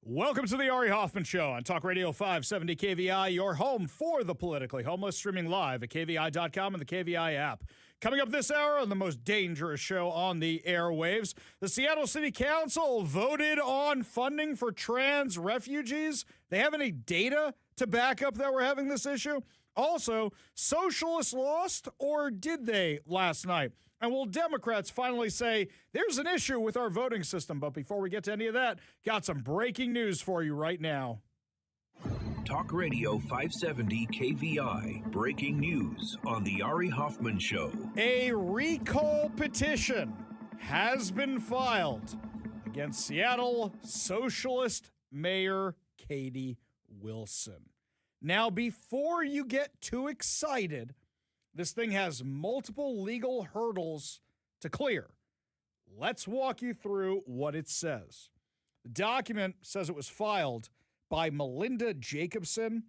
Welcome to the Ari Hoffman Show on Talk Radio 570 KVI, your home for the politically homeless, streaming live at KVI.com and the KVI app. Coming up this hour on the most dangerous show on the airwaves, the Seattle City Council voted on funding for trans refugees. They have any data to back up that we're having this issue? Also, Socialist lost, or did they last night? And will Democrats finally say, there's an issue with our voting system? But before we get to any of that, got some breaking news for you right now. Talk Radio 570 KVI. Breaking news on the Ari Hoffman Show. A recall petition has been filed against Seattle Socialist Mayor Katie Wilson. Now, before you get too excited, this thing has multiple legal hurdles to clear. Let's walk you through what it says. The document says it was filed by Melinda Jacobson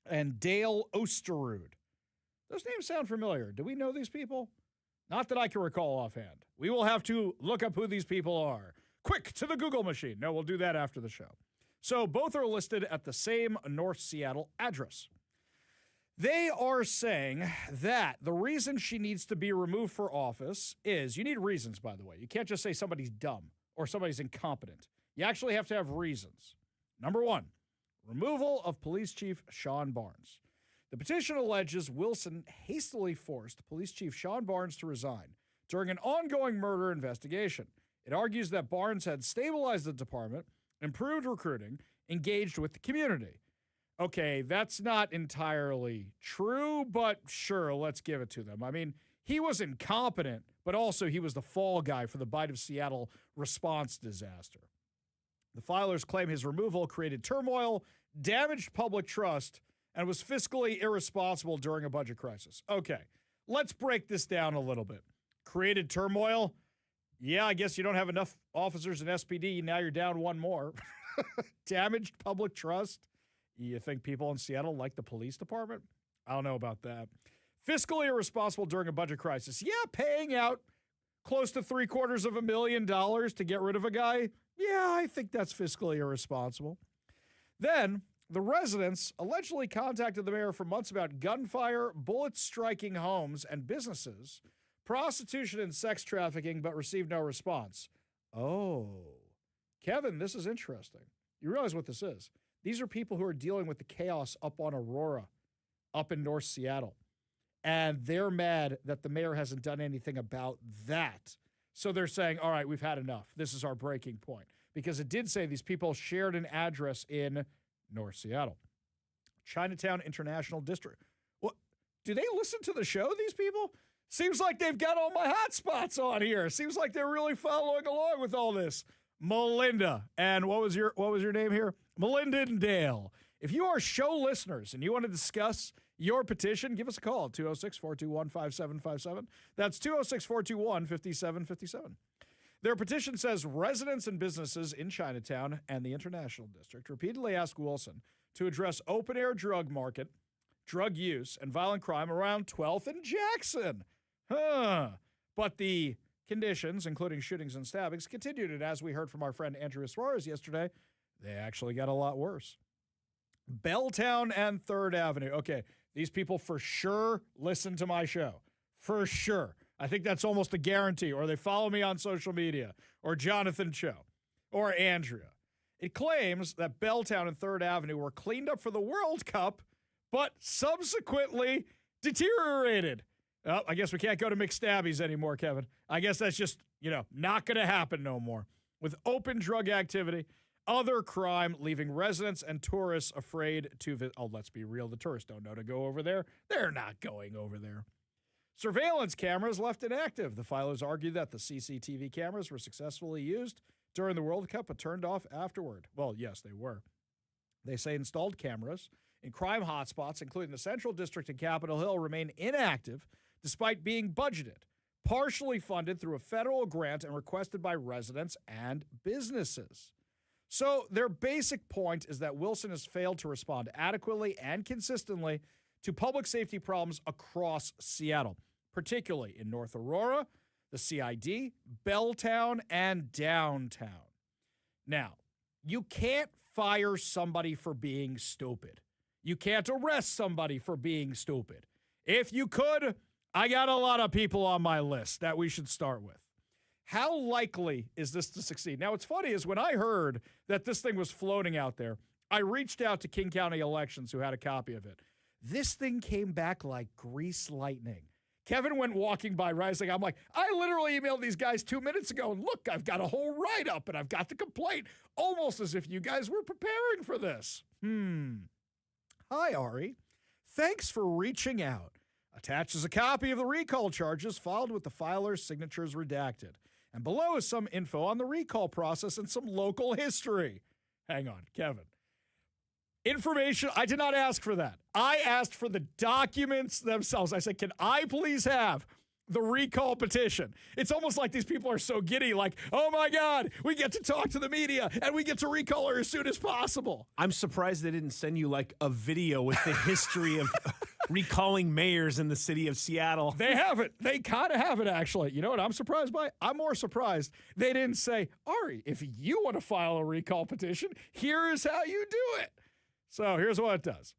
and Dale Osterud. Those names sound familiar. Do we know these people? Not that I can recall offhand. We will have to look up who these people are. Quick, to the Google machine. No, we'll do that after the show. So both are listed at the same North Seattle address. They are saying that the reason she needs to be removed for office is, you need reasons, by the way. You can't just say somebody's dumb or somebody's incompetent. You actually have to have reasons. Number one, removal of Police Chief Sean Barnes. The petition alleges Wilson hastily forced Police Chief Sean Barnes to resign during an ongoing murder investigation. It argues that Barnes had stabilized the department, improved recruiting, engaged with the community. Okay, that's not entirely true, but sure, let's give it to them. I mean, he was incompetent, but also he was the fall guy for the Bite of Seattle response disaster. The filers claim his removal created turmoil, damaged public trust, and was fiscally irresponsible during a budget crisis. Okay, let's break this down a little bit. Created turmoil? Yeah, I guess you don't have enough officers in SPD. Now you're down one more. Damaged public trust? You think people in Seattle like the police department? I don't know about that. Fiscally irresponsible during a budget crisis. Yeah, paying out close to $750,000 to get rid of a guy. Yeah, I think that's fiscally irresponsible. Then, the residents allegedly contacted the mayor for months about gunfire, bullets striking homes and businesses, prostitution and sex trafficking, but received no response. Oh, Kevin, this is interesting. You realize what this is. These are people who are dealing with the chaos up on Aurora, up in North Seattle. And they're mad that the mayor hasn't done anything about that. So they're saying, all right, we've had enough. This is our breaking point. Because it did say these people shared an address in North Seattle. Chinatown International District. What? Do they listen to the show, these people? Seems like they've got all my hot spots on here. Seems like they're really following along with all this. Melinda. And what was your name here? Melinda and Dale. If you are show listeners and you want to discuss your petition, give us a call, 206-421-5757. That's 206-421-5757. Their petition says residents and businesses in Chinatown and the International District repeatedly asked Wilson to address open-air drug market, drug use, and violent crime around 12th and Jackson. But the conditions, including shootings and stabbings, continued, and as we heard from our friend Andrea Suarez yesterday, they actually got a lot worse. Belltown and 3rd Avenue. Okay, these people for sure listen to my show. For sure. I think that's almost a guarantee, or they follow me on social media, or Jonathan Cho, or Andrea. It claims that Belltown and 3rd Avenue were cleaned up for the World Cup, but subsequently deteriorated. Oh, I guess we can't go to McStabby's anymore, Kevin. I guess that's just, not going to happen no more. With open drug activity, other crime, leaving residents and tourists afraid to visit. Oh, let's be real. The tourists don't know to go over there. They're not going over there. Surveillance cameras left inactive. The filers argue that the CCTV cameras were successfully used during the World Cup but turned off afterward. Well, yes, they were. They say installed cameras in crime hotspots, including the Central District and Capitol Hill, remain inactive despite being budgeted, partially funded through a federal grant and requested by residents and businesses. So their basic point is that Wilson has failed to respond adequately and consistently to public safety problems across Seattle, particularly in North Aurora, the CID, Belltown, and downtown. Now, You can't fire somebody for being stupid. You can't arrest somebody for being stupid. If you could, I got a lot of people on my list that we should start with. How likely is this to succeed? Now, what's funny is when I heard that this thing was floating out there, I reached out to King County Elections, who had a copy of it. This thing came back like grease lightning. Kevin went walking by rising. I'm like, I literally emailed these guys 2 minutes ago, and look, I've got a whole write-up, and I've got the complaint, almost as if you guys were preparing for this. Hi, Ari. Thanks for reaching out. Attached is a copy of the recall charges filed with the filer's signatures redacted. And below is some info on the recall process and some local history. Hang on, Kevin. Information, I did not ask for that. I asked for the documents themselves. I said, can I please have the recall petition? It's almost like these people are so giddy, like, oh my God, we get to talk to the media and we get to recall her as soon as possible. I'm surprised they didn't send you like a video with the history of recalling mayors in the city of Seattle. They have it. They kind of have it, actually. You know what I'm surprised by? I'm more surprised they didn't say, Ari, if you want to file a recall petition, here is how you do it. So here's what it does.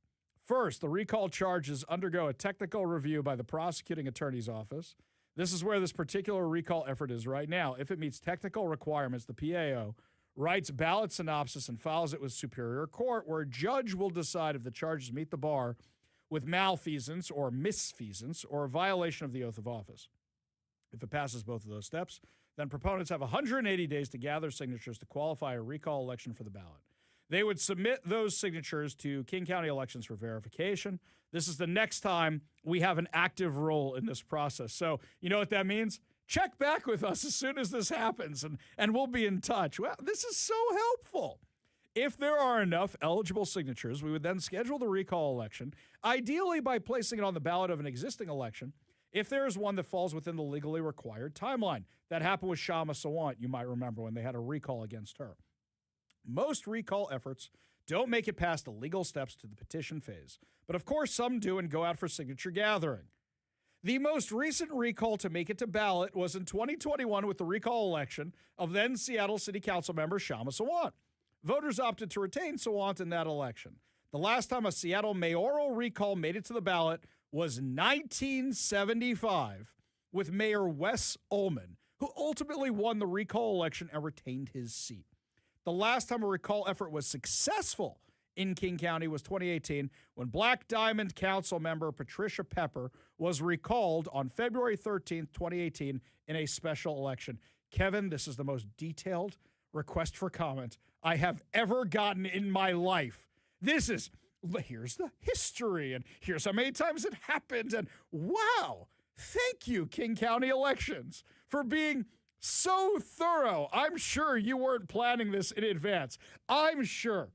First, the recall charges undergo a technical review by the prosecuting attorney's office. This is where this particular recall effort is right now. If it meets technical requirements, the PAO writes ballot synopsis and files it with Superior Court, where a judge will decide if the charges meet the bar with malfeasance or misfeasance or a violation of the oath of office. If it passes both of those steps, then proponents have 180 days to gather signatures to qualify a recall election for the ballot. They would submit those signatures to King County Elections for verification. This is the next time we have an active role in this process. So you know what that means? Check back with us as soon as this happens, and we'll be in touch. Well, this is so helpful. If there are enough eligible signatures, we would then schedule the recall election, ideally by placing it on the ballot of an existing election, if there is one that falls within the legally required timeline. That happened with Shama Sawant, you might remember, when they had a recall against her. Most recall efforts don't make it past the legal steps to the petition phase, but of course some do and go out for signature gathering. The most recent recall to make it to ballot was in 2021 with the recall election of then Seattle City Council member Shama Sawant. Voters opted to retain Sawant in that election. The last time a Seattle mayoral recall made it to the ballot was 1975 with Mayor Wes Ullman, who ultimately won the recall election and retained his seat. The last time a recall effort was successful in King County was 2018 when Black Diamond Council member Patricia Pepper was recalled on February 13th, 2018 in a special election. Kevin, this is the most detailed request for comment I have ever gotten in my life. Here's the history, and here's how many times it happened, and wow, thank you, King County Elections, for being so thorough. I'm sure you weren't planning this in advance. I'm sure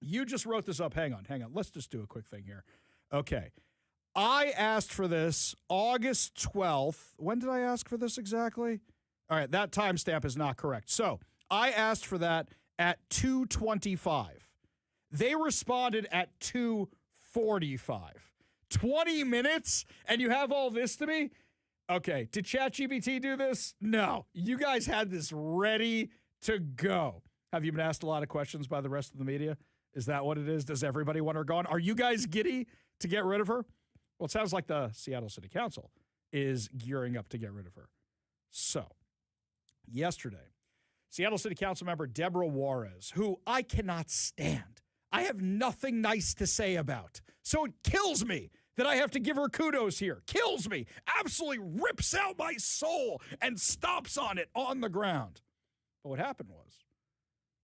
you just wrote this up. Hang on. Let's just do a quick thing here. Okay. I asked for this August 12th. When did I ask for this exactly? All right, that timestamp is not correct. So I asked for that at 2:25. They responded at 2:45. 20 minutes, and you have all this to me? Okay, did ChatGPT do this? No. You guys had this ready to go. Have you been asked a lot of questions by the rest of the media? Is that what it is? Does everybody want her gone? Are you guys giddy to get rid of her? Well, it sounds like the Seattle City Council is gearing up to get rid of her. So, yesterday, Seattle City Council member Deborah Juarez, who I cannot stand, I have nothing nice to say about. So it kills me that I have to give her kudos here. Kills me. Absolutely rips out my soul and stomps on it on the ground. But what happened was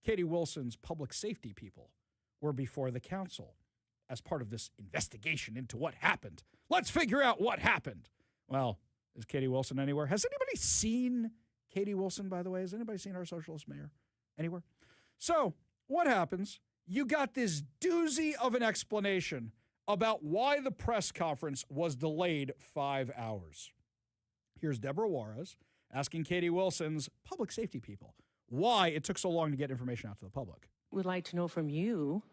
Katie Wilson's public safety people were before the council as part of this investigation into what happened. Let's figure out what happened. Well, is Katie Wilson anywhere? Has anybody seen Katie Wilson, by the way? Has anybody seen our socialist mayor anywhere? So what happens? You got this doozy of an explanation about why the press conference was delayed 5 hours. Here's Deborah Juarez asking Katie Wilson's public safety people why it took so long to get information out to the public. We'd like to know from you,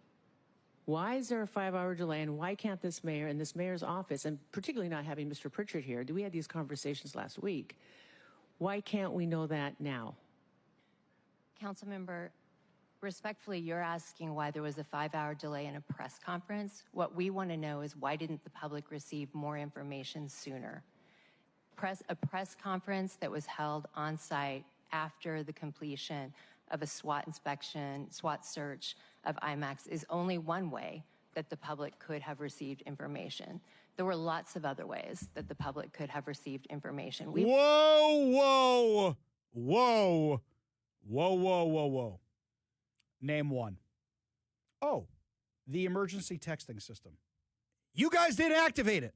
why is there a 5-hour delay, and why can't this mayor and this mayor's office, and particularly not having Mr. Pritchard here, we had these conversations last week, why can't we know that now? Councilmember, Respectfully, you're asking why there was a 5-hour delay in a press conference. What we want to know is why didn't the public receive more information sooner? A press conference that was held on site after the completion of a SWAT search of IMAX is only one way that the public could have received information. There were lots of other ways that the public could have received information. Whoa. Name one. Oh, the emergency texting system. You guys didn't activate it.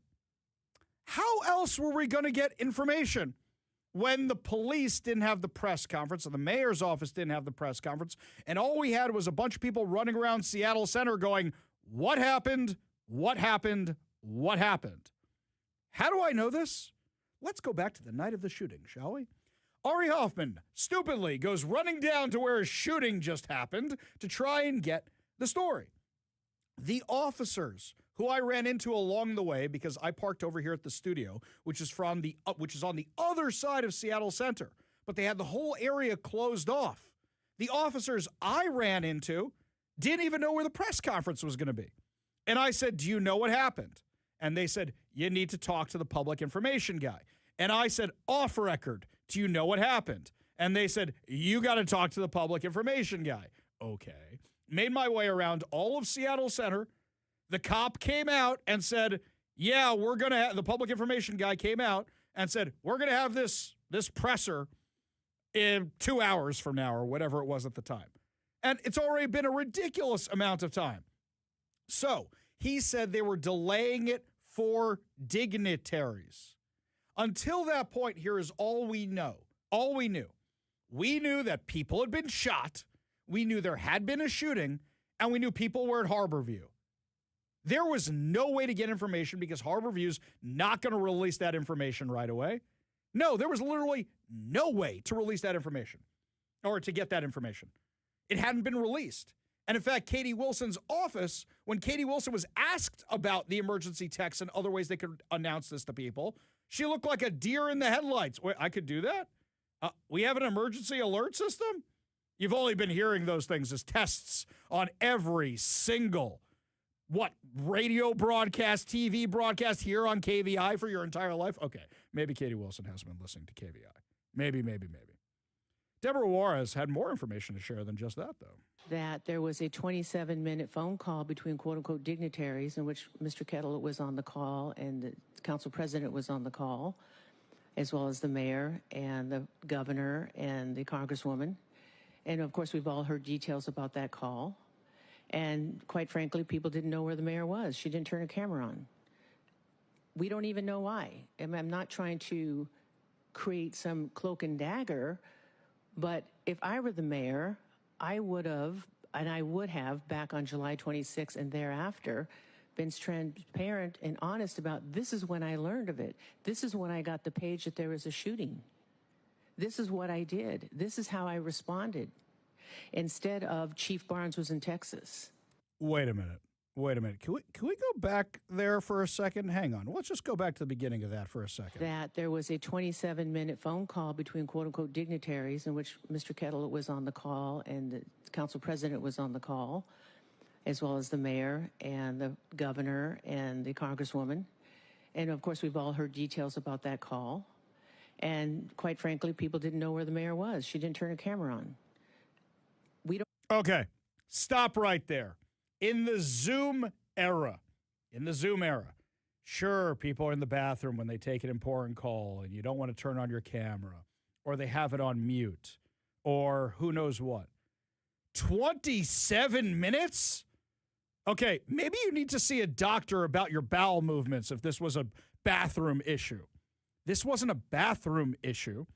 How else were we going to get information when the police didn't have the press conference and the mayor's office didn't have the press conference, and all we had was a bunch of people running around Seattle Center going, what happened? What happened? What happened? How do I know this? Let's go back to the night of the shooting, shall we? Ari Hoffman stupidly goes running down to where a shooting just happened to try and get the story. The officers who I ran into along the way, because I parked over here at the studio, which is on the other side of Seattle Center, but they had the whole area closed off. The officers I ran into didn't even know where the press conference was going to be. And I said, do you know what happened? And they said, you need to talk to the public information guy. And I said, off record, do you know what happened? And they said, you got to talk to the public information guy. Okay. Made my way around all of Seattle Center. The cop came out and said, yeah, the public information guy came out and said, we're going to have this presser in 2 hours from now or whatever it was at the time. And it's already been a ridiculous amount of time. So he said they were delaying it for dignitaries. Until that point, here is all we know. All we knew. We knew that people had been shot. We knew there had been a shooting, and we knew people were at Harborview. There was no way to get information because Harborview's not going to release that information right away. No, there was literally no way to release that information or to get that information. It hadn't been released. And in fact, Katie Wilson's office, when Katie Wilson was asked about the emergency text and other ways they could announce this to people, she looked like a deer in the headlights. Wait, I could do that? We have an emergency alert system? You've only been hearing those things as tests on every single, radio broadcast, TV broadcast here on KVI for your entire life? Okay, maybe Katie Wilson hasn't been listening to KVI. Maybe. Deborah Juarez had more information to share than just that, though. That there was a 27-minute phone call between quote-unquote dignitaries in which Mr. Kettle was on the call and the council president was on the call, as well as the mayor and the governor and the congresswoman. And, of course, we've all heard details about that call. And, quite frankly, people didn't know where the mayor was. She didn't turn her camera on. We don't even know why. I'm not trying to create some cloak and dagger, but if I were the mayor, I would have, back on July 26th and thereafter, been transparent and honest about this is when I learned of it. This is when I got the page that there was a shooting. This is what I did. This is how I responded. Instead of Chief Barnes was in Texas. Wait a minute. Can we go back there for a second? Hang on. Let's just go back to the beginning of that for a second. That there was a 27-minute phone call between quote-unquote dignitaries in which Mr. Kettle was on the call and the council president was on the call, as well as the mayor and the governor and the congresswoman. And, of course, we've all heard details about that call. And, quite frankly, people didn't know where the mayor was. She didn't turn her camera on. Okay, stop right there. In the Zoom era, sure, people are in the bathroom when they take an important call and you don't want to turn on your camera, or they have it on mute, or who knows what. 27 minutes? Okay, maybe you need to see a doctor about your bowel movements if this was a bathroom issue. This wasn't a bathroom issue.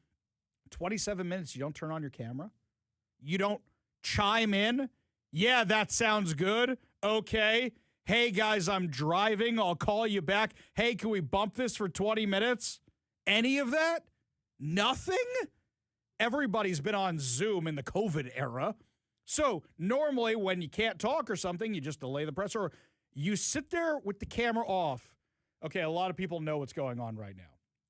27 minutes, you don't turn on your camera? You don't chime in? Yeah, that sounds good. Okay. Hey, guys, I'm driving. I'll call you back. Hey, can we bump this for 20 minutes? Any of that? Nothing? Everybody's been on Zoom in the COVID era. So normally when you can't talk or something, you just delay the press or you sit there with the camera off. Okay, a lot of people know what's going on right now.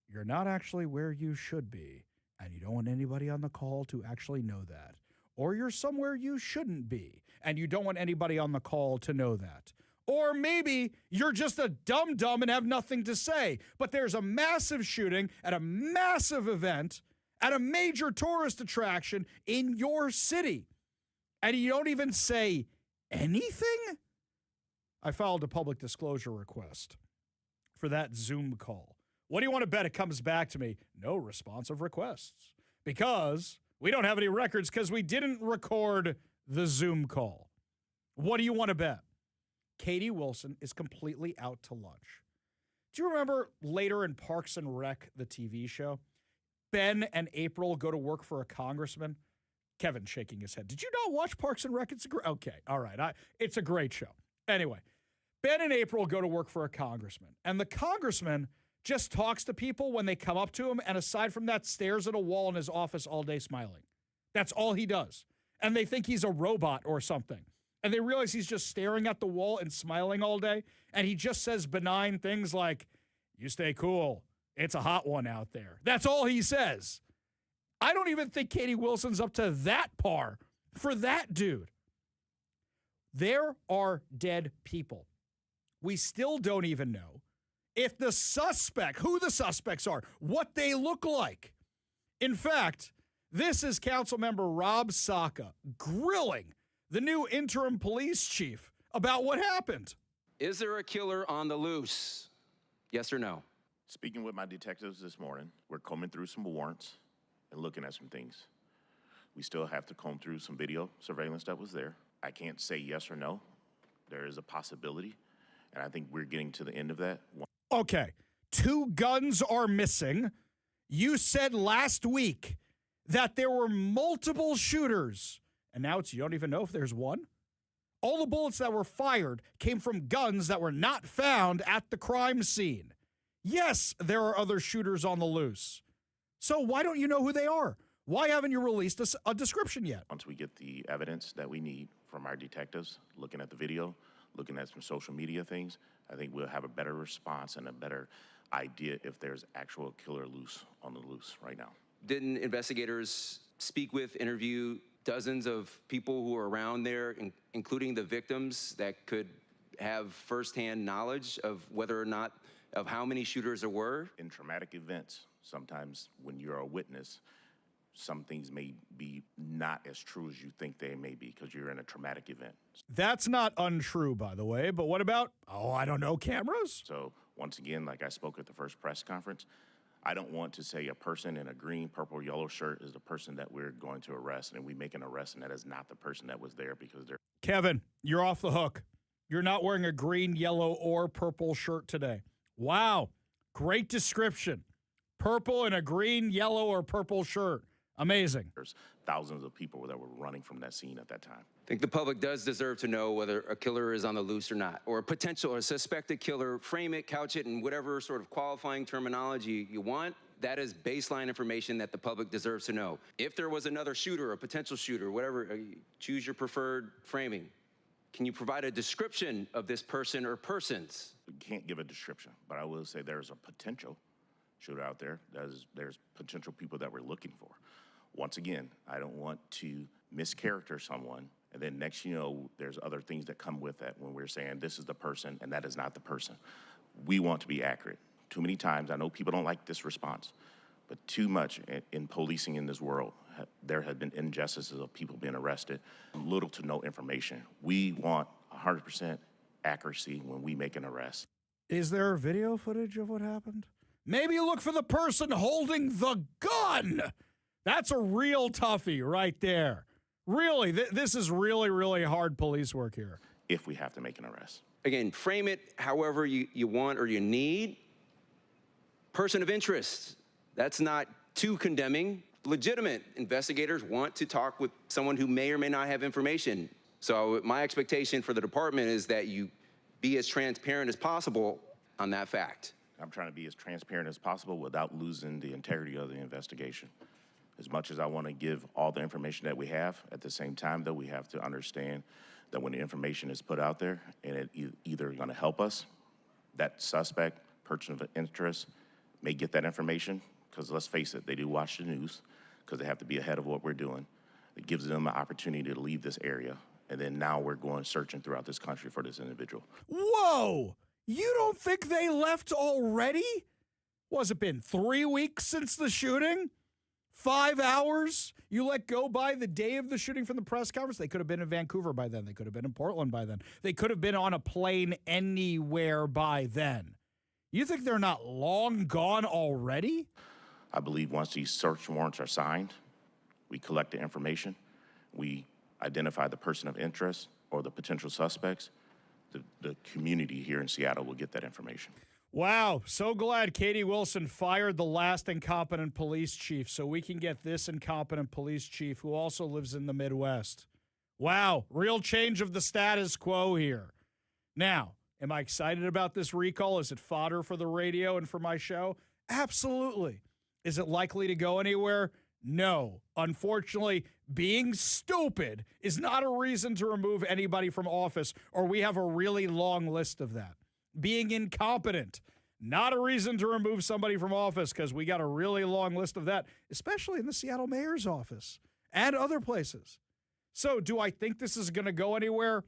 You're not actually where you should be, and you don't want anybody on the call to actually know that. or you're somewhere you shouldn't be, and you don't want anybody on the call to know that. Or maybe you're just a dum-dum and have nothing to say, but there's a massive shooting at a massive event at a major tourist attraction in your city, and you don't even say anything? I filed a public disclosure request for that Zoom call. What do you want to bet it comes back to me? No responsive requests. Because we don't have any records because we didn't record the Zoom call. What do you want to bet? Katie Wilson is completely out to lunch. Do you remember later in Parks and Rec, the TV show? Ben and April go to work for a congressman. Kevin shaking his head. Did you not watch Parks and Rec? It's okay. All right. It's a great show. Anyway, Ben and April go to work for a congressman. And the congressman just talks to people when they come up to him. And aside from that, stares at a wall in his office all day smiling. That's all he does. And they think he's a robot or something. And they realize he's just staring at the wall and smiling all day. And he just says benign things like, you stay cool. It's a hot one out there. That's all he says. I don't even think Katie Wilson's up to that par for that dude. There are dead people. We still don't even know if the suspect, who the suspects are, what they look like. In fact, this is Councilmember Rob Saka grilling the new interim police chief about what happened. Is there a killer on the loose? Yes or no? Speaking with my detectives this morning, we're combing through some warrants and looking at some things. We still have to comb through some video surveillance that was there. I can't say yes or no. There is a possibility, and I think we're getting to the end of that. Okay, 2 guns are missing. You said last week that there were multiple shooters. And now you don't even know if there's one? All the bullets that were fired came from guns that were not found at the crime scene. Yes, there are other shooters on the loose. So why don't you know who they are? Why haven't you released a description yet? Once we get the evidence that we need from our detectives, looking at the video, looking at some social media things, I think we'll have a better response and a better idea if there's actual killer on the loose right now. Didn't investigators speak with, interview dozens of people who are around there, including the victims, that could have firsthand knowledge of whether or not, of how many shooters there were? In traumatic events, sometimes when you're a witness, some things may be not as true as you think they may be because you're in a traumatic event. That's not untrue, by the way, but what about, I don't know, cameras? So once again, like I spoke at the first press conference, I don't want to say a person in a green, purple, yellow shirt is the person that we're going to arrest, and we make an arrest, and that is not the person that was there because they're... Kevin, you're off the hook. You're not wearing a green, yellow, or purple shirt today. Wow. Great description. Purple and a green, yellow, or purple shirt. Amazing. There's thousands of people that were running from that scene at that time. I think the public does deserve to know whether a killer is on the loose or not, or a potential or suspected killer. Frame it, couch it in whatever sort of qualifying terminology you want. That is baseline information that the public deserves to know. If there was another shooter, a potential shooter, whatever, choose your preferred framing. Can you provide a description of this person or persons? We can't give a description, but I will say there's a potential shooter out there. There's potential people that we're looking for. Once again, I don't want to mischaracter someone, and then next you know, there's other things that come with that when we're saying this is the person and that is not the person. We want to be accurate. Too many times, I know people don't like this response, but too much in policing in this world, there have been injustices of people being arrested, little to no information. We want 100% accuracy when we make an arrest. Is there video footage of what happened? Maybe look for the person holding the gun. That's a real toughie right there. Really, this is really, really hard police work here. If we have to make an arrest. Again, frame it however you want or you need. Person of interest, that's not too condemning. Legitimate investigators want to talk with someone who may or may not have information. So my expectation for the department is that you be as transparent as possible on that fact. I'm trying to be as transparent as possible without losing the integrity of the investigation. As much as I want to give all the information that we have, at the same time, though, we have to understand that when the information is put out there and it either going to help us, that suspect, person of interest, may get that information, because let's face it, they do watch the news because they have to be ahead of what we're doing. It gives them an opportunity to leave this area. And then now we're going searching throughout this country for this individual. Whoa! You don't think they left already? Was it been 3 weeks since the shooting? 5 hours? You let go by the day of the shooting from the press conference? They could have been in Vancouver by then. They could have been in Portland by then. They could have been on a plane anywhere by then. You think they're not long gone already? I believe once these search warrants are signed, we collect the information, we identify the person of interest or the potential suspects, the community here in Seattle will get that information. Wow, so glad Katie Wilson fired the last incompetent police chief so we can get this incompetent police chief who also lives in the Midwest. Wow, real change of the status quo here. Now, am I excited about this recall? Is it fodder for the radio and for my show? Absolutely. Is it likely to go anywhere? No. Unfortunately, being stupid is not a reason to remove anybody from office, or we have a really long list of that. Being incompetent, not a reason to remove somebody from office, because we got a really long list of that, especially in the Seattle mayor's office and other places. So do I think this is going to go anywhere?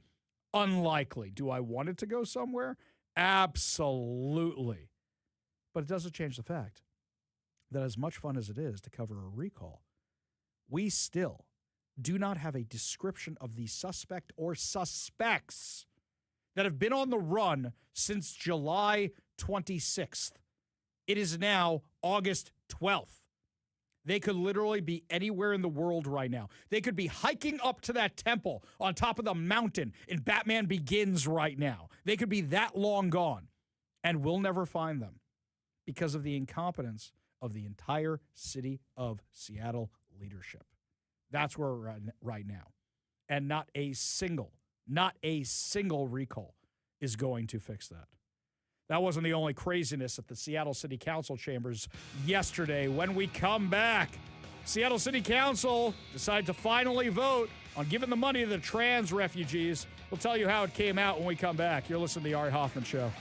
Unlikely. Do I want it to go somewhere? Absolutely. But it doesn't change the fact that as much fun as it is to cover a recall, we still do not have a description of the suspect or suspects that have been on the run since July 26th. It is now August 12th. They could literally be anywhere in the world right now. They could be hiking up to that temple on top of the mountain in Batman Begins right now. They could be that long gone, and we'll never find them because of the incompetence of the entire city of Seattle leadership. That's where we're at right now. And not a single recall is going to fix that. That wasn't the only craziness at the Seattle City Council chambers yesterday. When we come back, Seattle City Council decided to finally vote on giving the money to the trans refugees. We'll tell you how it came out when we come back. You're listening to the Ari Hoffman Show.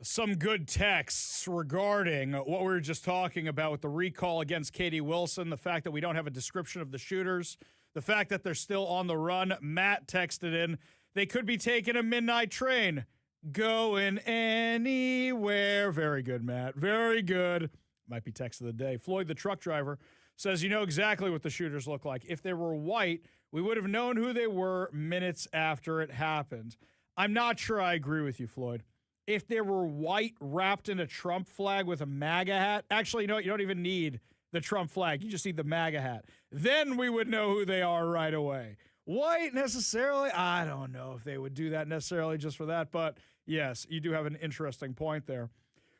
some good texts regarding what we were just talking about with the recall against Katie Wilson, the fact that we don't have a description of the shooters, the fact that they're still on the run. Matt texted in, they could be taking a midnight train, going anywhere. Very good, Matt. Very good. Might be text of the day. Floyd, the truck driver, says, you know exactly what the shooters look like. If they were white, we would have known who they were minutes after it happened. I'm not sure I agree with you, Floyd. If they were white wrapped in a Trump flag with a MAGA hat, actually, you know what? You don't even need the Trump flag. You just need the MAGA hat. Then we would know who they are right away. White necessarily? I don't know if they would do that necessarily just for that. But yes, you do have an interesting point there.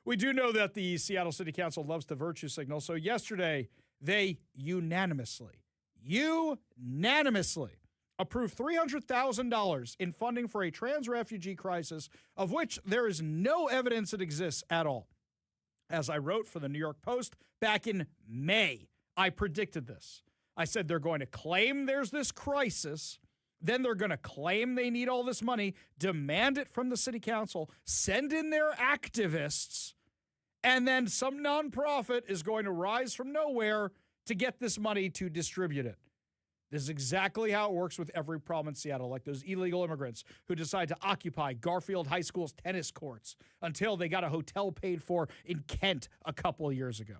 We do know that the Seattle City Council loves to virtue signal. So yesterday, they unanimously approved $300,000 in funding for a trans refugee crisis, of which there is no evidence it exists at all. As I wrote for the New York Post back in May, I predicted this. I said they're going to claim there's this crisis, then they're going to claim they need all this money, demand it from the city council, send in their activists, and then some nonprofit is going to rise from nowhere to get this money to distribute it. This is exactly how it works with every problem in Seattle, like those illegal immigrants who decide to occupy Garfield High School's tennis courts until they got a hotel paid for in Kent a couple of years ago.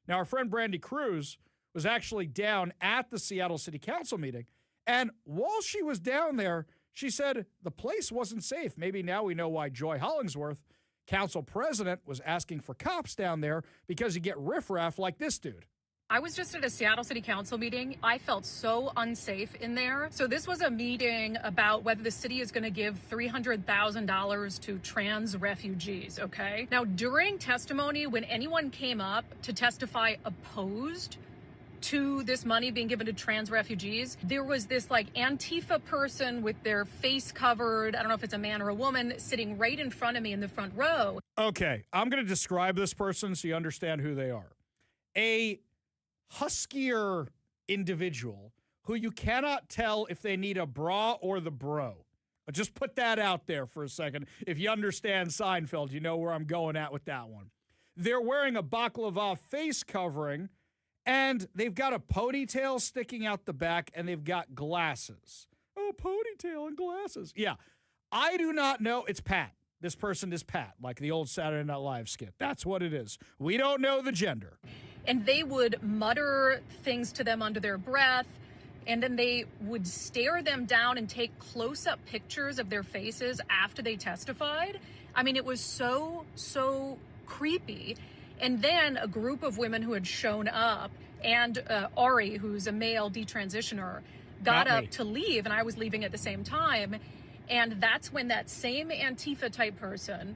Now, our friend Brandy Cruz was actually down at the Seattle City Council meeting, and while she was down there, she said the place wasn't safe. Maybe now we know why Joy Hollingsworth, council president, was asking for cops down there, because you get riffraff like this dude. I was just at a Seattle City Council meeting. I felt so unsafe in there. So this was a meeting about whether the city is going to give $300,000 to trans refugees, okay? Now, during testimony, when anyone came up to testify opposed to this money being given to trans refugees, there was this like Antifa person with their face covered, I don't know if it's a man or a woman, sitting right in front of me in the front row. Okay, I'm going to describe this person so you understand who they are. A huskier individual who you cannot tell if they need a bra or the bro. I'll just put that out there for a second. If you understand Seinfeld, you know where I'm going at with that one. They're wearing a baklava face covering, and they've got a ponytail sticking out the back, and they've got glasses. Oh, ponytail and glasses. Yeah. I do not know. It's Pat. This person is Pat, like the old Saturday Night Live skit. That's what it is. We don't know the gender. And they would mutter things to them under their breath, and then they would stare them down and take close-up pictures of their faces after they testified. I mean, it was so creepy. And then a group of women who had shown up, and Ari, who's a male detransitioner, got up to leave, and I was leaving at the same time. And that's when that same Antifa-type person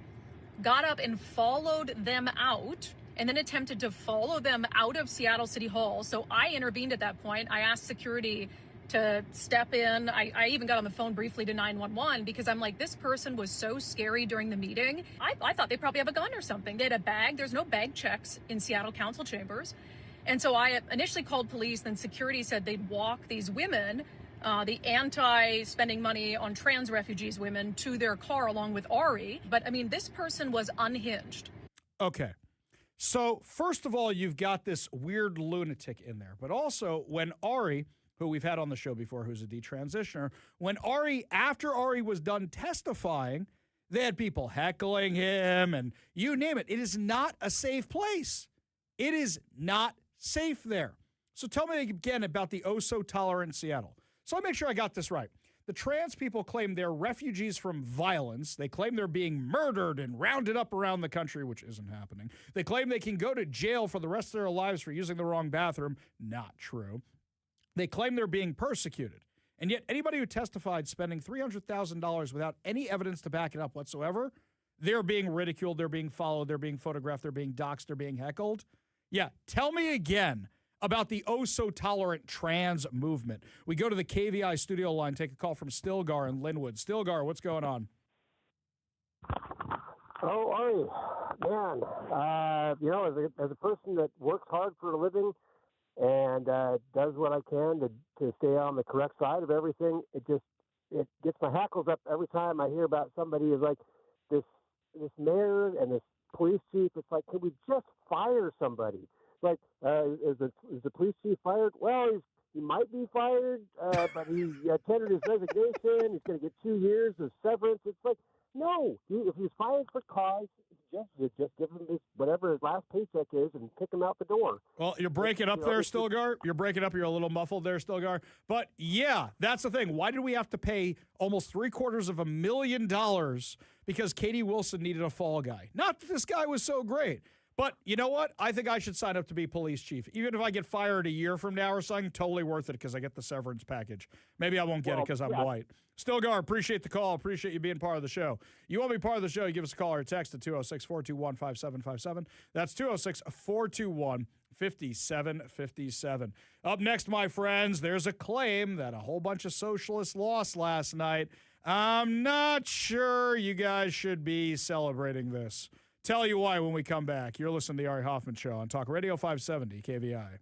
got up and followed them out, and then attempted to follow them out of Seattle City Hall. So I intervened at that point. I asked security to step in. I even got on the phone briefly to 911 because I'm like, this person was so scary during the meeting. I thought they probably have a gun or something. They had a bag. There's no bag checks in Seattle council chambers. And so I initially called police. Then security said they'd walk these women, the anti-spending money on trans refugees women, to their car along with Ari. But I mean, this person was unhinged. Okay. So, first of all, you've got this weird lunatic in there. But also, when Ari, who we've had on the show before, who's a detransitioner, after Ari was done testifying, they had people heckling him and you name it. It is not a safe place. It is not safe there. So tell me again about the oh-so-tolerant Seattle. So I'll make sure I got this right. The trans people claim they're refugees from violence. They claim they're being murdered and rounded up around the country, which isn't happening. They claim they can go to jail for the rest of their lives for using the wrong bathroom. Not true. They claim they're being persecuted. And yet anybody who testified spending $300,000 without any evidence to back it up whatsoever, they're being ridiculed, they're being followed, they're being photographed, they're being doxxed, they're being heckled. Yeah, tell me again about the oh-so-tolerant trans movement. We go to the KVI studio line, take a call from Stilgar in Linwood. Stilgar, what's going on? Oh, Ari, man, as a person that works hard for a living and does what I can to stay on the correct side of everything, it gets my hackles up every time I hear about somebody who's like this mayor and this police chief. It's like, can we just fire somebody? Like, is the police chief fired? Well, he might be fired, but he tendered his resignation. He's going to get 2 years of severance. It's like, no, if he's fired for cause, just give him whatever his last paycheck is and kick him out the door. Well, you're breaking up there, Stilgar. You're breaking up. You're a little muffled there, Stilgar. But yeah, that's the thing. Why did we have to pay almost $750,000 because Katie Wilson needed a fall guy? Not that this guy was so great. But you know what? I think I should sign up to be police chief. Even if I get fired a year from now or something, totally worth it because I get the severance package. Maybe I won't get it because I'm white. Stilgar, appreciate the call. Appreciate you being part of the show. You want to be part of the show, you give us a call or text at 206-421-5757. That's 206-421-5757. Up next, my friends, there's a claim that a whole bunch of socialists lost last night. I'm not sure you guys should be celebrating this. Tell you why when we come back. You're listening to the Ari Hoffman Show on Talk Radio 570 KVI.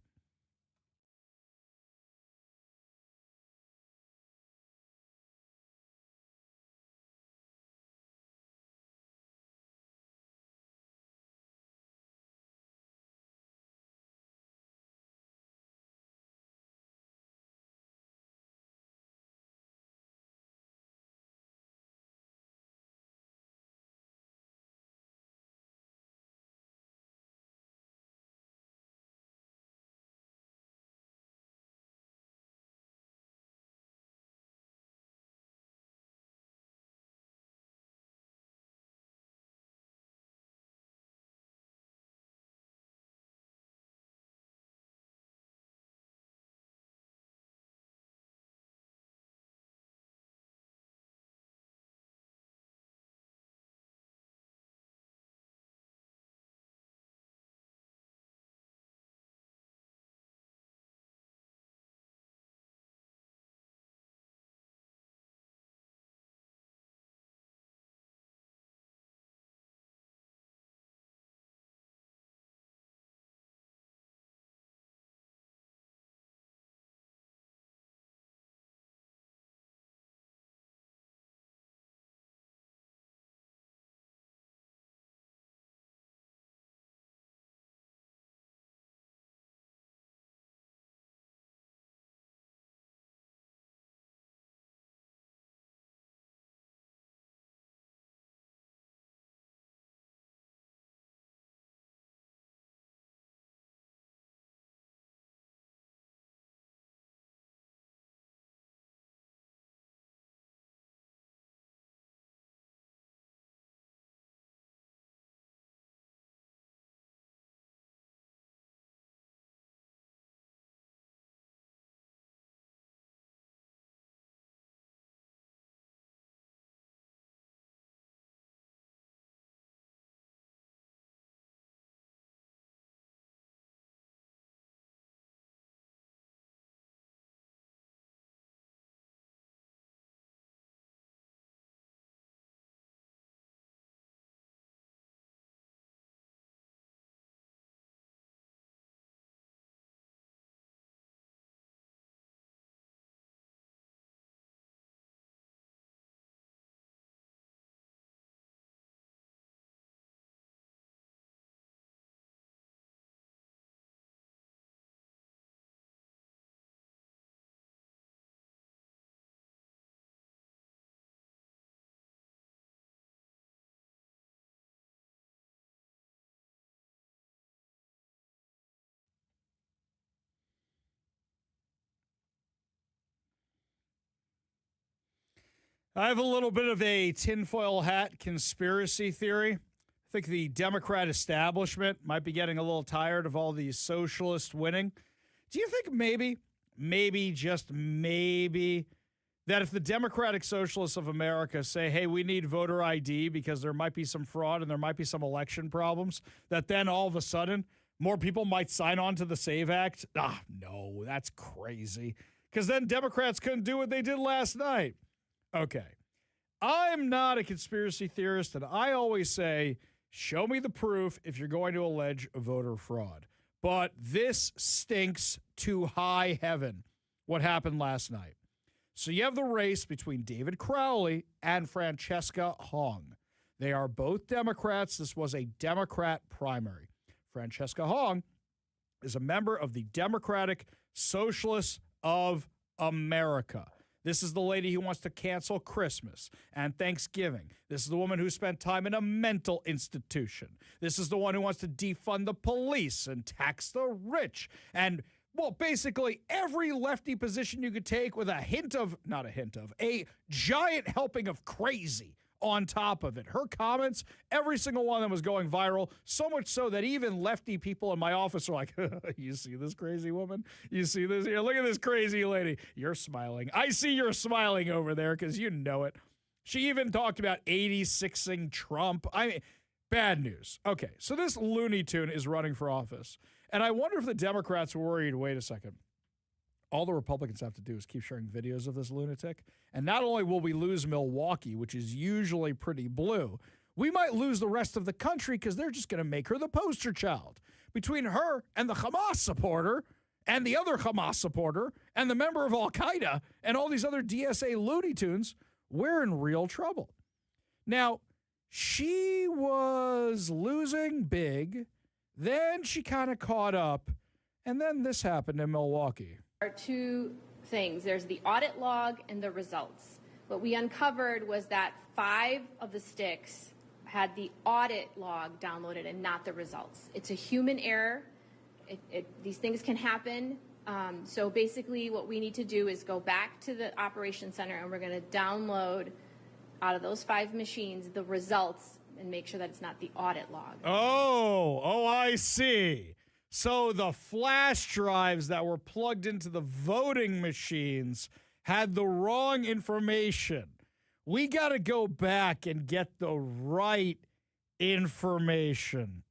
I have a little bit of a tinfoil hat conspiracy theory. I think the Democrat establishment might be getting a little tired of all these socialists winning. Do you think maybe, just maybe, that if the Democratic Socialists of America say, hey, we need voter ID because there might be some fraud and there might be some election problems, that then all of a sudden more people might sign on to the SAVE Act? No, that's crazy. Because then Democrats couldn't do what they did last night. Okay. I'm not a conspiracy theorist, and I always say, show me the proof if you're going to allege voter fraud. But this stinks to high heaven, what happened last night. So you have the race between David Crowley and Francesca Hong. They are both Democrats. This was a Democrat primary. Francesca Hong is a member of the Democratic Socialists of America. This is the lady who wants to cancel Christmas and Thanksgiving. This is the woman who spent time in a mental institution. This is the one who wants to defund the police and tax the rich. And, well, basically every lefty position you could take with a giant helping of crazy on top of it. Her comments, every single one of them was going viral, so much so that even lefty people in my office are like, you see this crazy woman? You see this here? Look at this crazy lady. You're smiling. I see you're smiling over there because you know it. She even talked about 86ing Trump. I mean, bad news. Okay, so this Looney Tune is running for office. And I wonder if the Democrats were worried, wait a second, all the Republicans have to do is keep sharing videos of this lunatic. And not only will we lose Milwaukee, which is usually pretty blue, we might lose the rest of the country because they're just going to make her the poster child. Between her and the Hamas supporter and the other Hamas supporter and the member of Al-Qaeda and all these other DSA Looney Tunes, we're in real trouble. Now, she was losing big. Then she kind of caught up. And then this happened in Milwaukee. Are two things. There's the audit log and the results. What we uncovered was that 5 of the sticks had the audit log downloaded and not the results. It's a human error. These things can happen. So basically what we need to do is go back to the operations center and we're going to download out of those 5 machines the results and make sure that it's not the audit log. Oh, I see. So the flash drives that were plugged into the voting machines had the wrong information. We got to go back and get the right information.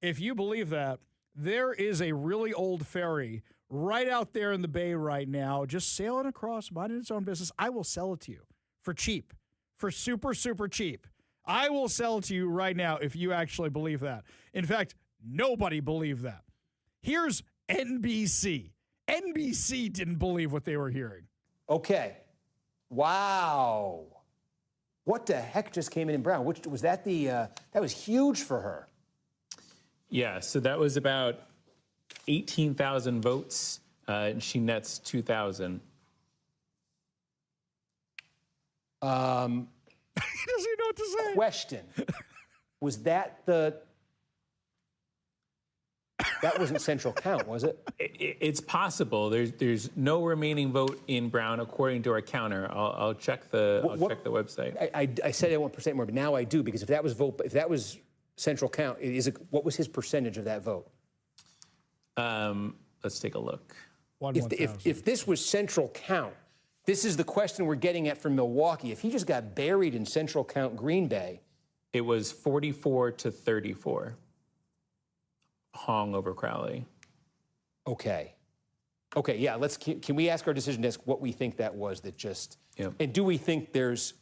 If you believe that, there is a really old ferry right out there in the bay right now, just sailing across, minding its own business. I will sell it to you for cheap, for super, super cheap. I will sell it to you right now if you actually believe that. In fact, nobody believed that. Here's NBC. NBC didn't believe what they were hearing. Okay. Wow. What the heck just came in Brown? Which was that that was huge for her. Yeah, so that was about 18,000 votes, and she nets 2,000. He doesn't know what to say. Question. Was that that wasn't central count, was it? It's possible. There's no remaining vote in Brown according to our counter. I'll check the website. I said I want percent more, but now I do, because if that was central count, what was his percentage of that vote? Let's take a look. If this was central count, this is the question we're getting at from Milwaukee. If he just got buried in central count Green Bay. It was 44-34. Hong over Crowley. Okay, yeah, can we ask our decision desk what we think that was that just, yep. And do we think there's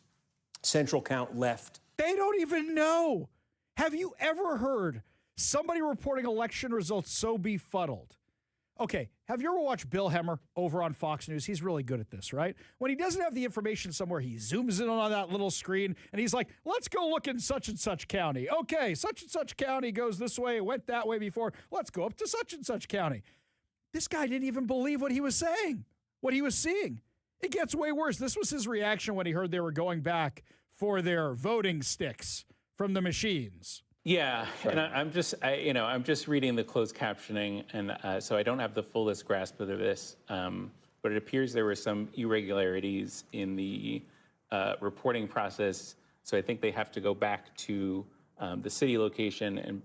central count left? They don't even know. Have you ever heard somebody reporting election results so befuddled? Okay, have you ever watched Bill Hemmer over on Fox News? He's really good at this, right? When he doesn't have the information somewhere, he zooms in on that little screen, and he's like, let's go look in such and such county. Okay, such and such county goes this way, it went that way before. Let's go up to such and such county. This guy didn't even believe what he was saying, what he was seeing. It gets way worse. This was his reaction when he heard they were going back for their voting sticks from the machines. Yeah, and I'm just reading the closed captioning, and so I don't have the fullest grasp of this, but it appears there were some irregularities in the reporting process, so I think they have to go back to the city location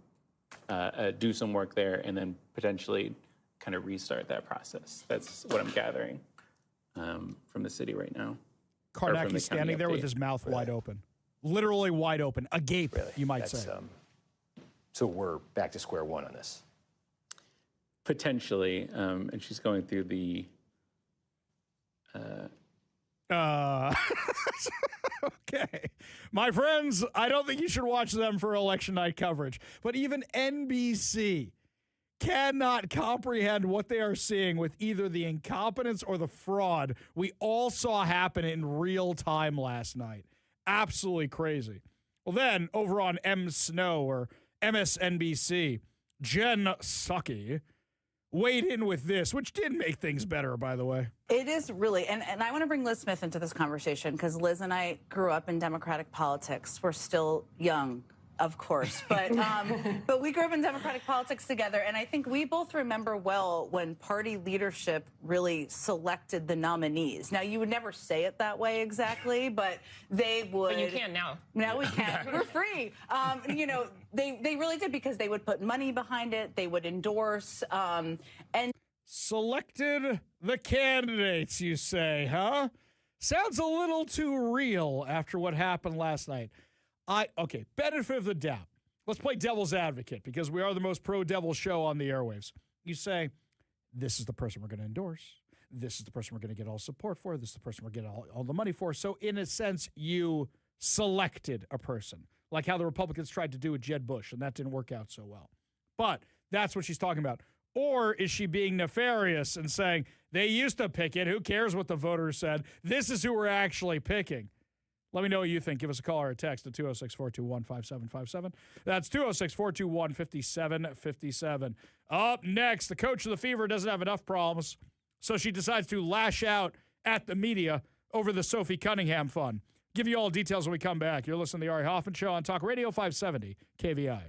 and do some work there, and then potentially kind of restart that process. That's what I'm gathering from the city right now. Karnacki's standing there with his mouth wide open. Literally wide open. Agape, you might say. So we're back to square one on this. Potentially, and she's going through the... Okay. My friends, I don't think you should watch them for election night coverage, but even NBC cannot comprehend what they are seeing with either the incompetence or the fraud we all saw happen in real time last night. Absolutely crazy. Well, then, over on M. Snow or MSNBC, Jen Psaki weighed in with this, which did make things better, by the way. It is really, and I want to bring Liz Smith into this conversation because Liz and I grew up in Democratic politics. We're still young, of course, but we grew up in Democratic politics together, and I think we both remember well when party leadership really selected the nominees. Now, you would never say it that way exactly, but they would. But you can now. Now we can. We're free. You know, they really did because they would put money behind it. They would endorse and selected the candidates, you say, huh? Sounds a little too real after what happened last night. Okay, benefit of the doubt. Let's play devil's advocate because we are the most pro-devil show on the airwaves. You say, this is the person we're going to endorse. This is the person we're going to get all support for. This is the person we're getting all the money for. So in a sense, you selected a person, like how the Republicans tried to do with Jeb Bush, and that didn't work out so well. But that's what she's talking about. Or is she being nefarious and saying, they used to pick it. Who cares what the voters said? This is who we're actually picking. Let me know what you think. Give us a call or a text at 206-421-5757. That's 206-421-5757. Up next, the coach of the Fever doesn't have enough problems, so she decides to lash out at the media over the Sophie Cunningham fun. Give you all details when we come back. You're listening to the Ari Hoffman Show on Talk Radio 570 KVI.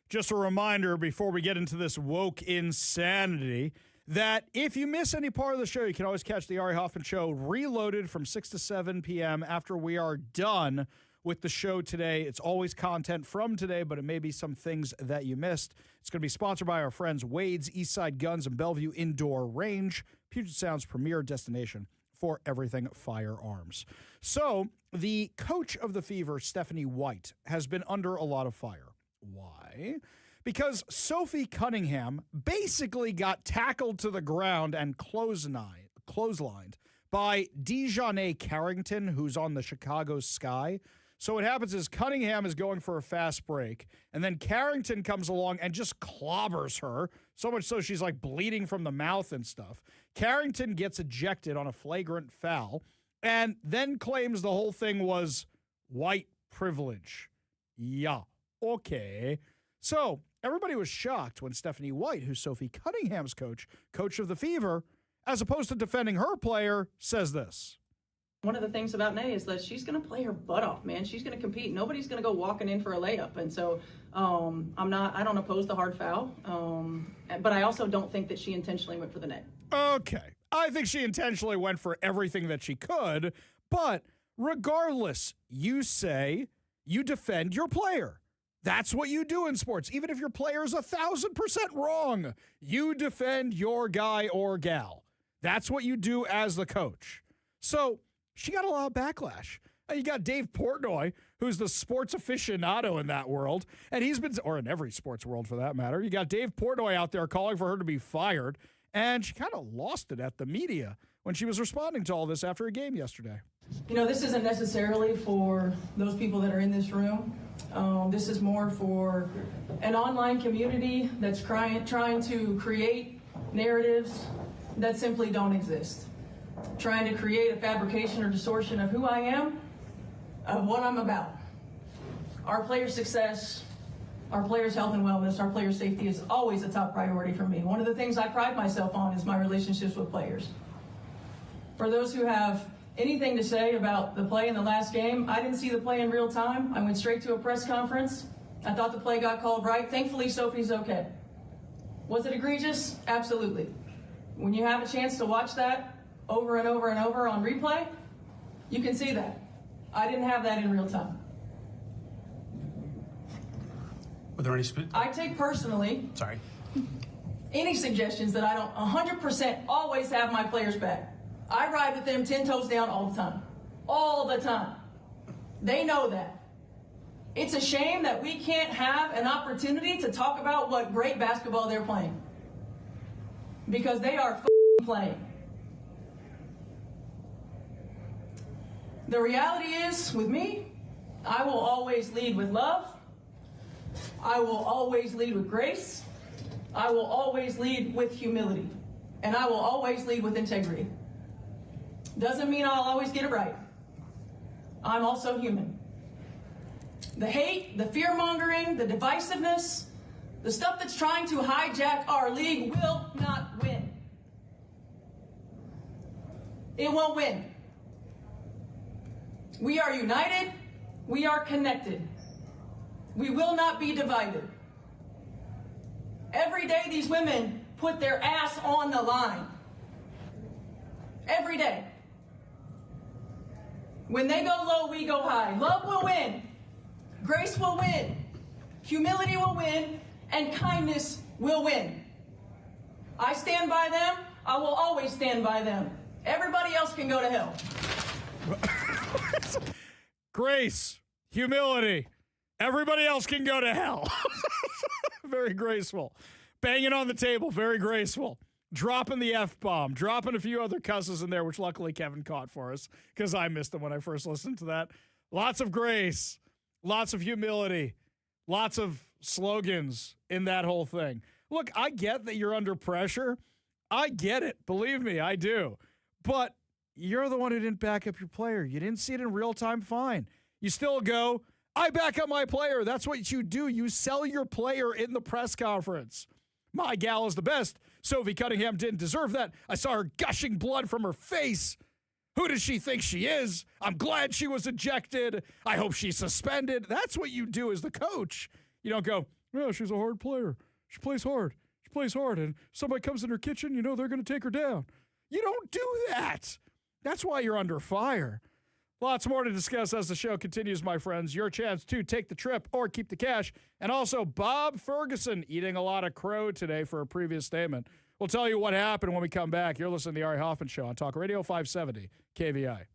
just a reminder before we get into this woke insanity that if you miss any part of the show, you can always catch the Ari Hoffman Show reloaded from 6 to 7 p.m. after we are done with the show today. It's always content from today, but it may be some things that you missed. It's going to be sponsored by our friends Wade's Eastside Guns and Bellevue Indoor Range, Puget Sound's premier destination for everything firearms. So the coach of the Fever, Stephanie White, has been under a lot of fire. Why? Because Sophie Cunningham basically got tackled to the ground and clotheslined by Dejanay Carrington, who's on the Chicago Sky. So what happens is Cunningham is going for a fast break, and then Carrington comes along and just clobbers her, so much so she's like bleeding from the mouth and stuff. Carrington gets ejected on a flagrant foul and then claims the whole thing was white privilege. Yeah, okay. So everybody was shocked when Stephanie White, who's Sophie Cunningham's coach of the Fever, as opposed to defending her player, says this. One of the things about Nay is that she's going to play her butt off, man. She's going to compete. Nobody's going to go walking in for a layup. And so I don't oppose the hard foul. But I also don't think that she intentionally went for the net. Okay. I think she intentionally went for everything that she could. But regardless, you say you defend your player. That's what you do in sports. Even if your player is 1,000% wrong, you defend your guy or gal. That's what you do as the coach. So she got a lot of backlash. You got Dave Portnoy, who's the sports aficionado in that world, and he's been, or in every sports world for that matter. You got Dave Portnoy out there calling for her to be fired, and she kind of lost it at the media when she was responding to all this after a game yesterday. You know, this isn't necessarily for those people that are in this room. This is more for an online community that's trying to create narratives that simply don't exist. Trying to create a fabrication or distortion of who I am, of what I'm about. Our players' success, our players' health and wellness, our players' safety is always a top priority for me. One of the things I pride myself on is my relationships with players. For those who have anything to say about the play in the last game, I didn't see the play in real time. I went straight to a press conference. I thought the play got called right. Thankfully, Sophie's okay. Was it egregious? Absolutely. When you have a chance to watch that over and over and over on replay, you can see that. I didn't have that in real time. Were there any I take personally any suggestions that I don't 100% always have my players back. I ride with them 10 toes down all the time. All the time. They know that. It's a shame that we can't have an opportunity to talk about what great basketball they're playing. Because they are playing. The reality is, with me, I will always lead with love. I will always lead with grace. I will always lead with humility. And I will always lead with integrity. Doesn't mean I'll always get it right. I'm also human. The hate, the fear-mongering, the divisiveness, the stuff that's trying to hijack our league will not win. It won't win. We are united. We are connected. We will not be divided. Every day these women put their ass on the line. Every day. When they go low, we go high. Love will win. Grace will win. Humility will win. And kindness will win. I stand by them. I will always stand by them. Everybody else can go to hell. Grace, humility. Everybody else can go to hell. Very graceful. Banging on the table, very graceful. Dropping the F-bomb, dropping a few other cusses in there, which luckily Kevin caught for us because I missed them when I first listened to that. Lots of grace, lots of humility, lots of slogans in that whole thing. Look, I get that you're under pressure. I get it. Believe me, I do. But you're the one who didn't back up your player. You didn't see it in real time, fine. You still go, I back up my player. That's what you do. You sell your player in the press conference. My gal is the best. Sophie Cunningham didn't deserve that. I saw her gushing blood from her face. Who does she think she is? I'm glad she was ejected. I hope she's suspended. That's what you do as the coach. You don't go, Yeah, she's a hard player. She plays hard. She plays hard. And somebody comes in her kitchen, you know they're going to take her down. You don't do that. That's why you're under fire. Lots more to discuss as the show continues, my friends. Your chance to take the trip or keep the cash. And also Bob Ferguson eating a lot of crow today for a previous statement. We'll tell you what happened when we come back. You're listening to the Ari Hoffman Show on Talk Radio 570 KVI.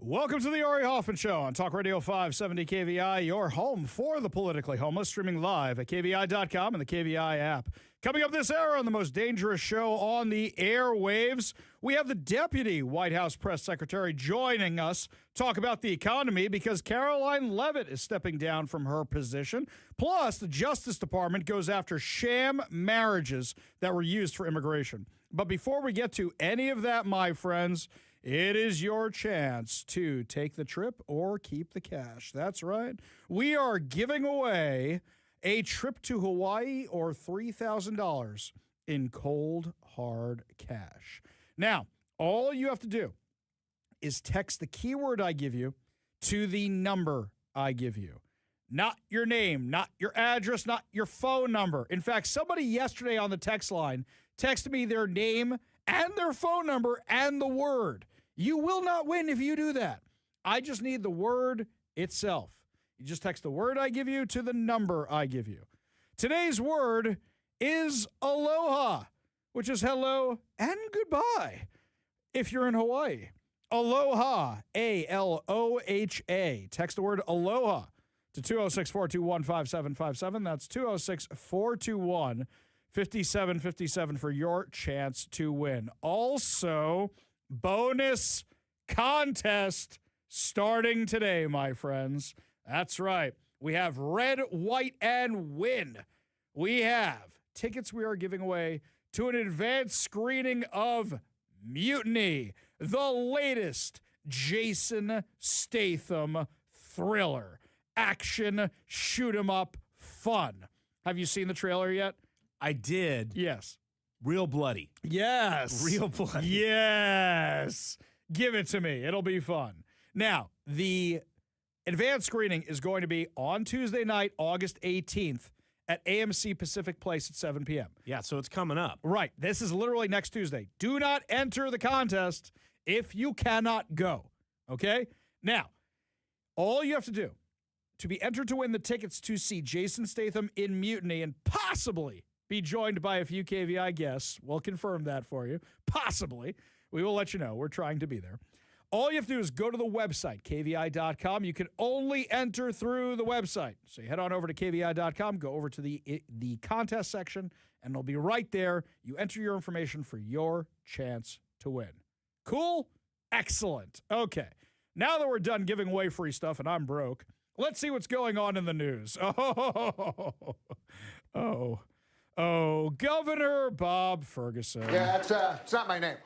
Welcome to the Ari Hoffman Show on Talk Radio 570 KVI, your home for the politically homeless, streaming live at KVI.com and the KVI app. Coming up this hour on the most dangerous show on the airwaves, we have the Deputy White House Press Secretary joining us, talk about the economy because Caroline Leavitt is stepping down from her position. Plus, the Justice Department goes after sham marriages that were used for immigration. But before we get to any of that, my friends, it is your chance to take the trip or keep the cash. That's right. We are giving away a trip to Hawaii or $3,000 in cold, hard cash. Now, all you have to do is text the keyword I give you to the number I give you. Not your name, not your address, not your phone number. In fact, somebody yesterday on the text line texted me their name and their phone number and the word. You will not win if you do that. I just need the word itself. You just text the word I give you to the number I give you. Today's word is aloha, which is hello and goodbye if you're in Hawaii. Aloha, A-L-O-H-A. Text the word aloha to 206-421-5757. That's 206-421-5757 for your chance to win. Also, bonus contest starting today, my friends. That's right. We have Red, White, and Win. We have tickets we are giving away to an advanced screening of Mutiny, the latest Jason Statham thriller. Action, shoot 'em up, fun. Have you seen the trailer yet? I did. Yes. Real bloody. Yes. Real bloody. Yes. Give it to me. It'll be fun. Now, the advanced screening is going to be on Tuesday night, August 18th at AMC Pacific Place at 7 p.m. Yeah, so it's coming up. Right. This is literally next Tuesday. Do not enter the contest if you cannot go. Okay? Now, all you have to do to be entered to win the tickets to see Jason Statham in Mutiny and possibly be joined by a few KVI guests. We'll confirm that for you. Possibly. We will let you know. We're trying to be there. All you have to do is go to the website, kvi.com. You can only enter through the website. So you head on over to kvi.com, go over to the contest section, and it'll be right there. You enter your information for your chance to win. Cool? Excellent. Okay. Now that we're done giving away free stuff and I'm broke, let's see what's going on in the news. Oh, Governor Bob Ferguson. Yeah, it's not my name.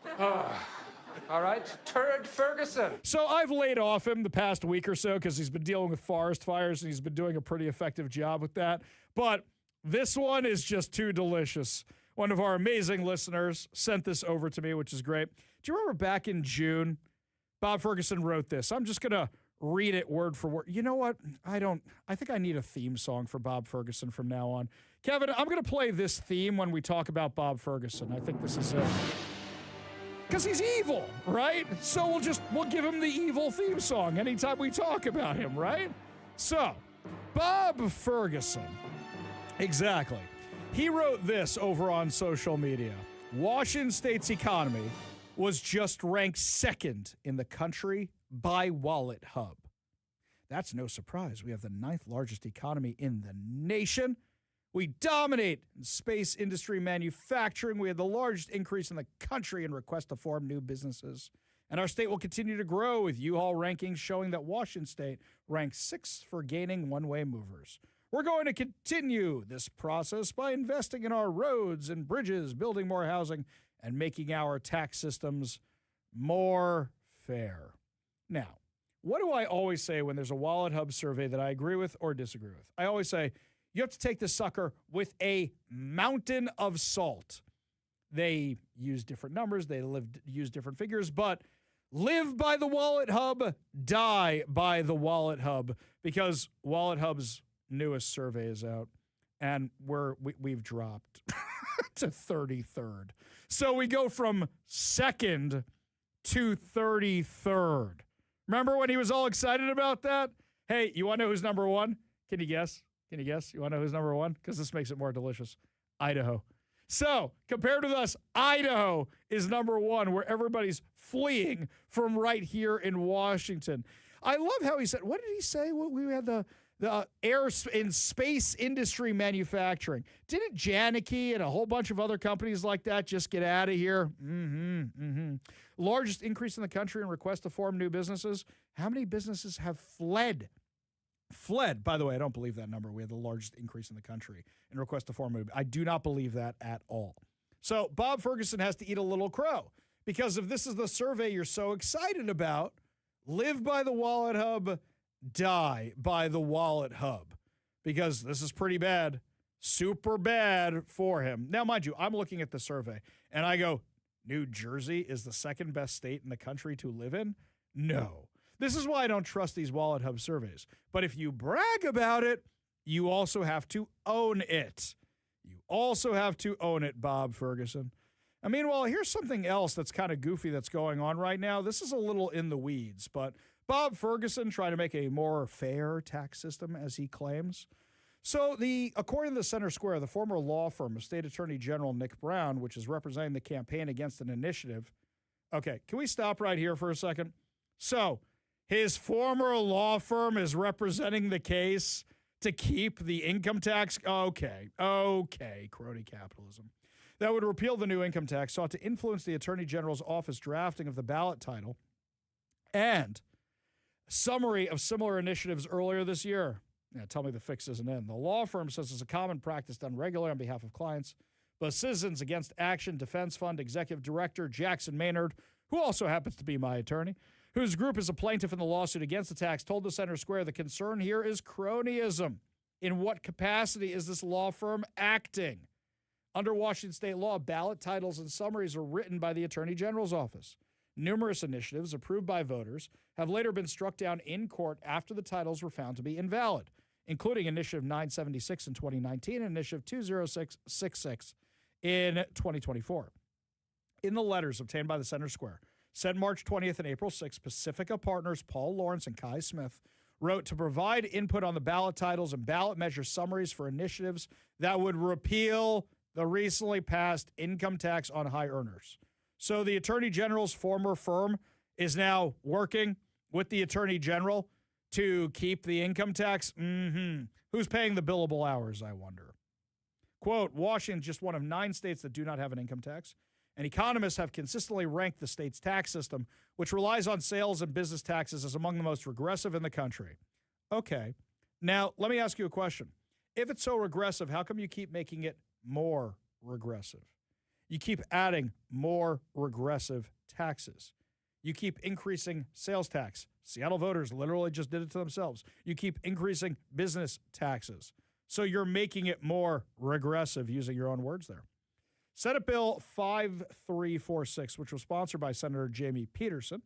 All right, Turd Ferguson. So I've laid off him the past week or so because he's been dealing with forest fires and he's been doing a pretty effective job with that. But this one is just too delicious. One of our amazing listeners sent this over to me, which is great. Do you remember back in June, Bob Ferguson wrote this? I'm just going to read it word for word. You know what? I think I need a theme song for Bob Ferguson from now on. Kevin, I'm going to play this theme when we talk about Bob Ferguson. I think this is it. Because he's evil, right? So we'll give him the evil theme song anytime we talk about him, right? So, Bob Ferguson. Exactly. He wrote this over on social media. Washington State's economy was just ranked second in the country by Wallet Hub. That's no surprise. We have the 9th largest economy in the nation. We dominate in space industry manufacturing. We have the largest increase in the country in requests to form new businesses. And our state will continue to grow with U-Haul rankings showing that Washington State ranks 6th for gaining one-way movers. We're going to continue this process by investing in our roads and bridges, building more housing, and making our tax systems more fair. Now, what do I always say when there's a Wallet Hub survey that I agree with or disagree with? I always say, you have to take this sucker with a mountain of salt. They use different numbers. They use different figures, but live by the Wallet Hub, die by the Wallet Hub, because Wallet Hub's newest survey is out, and we've dropped to 33rd. So we go from 2nd to 33rd. Remember when he was all excited about that? Hey, you want to know who's number one? Can you guess? You want to know who's number one? Because this makes it more delicious. Idaho. So, compared with us, Idaho is number one, where everybody's fleeing from right here in Washington. I love how he said, what did he say? We had the air and space industry manufacturing. Didn't Janicki and a whole bunch of other companies like that just get out of here? Largest increase in the country in requests to form new businesses. How many businesses have fled? Fled. By the way, I don't believe that number. We had the largest increase in the country in requests to form. I do not believe that at all. So Bob Ferguson has to eat a little crow, because if this is the survey you're so excited about, live by the wallet hub, die by the wallet hub, because this is pretty bad, super bad for him. Now, mind you, I'm looking at the survey and I go, New Jersey is the second best state in the country to live in? No. This is why I don't trust these wallet hub surveys. But if you brag about it, you also have to own it. You also have to own it, Bob Ferguson. And meanwhile, here's something else that's kind of goofy that's going on right now. This is a little in the weeds, but Bob Ferguson trying to make a more fair tax system, as he claims. So according to the Center Square, the former law firm of State Attorney General Nick Brown, which is representing the campaign against an initiative. Okay, can we stop right here for a second? So his former law firm is representing the case to keep the income tax. Okay, crony capitalism. That would repeal the new income tax, sought to influence the Attorney General's office drafting of the ballot title and summary of similar initiatives earlier this year. Yeah, tell me the fix isn't in. The law firm says it's a common practice done regularly on behalf of clients. But Citizens Against Action Defense Fund Executive Director Jackson Maynard, who also happens to be my attorney, whose group is a plaintiff in the lawsuit against the tax, told the Center Square the concern here is cronyism. In what capacity is this law firm acting? Under Washington state law, ballot titles and summaries are written by the Attorney General's office. Numerous initiatives approved by voters have later been struck down in court after the titles were found to be invalid, including Initiative 976 in 2019 and Initiative 20666 in 2024. In the letters obtained by the Center Square, sent March 20th and April 6th, Pacifica partners Paul Lawrence and Kai Smith wrote to provide input on the ballot titles and ballot measure summaries for initiatives that would repeal the recently passed income tax on high earners. So the Attorney General's former firm is now working with the Attorney General to keep the income tax. Who's paying the billable hours, I wonder? Quote, Washington's just one of 9 states that do not have an income tax, and economists have consistently ranked the state's tax system, which relies on sales and business taxes, as among the most regressive in the country. Okay. Now, let me ask you a question. If it's so regressive, how come you keep making it more regressive? You keep adding more regressive taxes. You keep increasing sales tax. Seattle voters literally just did it to themselves. You keep increasing business taxes. So you're making it more regressive, using your own words there. Senate Bill 5346, which was sponsored by Senator Jamie Peterson,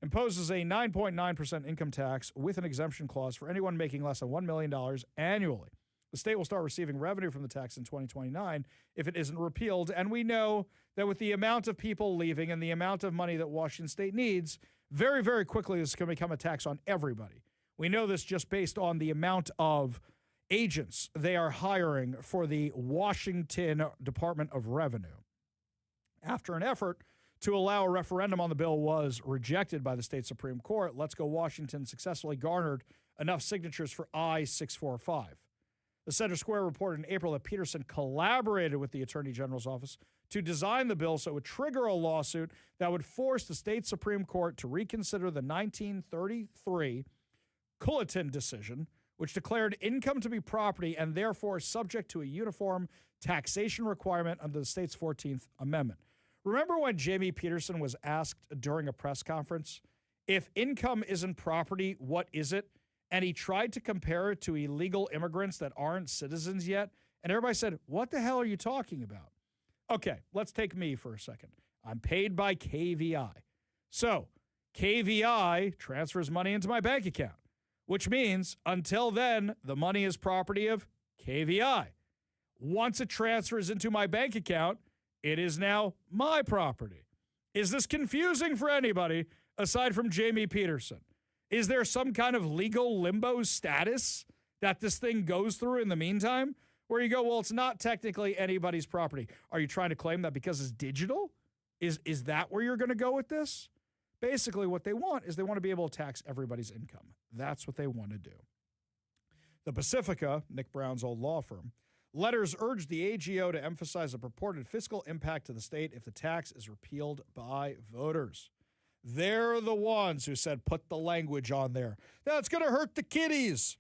imposes a 9.9% income tax with an exemption clause for anyone making less than $1 million annually. The state will start receiving revenue from the tax in 2029 if it isn't repealed. And we know that with the amount of people leaving and the amount of money that Washington state needs, very, very quickly this is going to become a tax on everybody. We know this just based on the amount of agents they are hiring for the Washington Department of Revenue. After an effort to allow a referendum on the bill was rejected by the state Supreme Court, Let's Go Washington successfully garnered enough signatures for I-645. The Center Square reported in April that Peterson collaborated with the Attorney General's office to design the bill so it would trigger a lawsuit that would force the state Supreme Court to reconsider the 1933 Culleton decision, which declared income to be property and therefore subject to a uniform taxation requirement under the state's 14th Amendment. Remember when Jamie Peterson was asked during a press conference, if income isn't property, what is it? And he tried to compare it to illegal immigrants that aren't citizens yet. And everybody said, what the hell are you talking about? Okay, let's take me for a second. I'm paid by KVI. So KVI transfers money into my bank account, which means until then, the money is property of KVI. Once it transfers into my bank account, it is now my property. Is this confusing for anybody aside from Jamie Peterson? Is there some kind of legal limbo status that this thing goes through in the meantime? where you go, well, it's not technically anybody's property. Are you trying to claim that because it's digital? Is that where you're going to go with this? Basically, what they want is they want to be able to tax everybody's income. That's what they want to do. The Pacifica, Nick Brown's old law firm, letters urged the AGO to emphasize the purported fiscal impact to the state if the tax is repealed by voters. They're the ones who said put the language on there. That's going to hurt the kiddies.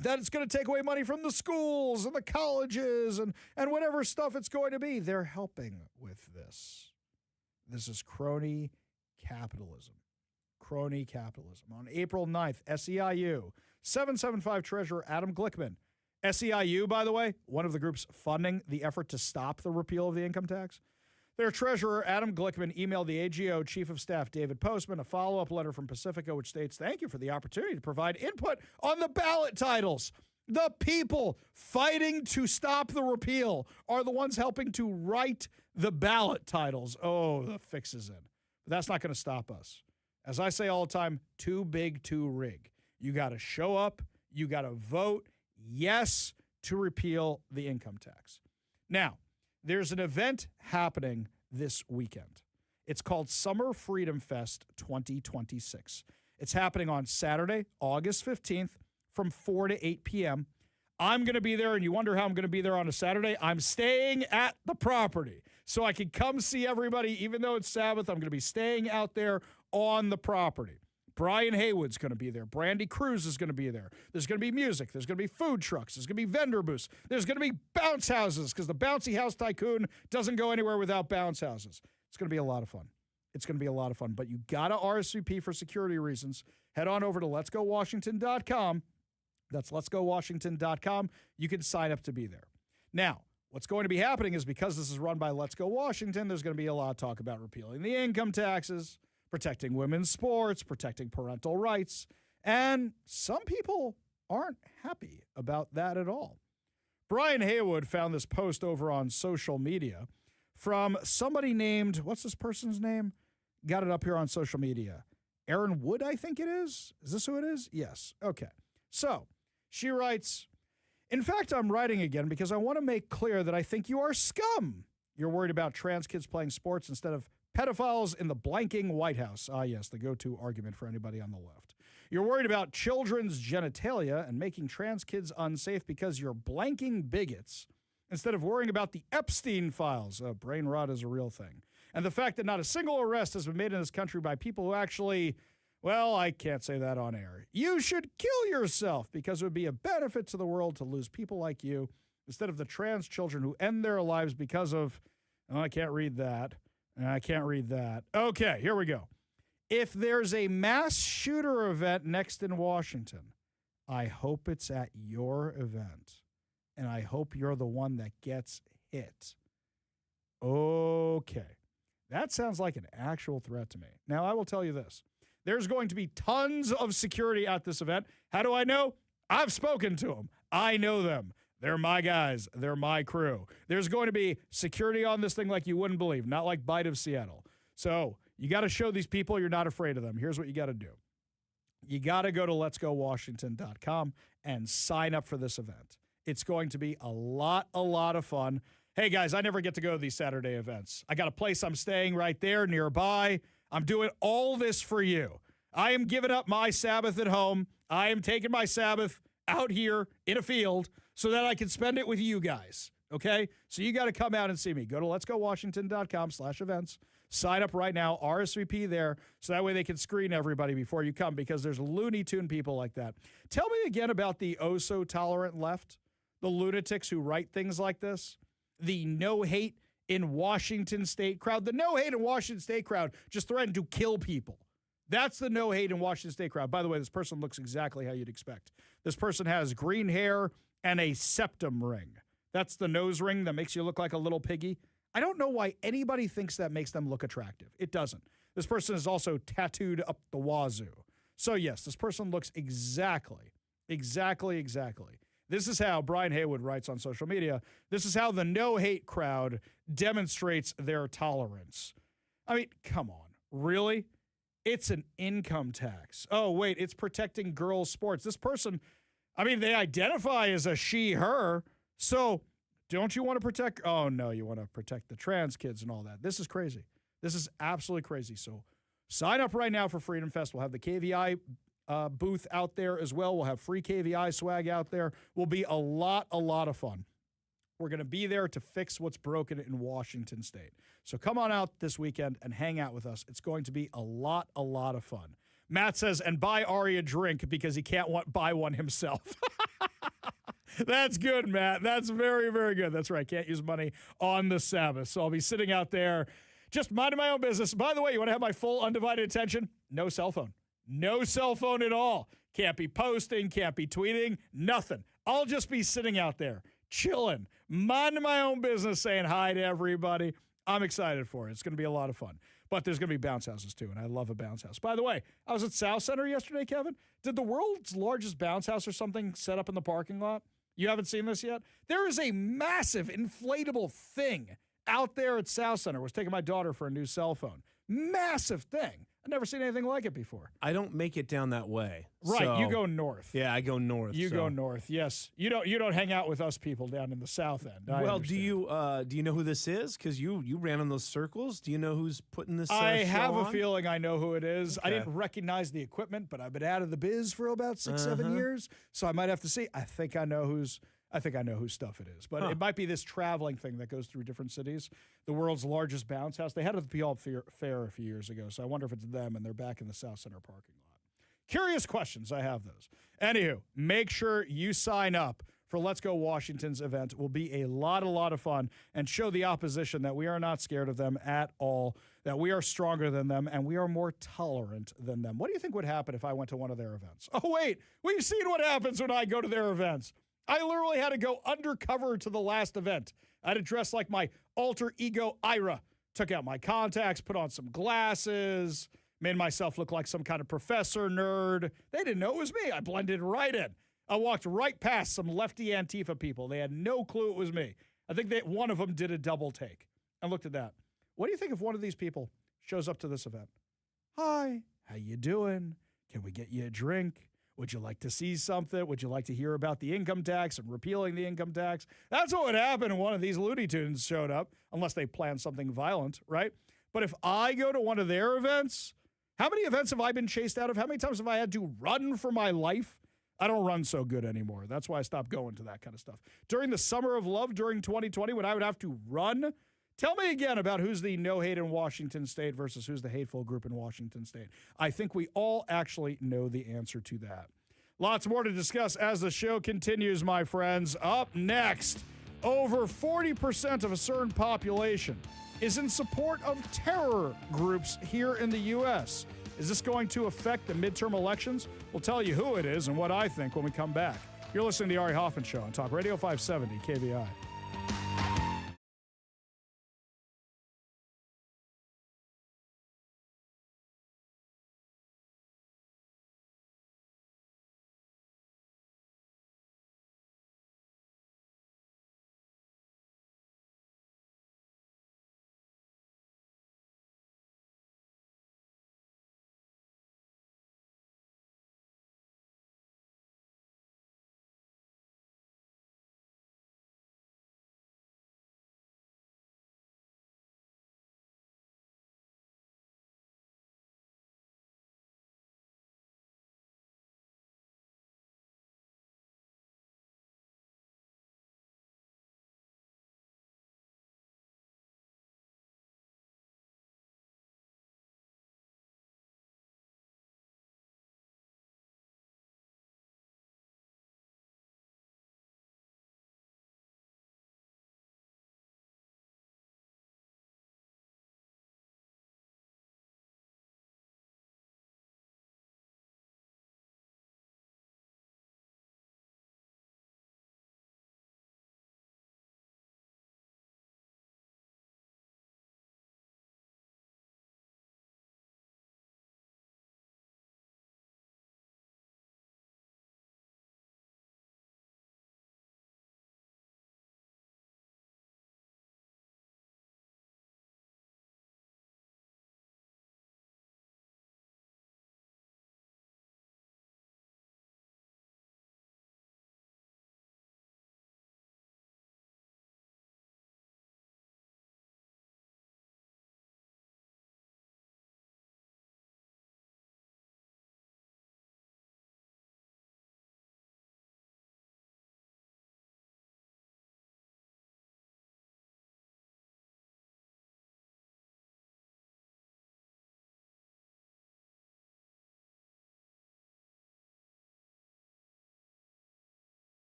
That it's going to take away money from the schools and the colleges and whatever stuff it's going to be. They're helping with this. This is crony capitalism. Crony capitalism. On April 9th, SEIU, 775 Treasurer Adam Glickman. SEIU, by the way, one of the groups funding the effort to stop the repeal of the income tax. Their treasurer, Adam Glickman, emailed the AGO Chief of Staff, David Postman, a follow-up letter from Pacifica, which states, thank you for the opportunity to provide input on the ballot titles. The people fighting to stop the repeal are the ones helping to write the ballot titles. Oh, the fix is in. But that's not going to stop us. As I say all the time, too big to rig. You got to show up. You got to vote yes to repeal the income tax. Now, there's an event happening this weekend. It's called Summer Freedom Fest 2026. It's happening on Saturday, August 15th from 4 to 8 p.m. I'm going to be there, and you wonder how I'm going to be there on a Saturday. I'm staying at the property so I can come see everybody. Even though it's Sabbath, I'm going to be staying out there on the property. Brian Haywood's going to be there. Brandy Cruz is going to be there. There's going to be music. There's going to be food trucks. There's going to be vendor booths. There's going to be bounce houses because the bouncy house tycoon doesn't go anywhere without bounce houses. It's going to be a lot of fun. It's going to be a lot of fun. But you got to RSVP for security reasons. Head on over to letsgowashington.com. That's letsgowashington.com. You can sign up to be there. Now, what's going to be happening is because this is run by Let's Go Washington, there's going to be a lot of talk about repealing the income taxes, protecting women's sports, protecting parental rights, and some people aren't happy about that at all. Brian Haywood found this post over on social media from somebody named, what's this person's name? Got it up here on social media. Aaron Wood, I think it is. Is this who it is? Yes. Okay. So she writes, in fact, I'm writing again because I want to make clear that I think you are scum. You're worried about trans kids playing sports instead of pedophiles in the blanking White House. Ah, yes, the go-to argument for anybody on the left. You're worried about children's genitalia and making trans kids unsafe because you're blanking bigots instead of worrying about the Epstein files. Brain rot is a real thing. And the fact that not a single arrest has been made in this country by people who actually, well, I can't say that on air. You should kill yourself because it would be a benefit to the world to lose people like you instead of the trans children who end their lives because of, oh, I can't read that. I can't read that. Okay, here we go. If there's a mass shooter event next in Washington, I hope it's at your event. And I hope you're the one that gets hit. Okay. That sounds like an actual threat to me. Now, I will tell you this. There's going to be tons of security at this event. How do I know? I've spoken to them. I know them. They're my guys. They're my crew. There's going to be security on this thing like you wouldn't believe, not like Bite of Seattle. So you got to show these people you're not afraid of them. Here's what you got to do. You got to go to letsgowashington.com and sign up for this event. It's going to be a lot of fun. Hey, guys, I never get to go to these Saturday events. I got a place I'm staying right there nearby. I'm doing all this for you. I am giving up my Sabbath at home. I am taking my Sabbath out here in a field so that I can spend it with you guys, okay? So you got to come out and see me. Go to letsgowashington.com/events. Sign up right now, RSVP there, so that way they can screen everybody before you come because there's Looney Tune people like that. Tell me again about the oh-so-tolerant left, the lunatics who write things like this, the no-hate in Washington State crowd. The no-hate in Washington State crowd just threatened to kill people. That's the no-hate in Washington State crowd. By the way, this person looks exactly how you'd expect. This person has green hair and a septum ring. That's the nose ring that makes you look like a little piggy. I don't know why anybody thinks that makes them look attractive. It doesn't. This person is also tattooed up the wazoo. So yes, this person looks exactly. This is how Brian Haywood writes on social media. This is how the no-hate crowd demonstrates their tolerance. I mean, come on. Really? It's an income tax. Oh, wait, it's protecting girls' sports. This person, I mean, they identify as a she, her. So don't you want to protect? Oh, no, you want to protect the trans kids and all that. This is crazy. This is absolutely crazy. So sign up right now for Freedom Fest. We'll have the KVI booth out there as well. We'll have free KVI swag out there. Will be a lot of fun. We're going to be there to fix what's broken in Washington State. So come on out this weekend and hang out with us. It's going to be a lot of fun. Matt says, and buy Ari a drink because he can't buy one himself. That's good, Matt. That's very, very good. That's right. Can't use money on the Sabbath. So I'll be sitting out there just minding my own business. By the way, you want to have my full undivided attention? No cell phone. No cell phone at all. Can't be posting, can't be tweeting, nothing. I'll just be sitting out there, chilling, minding my own business, saying hi to everybody. I'm excited for it. It's going to be a lot of fun. But there's going to be bounce houses, too, and I love a bounce house. By the way, I was at South Center yesterday, Kevin. Did the world's largest bounce house or something set up in the parking lot? You haven't seen this yet? There is a massive inflatable thing out there at South Center. I was taking my daughter for a new cell phone. Massive thing. I've never seen anything like it before. I don't make it down that way. Right, so- you go north. Yeah, I go north. You go north. Yes, you don't hang out with us people down in the south end. Well, do you know who this is? Because you ran in those circles. Do you know who's putting this? I show have a on? feeling I know who it is. I Okay. didn't recognize the equipment, but I've been out of the biz for about 6-7 years, so I might have to see. I think I know whose stuff it is, but it might be this traveling thing that goes through different cities. The world's largest bounce house. They had it at the Puyallup Fair a few years ago, so I wonder if it's them, and they're back in the South Center parking lot. Curious questions. I have those. Anywho, make sure you sign up for Let's Go Washington's event. It will be a lot of fun and show the opposition that we are not scared of them at all, that we are stronger than them, and we are more tolerant than them. What do you think would happen if I went to one of their events? Oh, wait, we've seen what happens when I go to their events. I literally had to go undercover to the last event. I had to dress like my alter ego Ira. Took out my contacts, put on some glasses, made myself look like some kind of professor nerd. They didn't know it was me. I blended right in. I walked right past some lefty Antifa people. They had no clue it was me. I think one of them did a double take. And looked at that. What do you think if one of these people shows up to this event? Hi, how you doing? Can we get you a drink? Would you like to see something? Would you like to hear about the income tax and repealing the income tax? That's what would happen if one of these Looney Tunes showed up, unless they plan something violent, right? But if I go to one of their events, how many events have I been chased out of? How many times have I had to run for my life? I don't run so good anymore. That's why I stopped going to that kind of stuff. During the summer of love, during 2020, when I would have to run, tell me again about who's the no hate in Washington State versus who's the hateful group in Washington State. I think we all actually know the answer to that. Lots more to discuss as the show continues, my friends. Up next, over 40% of a certain population is in support of terror groups here in the U.S. Is this going to affect the midterm elections? We'll tell you who it is and what I think when we come back. You're listening to the Ari Hoffman Show on Talk Radio 570 KVI.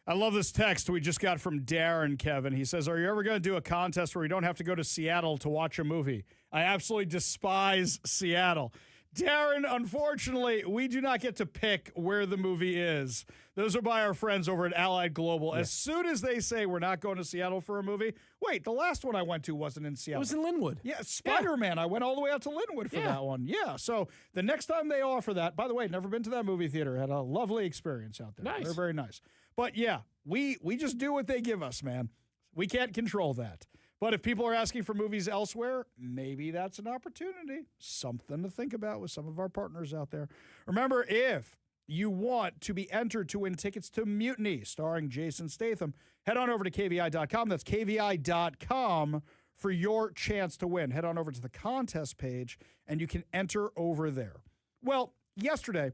I love this text we just got from Darren, Kevin. He says, are you ever going to do a contest where you don't have to go to Seattle to watch a movie? I absolutely despise Seattle. Darren, unfortunately, we do not get to pick where the movie is. Those are by our friends over at Allied Global. Yeah. As soon as they say we're not going to Seattle for a movie, wait, the last one I went to wasn't in Seattle. It was in Linwood. Yeah, Spider-Man. Yeah. I went all the way out to Linwood for that one. Yeah, so the next time they offer that, by the way, never been to that movie theater. Had a lovely experience out there. Nice. Very, very nice. But yeah, we just do what they give us, man. We can't control that. But if people are asking for movies elsewhere, maybe that's an opportunity. Something to think about with some of our partners out there. Remember, if you want to be entered to win tickets to Mutiny, starring Jason Statham, head on over to KVI.com. That's KVI.com for your chance to win. Head on over to the contest page, and you can enter over there. Well, yesterday,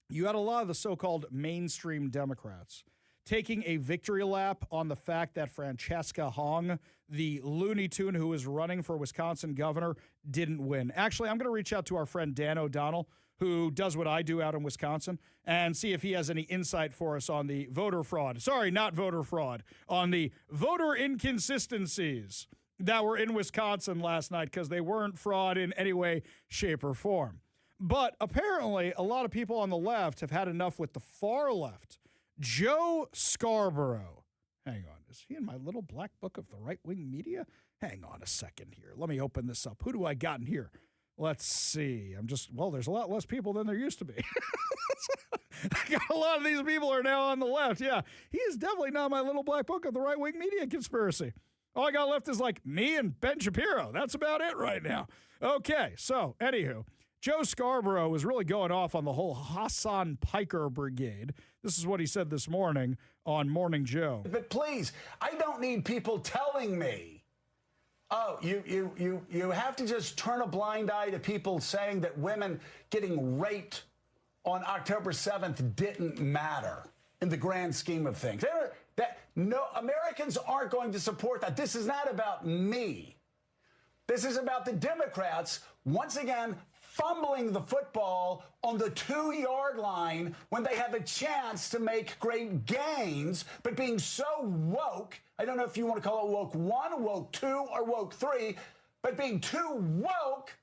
you had a lot of the so-called mainstream Democrats taking a victory lap on the fact that Francesca Hong, the Looney Tune who is running for Wisconsin governor, didn't win. Actually, I'm going to reach out to our friend Dan O'Donnell, who does what I do out in Wisconsin, and see if he has any insight for us on the voter fraud. Sorry, not voter fraud. On the voter inconsistencies that were in Wisconsin last night, because they weren't fraud in any way, shape, or form. But apparently, a lot of people on the left have had enough with the far left. Joe Scarborough. Hang on. Is he in my little black book of the right-wing media? Hang on a second here. Let me open this up. Who do I got in here? Let's see. There's a lot less people than there used to be. I got a lot of these people are now on the left. Yeah, he is definitely not my little black book of the right-wing media conspiracy. All I got left is like me and Ben Shapiro. That's about it right now. Okay, so anywho, Joe Scarborough was really going off on the whole Hassan Piker brigade. This is what he said this morning on Morning Joe. But please, I don't need people telling me, oh, you have to just turn a blind eye to people saying that women getting raped on October 7th didn't matter in the grand scheme of things. No, Americans aren't going to support that. This is not about me. This is about the Democrats, once again, fumbling the football on the 2-yard line when they have a chance to make great gains, but being so woke, I don't know if you want to call it woke 1, woke 2, or woke 3, but being too woke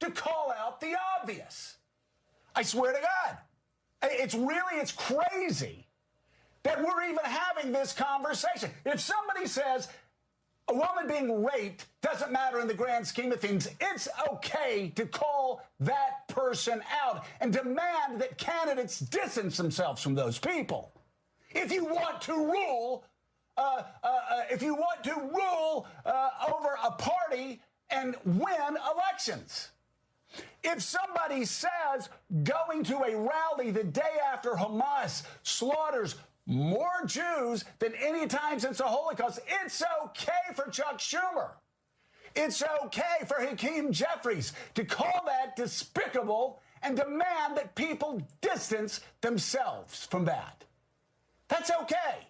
to call out the obvious. I swear to God. It's crazy that we're even having this conversation. If somebody says a woman being raped doesn't matter in the grand scheme of things, it's okay to call that person out and demand that candidates distance themselves from those people. If you want to rule, over a party and win elections. If somebody says going to a rally the day after Hamas slaughters more Jews than any time since the Holocaust, it's okay for Chuck Schumer. It's okay for Hakeem Jeffries to call that despicable and demand that people distance themselves from that. That's okay.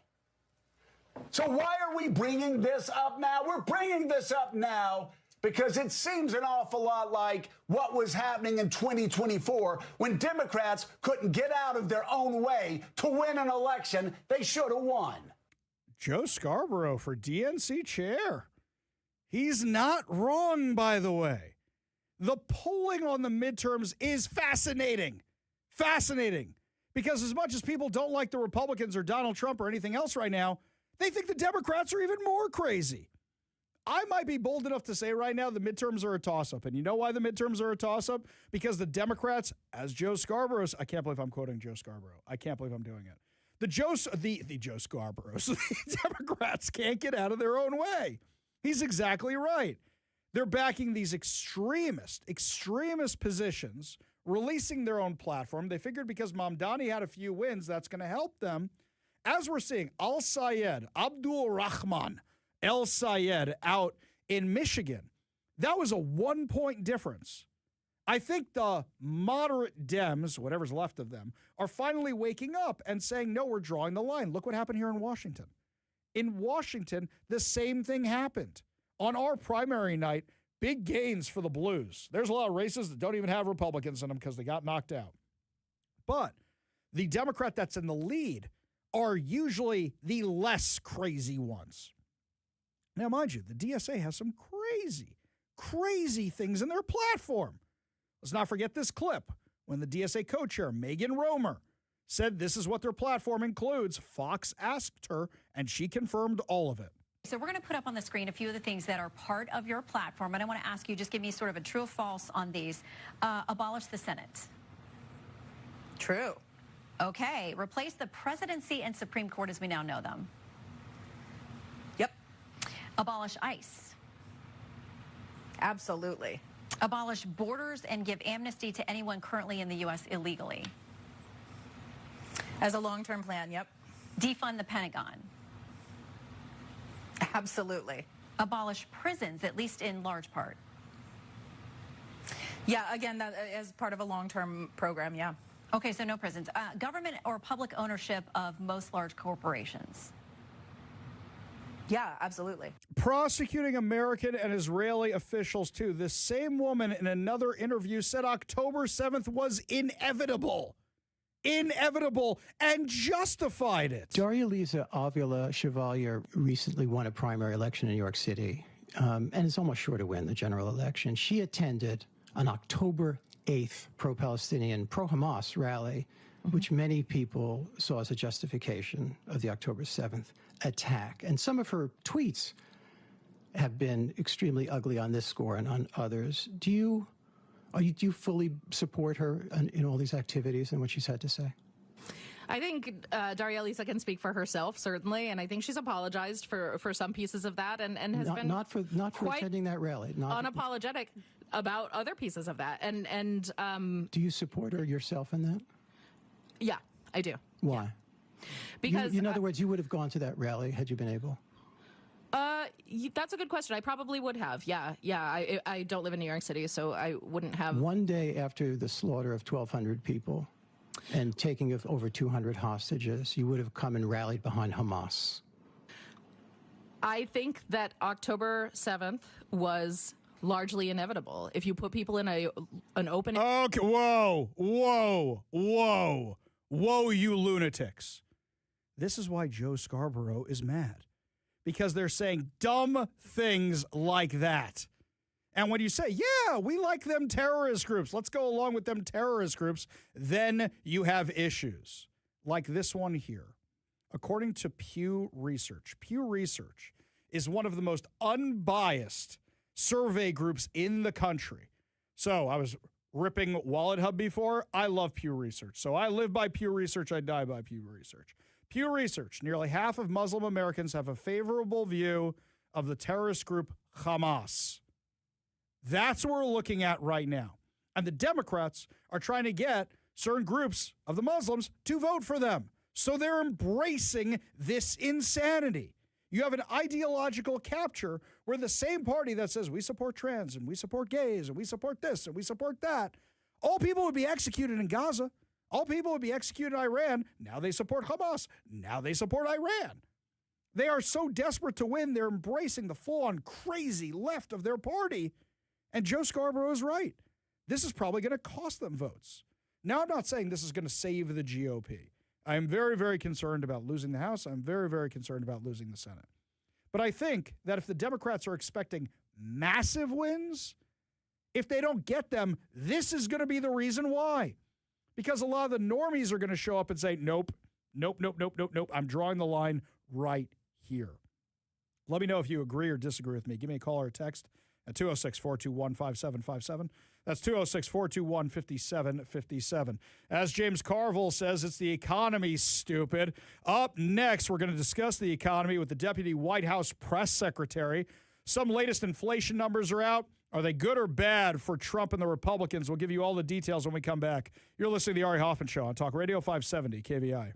So why are we bringing this up now? We're bringing this up now because it seems an awful lot like what was happening in 2024 when Democrats couldn't get out of their own way to win an election they should have won. Joe Scarborough for DNC chair. He's not wrong, by the way. The polling on the midterms is fascinating. Fascinating. Because as much as people don't like the Republicans or Donald Trump or anything else right now, they think the Democrats are even more crazy. I might be bold enough to say right now the midterms are a toss-up. And you know why the midterms are a toss-up? Because the Democrats, as Joe Scarborough's, I can't believe I'm quoting Joe Scarborough. I can't believe I'm doing it. The Joe Scarboroughs, the Democrats can't get out of their own way. He's exactly right. They're backing these extremist positions, releasing their own platform. They figured because Mamdani had a few wins, that's going to help them. As we're seeing, Al-Sayed, Abdul Rahman El-Sayed out in Michigan, that was a 1-point difference. I think the moderate Dems, whatever's left of them, are finally waking up and saying, no, we're drawing the line. Look what happened here in Washington. In Washington, the same thing happened. On our primary night, big gains for the Blues. There's a lot of races that don't even have Republicans in them because they got knocked out. But the Democrat that's in the lead, are usually the less crazy ones. Now, mind you, the DSA has some crazy things in their platform. Let's not forget this clip when the DSA co-chair, Megan Romer, said this is what their platform includes. Fox asked her, and she confirmed all of it. So we're going to put up on the screen a few of the things that are part of your platform, and I want to ask you, just give me sort of a true or false on these. Abolish the Senate. True. Okay. Replace the presidency and Supreme Court as we now know them. Yep. Abolish ICE. Absolutely. Abolish borders and give amnesty to anyone currently in the U.S. illegally. As a long-term plan, yep. Defund the Pentagon. Absolutely. Abolish prisons, at least in large part. Yeah, again, that as part of a long-term program, yeah. Okay, so no prisons. Government or public ownership of most large corporations. Yeah, absolutely. Prosecuting American and Israeli officials, too. This same woman in another interview said October 7th was inevitable. Inevitable, and justified it. Daria Lisa Avila Chevalier recently won a primary election in New York City and is almost sure to win the general election. She attended an October 8th pro-Palestinian, pro-Hamas rally, which many people saw as a justification of the October 7th attack. And some of her tweets have been extremely ugly on this score and on others. Do you fully support her in all these activities and what she's had to say? I think Daria Lisa can speak for herself, certainly, and I think she's apologized for some pieces of that and has been not for quite attending that rally. Unapologetic about other pieces of that. And do you support her yourself in that? Yeah, I do. Why? Because in other words, you would have gone to that rally had you been able. That's a good question. I probably would have. Yeah. I don't live in New York City, so I wouldn't have. One day after the slaughter of 1,200 people and taking of over 200 hostages, you would have come and rallied behind Hamas. I think that October 7th was largely inevitable. If you put people in an open... Okay, whoa, you lunatics. This is why Joe Scarborough is mad. Because they're saying dumb things like that. And when you say, yeah, we like them terrorist groups, let's go along with them terrorist groups, then you have issues. Like this one here. According to Pew Research is one of the most unbiased survey groups in the country. So I was ripping Wallet Hub before. I love Pew Research. So I live by Pew Research. I die by Pew Research. Pew Research, nearly half of Muslim Americans have a favorable view of the terrorist group Hamas. That's what we're looking at right now. And the Democrats are trying to get certain groups of the Muslims to vote for them. So they're embracing this insanity. You have an ideological capture where the same party that says we support trans and we support gays and we support this and we support that, all people would be executed in Gaza. All people would be executed in Iran. Now they support Hamas. Now they support Iran. They are so desperate to win, they're embracing the full-on crazy left of their party. And Joe Scarborough is right. This is probably going to cost them votes. Now, I'm not saying this is going to save the GOP. I am very, very concerned about losing the House. I'm very, very concerned about losing the Senate. But I think that if the Democrats are expecting massive wins, if they don't get them, this is going to be the reason why. Because a lot of the normies are going to show up and say, nope. I'm drawing the line right here. Let me know if you agree or disagree with me. Give me a call or a text at 206-421-5757. That's 206-421-5757. As James Carville says, it's the economy, stupid. Up next, we're going to discuss the economy with the Deputy White House Press Secretary. Some latest inflation numbers are out. Are they good or bad for Trump and the Republicans? We'll give you all the details when we come back. You're listening to the Ari Hoffman Show on Talk Radio 570 KVI.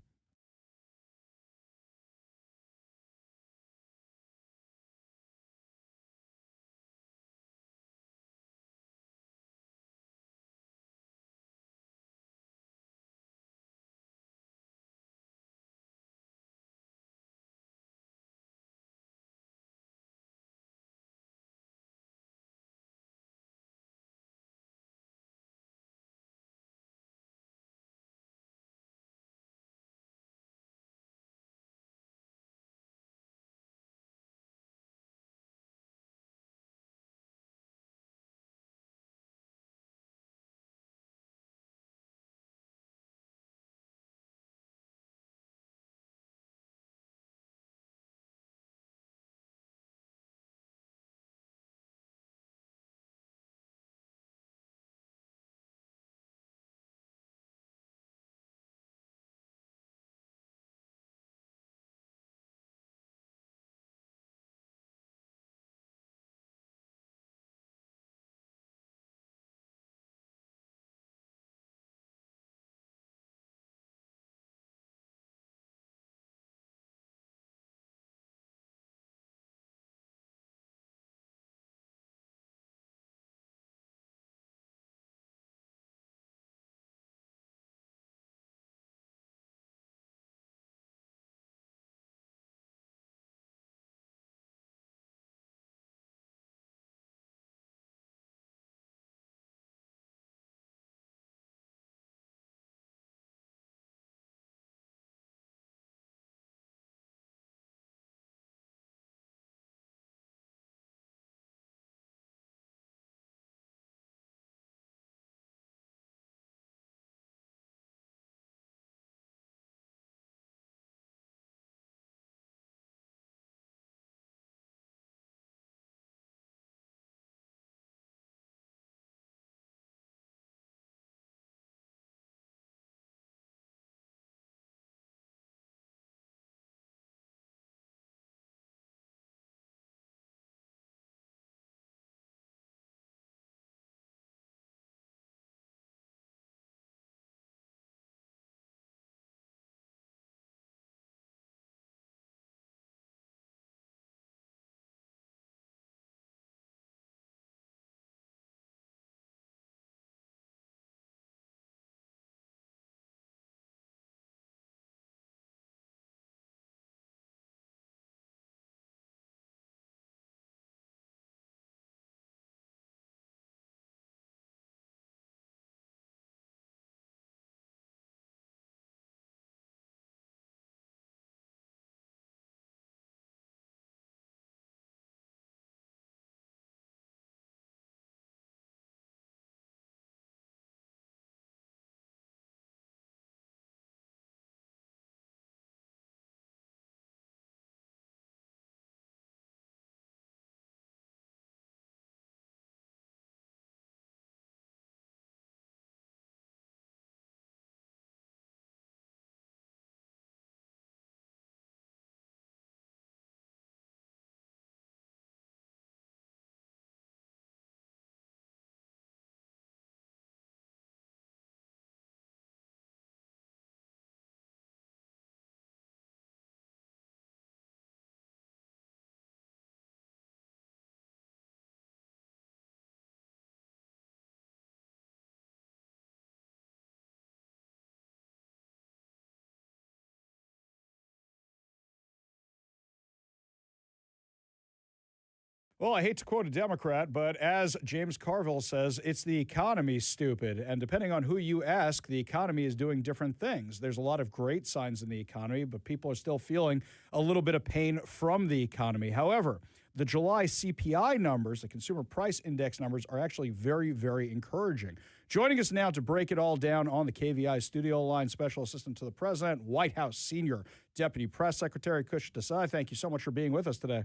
Well, I hate to quote a Democrat, but as James Carville says, it's the economy, stupid. And depending on who you ask, the economy is doing different things. There's a lot of great signs in the economy, but people are still feeling a little bit of pain from the economy. However, the July CPI numbers, the Consumer Price Index numbers, are actually very, very encouraging. Joining us now to break it all down on the KVI studio line, Special Assistant to the President, White House Senior Deputy Press Secretary Kush Desai. Thank you so much for being with us today.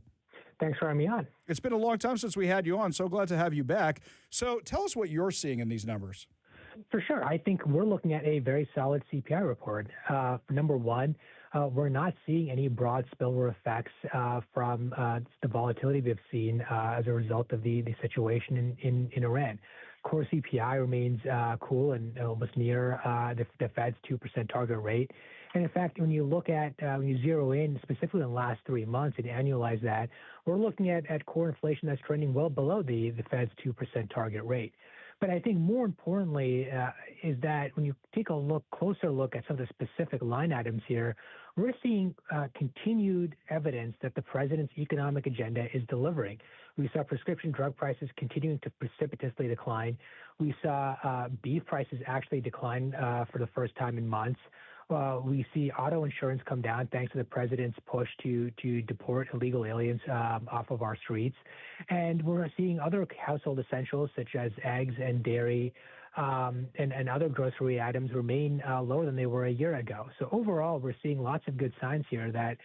Thanks for having me on. It's been a long time since we had you on. So glad to have you back. So tell us what you're seeing in these numbers. For sure. I think we're looking at a very solid CPI report. Number one, we're not seeing any broad spillover effects from the volatility we've seen as a result of the situation in Iran. Core CPI remains cool and almost near the Fed's 2% target rate. And in fact, when you look at, when you zero in specifically in the last 3 months and annualize that, we're looking at core inflation that's trending well below the Fed's 2% target rate. But I think more importantly is that when you take a closer look at some of the specific line items here, we're seeing continued evidence that the president's economic agenda is delivering. We saw prescription drug prices continuing to precipitously decline. We saw beef prices actually decline for the first time in months. We see auto insurance come down thanks to the president's push to deport illegal aliens off of our streets. And we're seeing other household essentials such as eggs and dairy and other grocery items remain lower than they were a year ago. So overall, we're seeing lots of good signs here that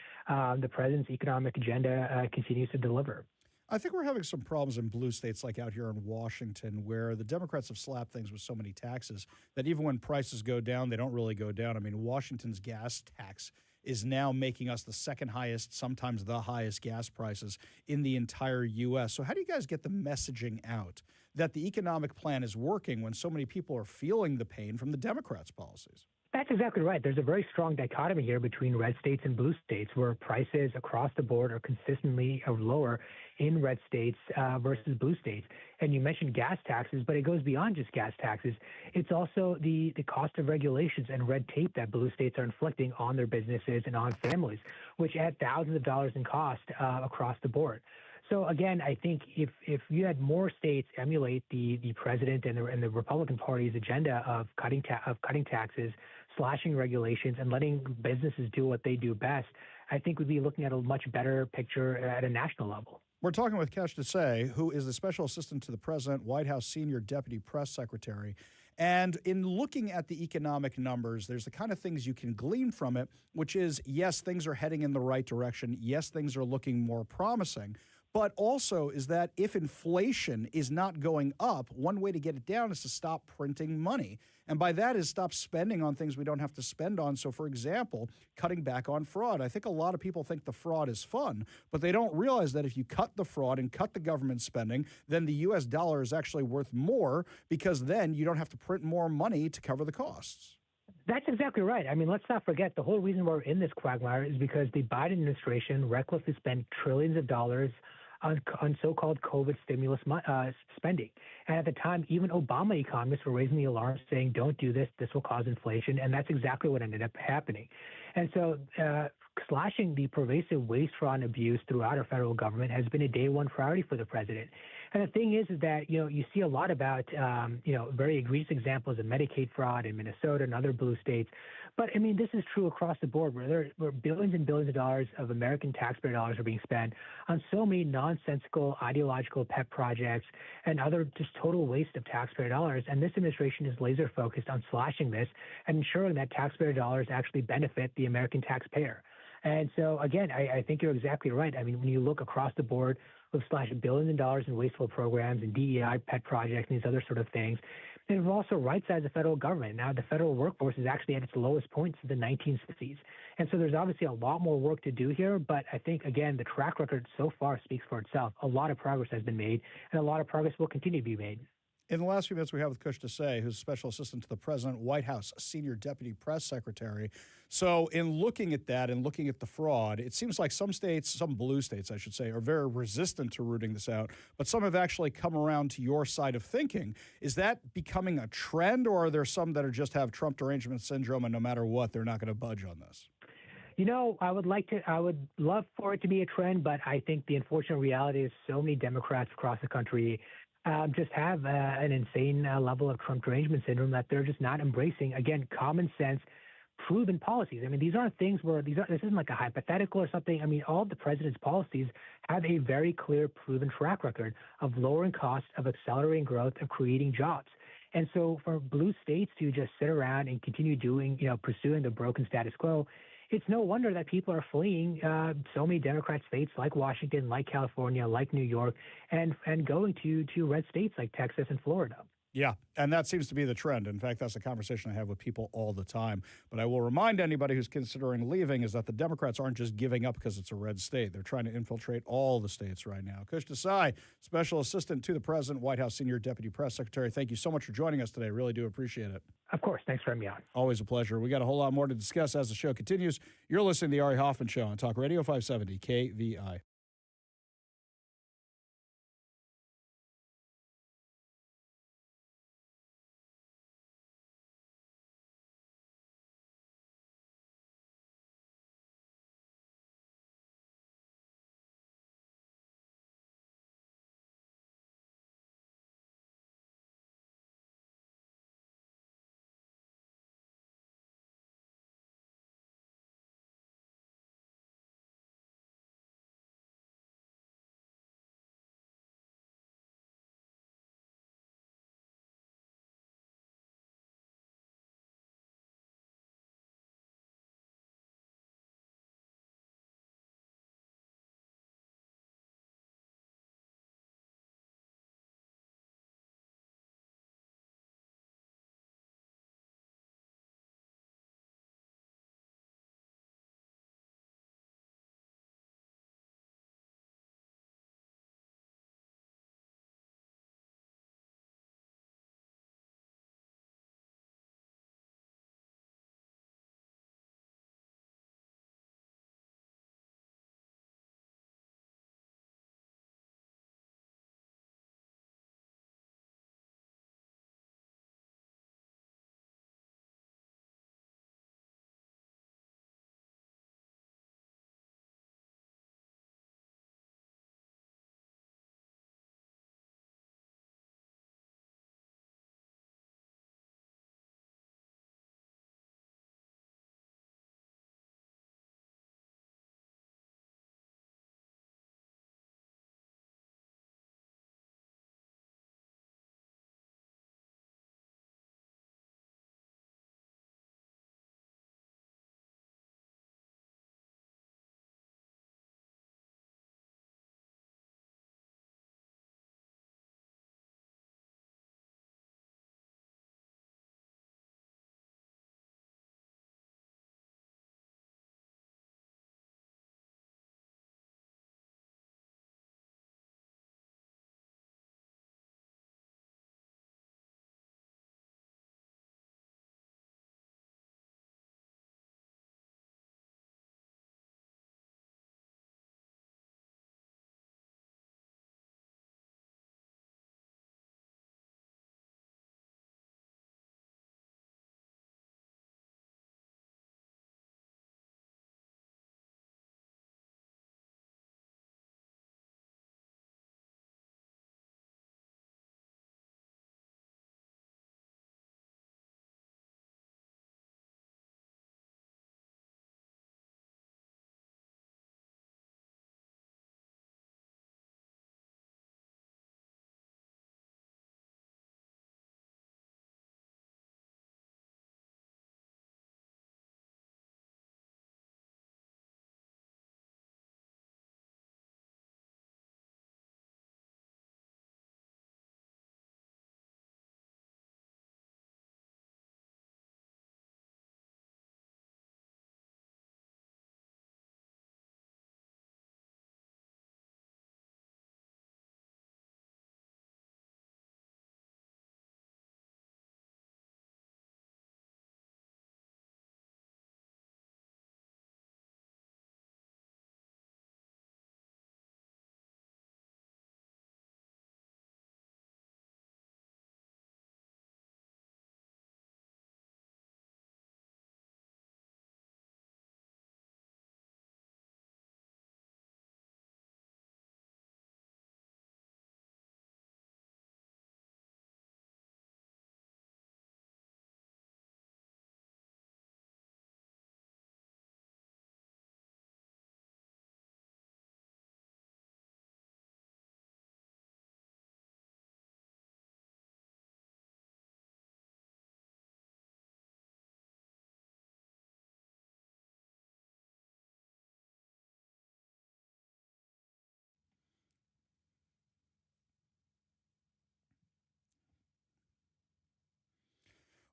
the president's economic agenda continues to deliver. I think we're having some problems in blue states like out here in Washington where the Democrats have slapped things with so many taxes that even when prices go down, they don't really go down. I mean, Washington's gas tax is now making us the second highest, sometimes the highest gas prices in the entire U.S. So how do you guys get the messaging out that the economic plan is working when so many people are feeling the pain from the Democrats' policies? That's exactly right. There's a very strong dichotomy here between red states and blue states where prices across the board are consistently lower in red states versus blue states. And you mentioned gas taxes, but it goes beyond just gas taxes. It's also the cost of regulations and red tape that blue states are inflicting on their businesses and on families, which add thousands of dollars in cost across the board. So again, I think if you had more states emulate the president and the Republican Party's agenda of cutting taxes, slashing regulations, and letting businesses do what they do best, I think we'd be looking at a much better picture at a national level. We're talking with Kush Desai, who is the Special Assistant to the President, White House Senior Deputy Press Secretary. And in looking at the economic numbers, there's the kind of things you can glean from it, which is, yes, things are heading in the right direction. Yes, things are looking more promising. But also is that if inflation is not going up, one way to get it down is to stop printing money. And by that is stop spending on things we don't have to spend on. So, for example, cutting back on fraud. I think a lot of people think the fraud is fun, but they don't realize that if you cut the fraud and cut the government spending, then the U.S. dollar is actually worth more because then you don't have to print more money to cover the costs. That's exactly right. I mean, let's not forget the whole reason we're in this quagmire is because the Biden administration recklessly spent trillions of dollars on so-called COVID stimulus spending. And at the time, even Obama economists were raising the alarm saying, don't do this, this will cause inflation. And that's exactly what ended up happening. And so slashing the pervasive waste, fraud, and abuse throughout our federal government has been a day one priority for the president. And the thing is that, you see a lot about, very egregious examples of Medicaid fraud in Minnesota and other blue states. But, I mean, this is true across the board where billions and billions of dollars of American taxpayer dollars are being spent on so many nonsensical ideological pet projects and other just total waste of taxpayer dollars. And this administration is laser focused on slashing this and ensuring that taxpayer dollars actually benefit the American taxpayer. And so, again, I think you're exactly right. I mean, when you look across the board, we've slashed billions of dollars in wasteful programs and DEI pet projects and these other sort of things. And we've also right-sized the federal government. Now the federal workforce is actually at its lowest point since the 1960s. And so there's obviously a lot more work to do here. But I think, again, the track record so far speaks for itself. A lot of progress has been made, and a lot of progress will continue to be made. In the last few minutes we have with Kush Desai, who's Special Assistant to the President, White House Senior Deputy Press Secretary. So in looking at that and looking at the fraud, it seems like some states, some blue states, I should say, are very resistant to rooting this out, but some have actually come around to your side of thinking. Is that becoming a trend, or are there some that are just have Trump derangement syndrome and no matter what, they're not going to budge on this? I would love for it to be a trend, but I think the unfortunate reality is so many Democrats across the country just have an insane level of Trump derangement syndrome that they're just not embracing, again, common sense, proven policies. I mean, these aren't things where this isn't like a hypothetical or something. I mean, all of the president's policies have a very clear, proven track record of lowering costs, of accelerating growth, of creating jobs. And so for blue states to just sit around and continue pursuing the broken status quo, it's no wonder that people are fleeing so many Democrat states like Washington, like California, like New York, and going to red states like Texas and Florida. Yeah, and that seems to be the trend. In fact, that's a conversation I have with people all the time. But I will remind anybody who's considering leaving is that the Democrats aren't just giving up because it's a red state. They're trying to infiltrate all the states right now. Kush Desai, Special Assistant to the President, White House Senior Deputy Press Secretary, thank you so much for joining us today. Really do appreciate it. Of course. Thanks for having me on. Always a pleasure. We got a whole lot more to discuss as the show continues. You're listening to The Ari Hoffman Show on Talk Radio 570 KVI.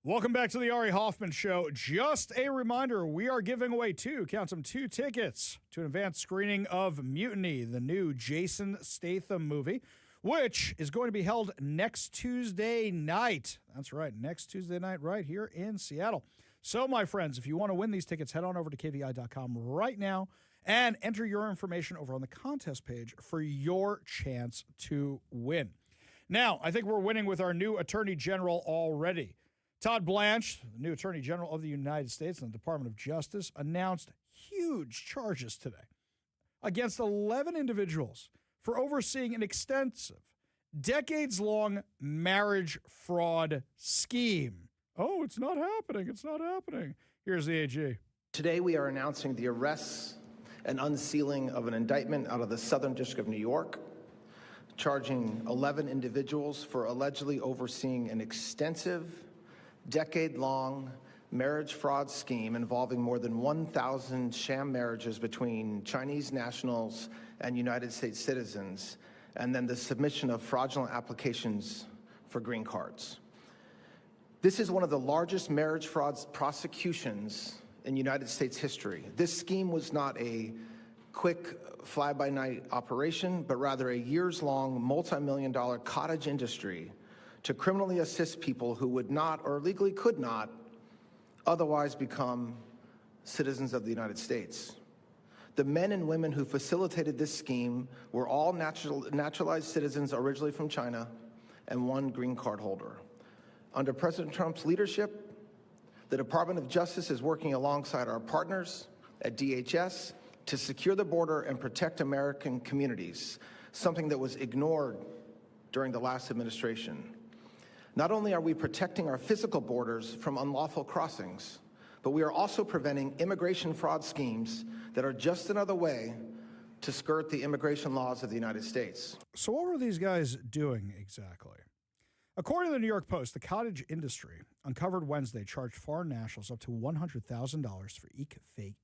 Welcome back to the Ari Hoffman Show. Just a reminder, we are giving away two tickets to an advanced screening of Mutiny, the new Jason Statham movie, which is going to be held next Tuesday night. That's right, next Tuesday night right here in Seattle. So, my friends, if you want to win these tickets, head on over to kvi.com right now and enter your information over on the contest page for your chance to win. Now, I think we're winning with our new Attorney General already. Todd Blanche, the new Attorney General of the United States and the Department of Justice, announced huge charges today against 11 individuals for overseeing an extensive, decades-long marriage fraud scheme. Oh, it's not happening. It's not happening. Here's the AG. Today we are announcing the arrests and unsealing of an indictment out of the Southern District of New York, charging 11 individuals for allegedly overseeing an extensive, decade-long marriage fraud scheme involving more than 1,000 sham marriages between Chinese nationals and United States citizens, and then the submission of fraudulent applications for green cards. This is one of the largest marriage fraud prosecutions in United States history. This scheme was not a quick fly-by-night operation, but rather a years-long, multi-million-dollar cottage industry to criminally assist people who would not or legally could not otherwise become citizens of the United States. The men and women who facilitated this scheme were all naturalized citizens originally from China and one green card holder. Under President Trump's leadership, the Department of Justice is working alongside our partners at DHS to secure the border and protect American communities, something that was ignored during the last administration. Not only are we protecting our physical borders from unlawful crossings, but we are also preventing immigration fraud schemes that are just another way to skirt the immigration laws of the United States. So what were these guys doing exactly? According to the New York Post, the cottage industry uncovered Wednesday charged foreign nationals up to $100,000 for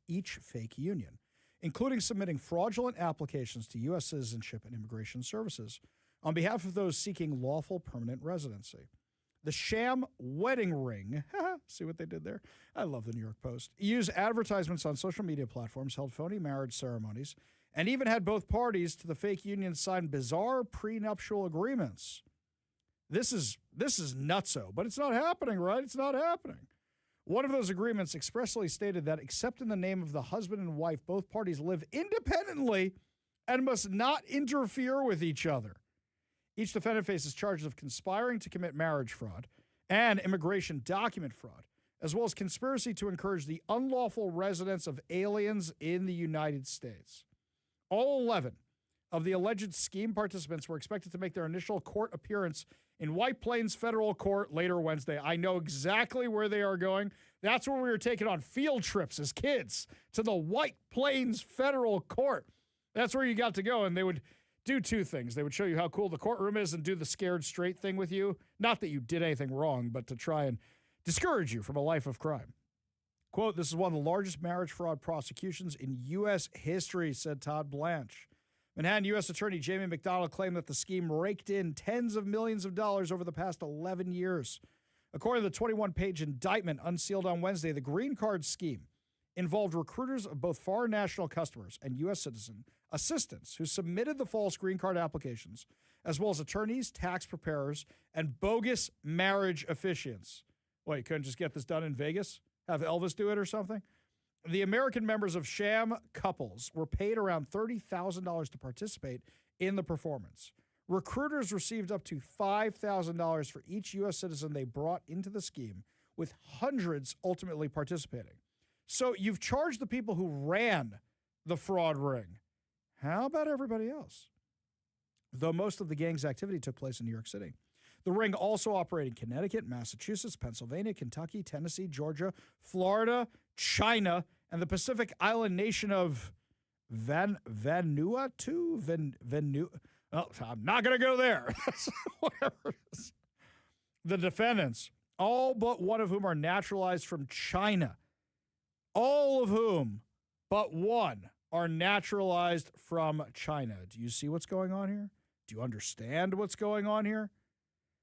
each fake union, including submitting fraudulent applications to U.S. Citizenship and Immigration Services on behalf of those seeking lawful permanent residency. The sham wedding ring, see what they did there? I love the New York Post, used advertisements on social media platforms, held phony marriage ceremonies, and even had both parties to the fake union sign bizarre prenuptial agreements. This is nutso, but it's not happening, right? It's not happening. One of those agreements expressly stated that, except in the name of the husband and wife, both parties live independently and must not interfere with each other. Each defendant faces charges of conspiring to commit marriage fraud and immigration document fraud, as well as conspiracy to encourage the unlawful residence of aliens in the United States. All 11 of the alleged scheme participants were expected to make their initial court appearance in White Plains Federal Court later Wednesday. I know exactly where they are going. That's where we were taken on field trips as kids, to the White Plains Federal Court. That's where you got to go, and they would do two things. They would show you how cool the courtroom is and do the scared straight thing with you. Not that you did anything wrong, but to try and discourage you from a life of crime. Quote, "This is one of the largest marriage fraud prosecutions in U.S. history," said Todd Blanche. Manhattan U.S. Attorney Jamie McDonald claimed that the scheme raked in tens of millions of dollars over the past 11 years. According to the 21-page indictment unsealed on Wednesday, the green card scheme involved recruiters of both foreign national customers and U.S. citizen assistants who submitted the false green card applications, as well as attorneys, tax preparers, and bogus marriage officiants. What, you couldn't just get this done in Vegas? Have Elvis do it or something? The American members of sham couples were paid around $30,000 to participate in the performance. Recruiters received up to $5,000 for each U.S. citizen they brought into the scheme, with hundreds ultimately participating. So you've charged the people who ran the fraud ring. How about everybody else? Though most of the gang's activity took place in New York City, the ring also operated in Connecticut, Massachusetts, Pennsylvania, Kentucky, Tennessee, Georgia, Florida, China, and the Pacific island nation of Vanuatu. Oh, I'm not going to go there. Whatever it is. The defendants, all but one of whom are naturalized from China, all of whom but one are naturalized from China. Do you see what's going on here? Do you understand what's going on here?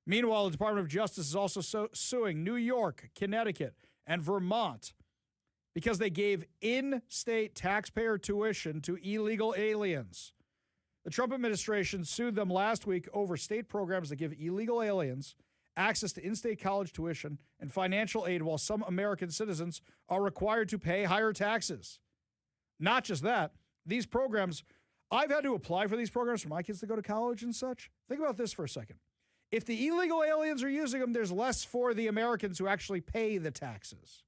Meanwhile, the Department of Justice is also suing New York, Connecticut, and Vermont because they gave in-state taxpayer tuition to illegal aliens. The Trump administration sued them last week over state programs that give illegal aliens access to in-state college tuition and financial aid while some American citizens are required to pay higher taxes. Not just that, these programs, I've had to apply for these programs for my kids to go to college and such. Think about this for a second. If the illegal aliens are using them, there's less for the Americans who actually pay the taxes.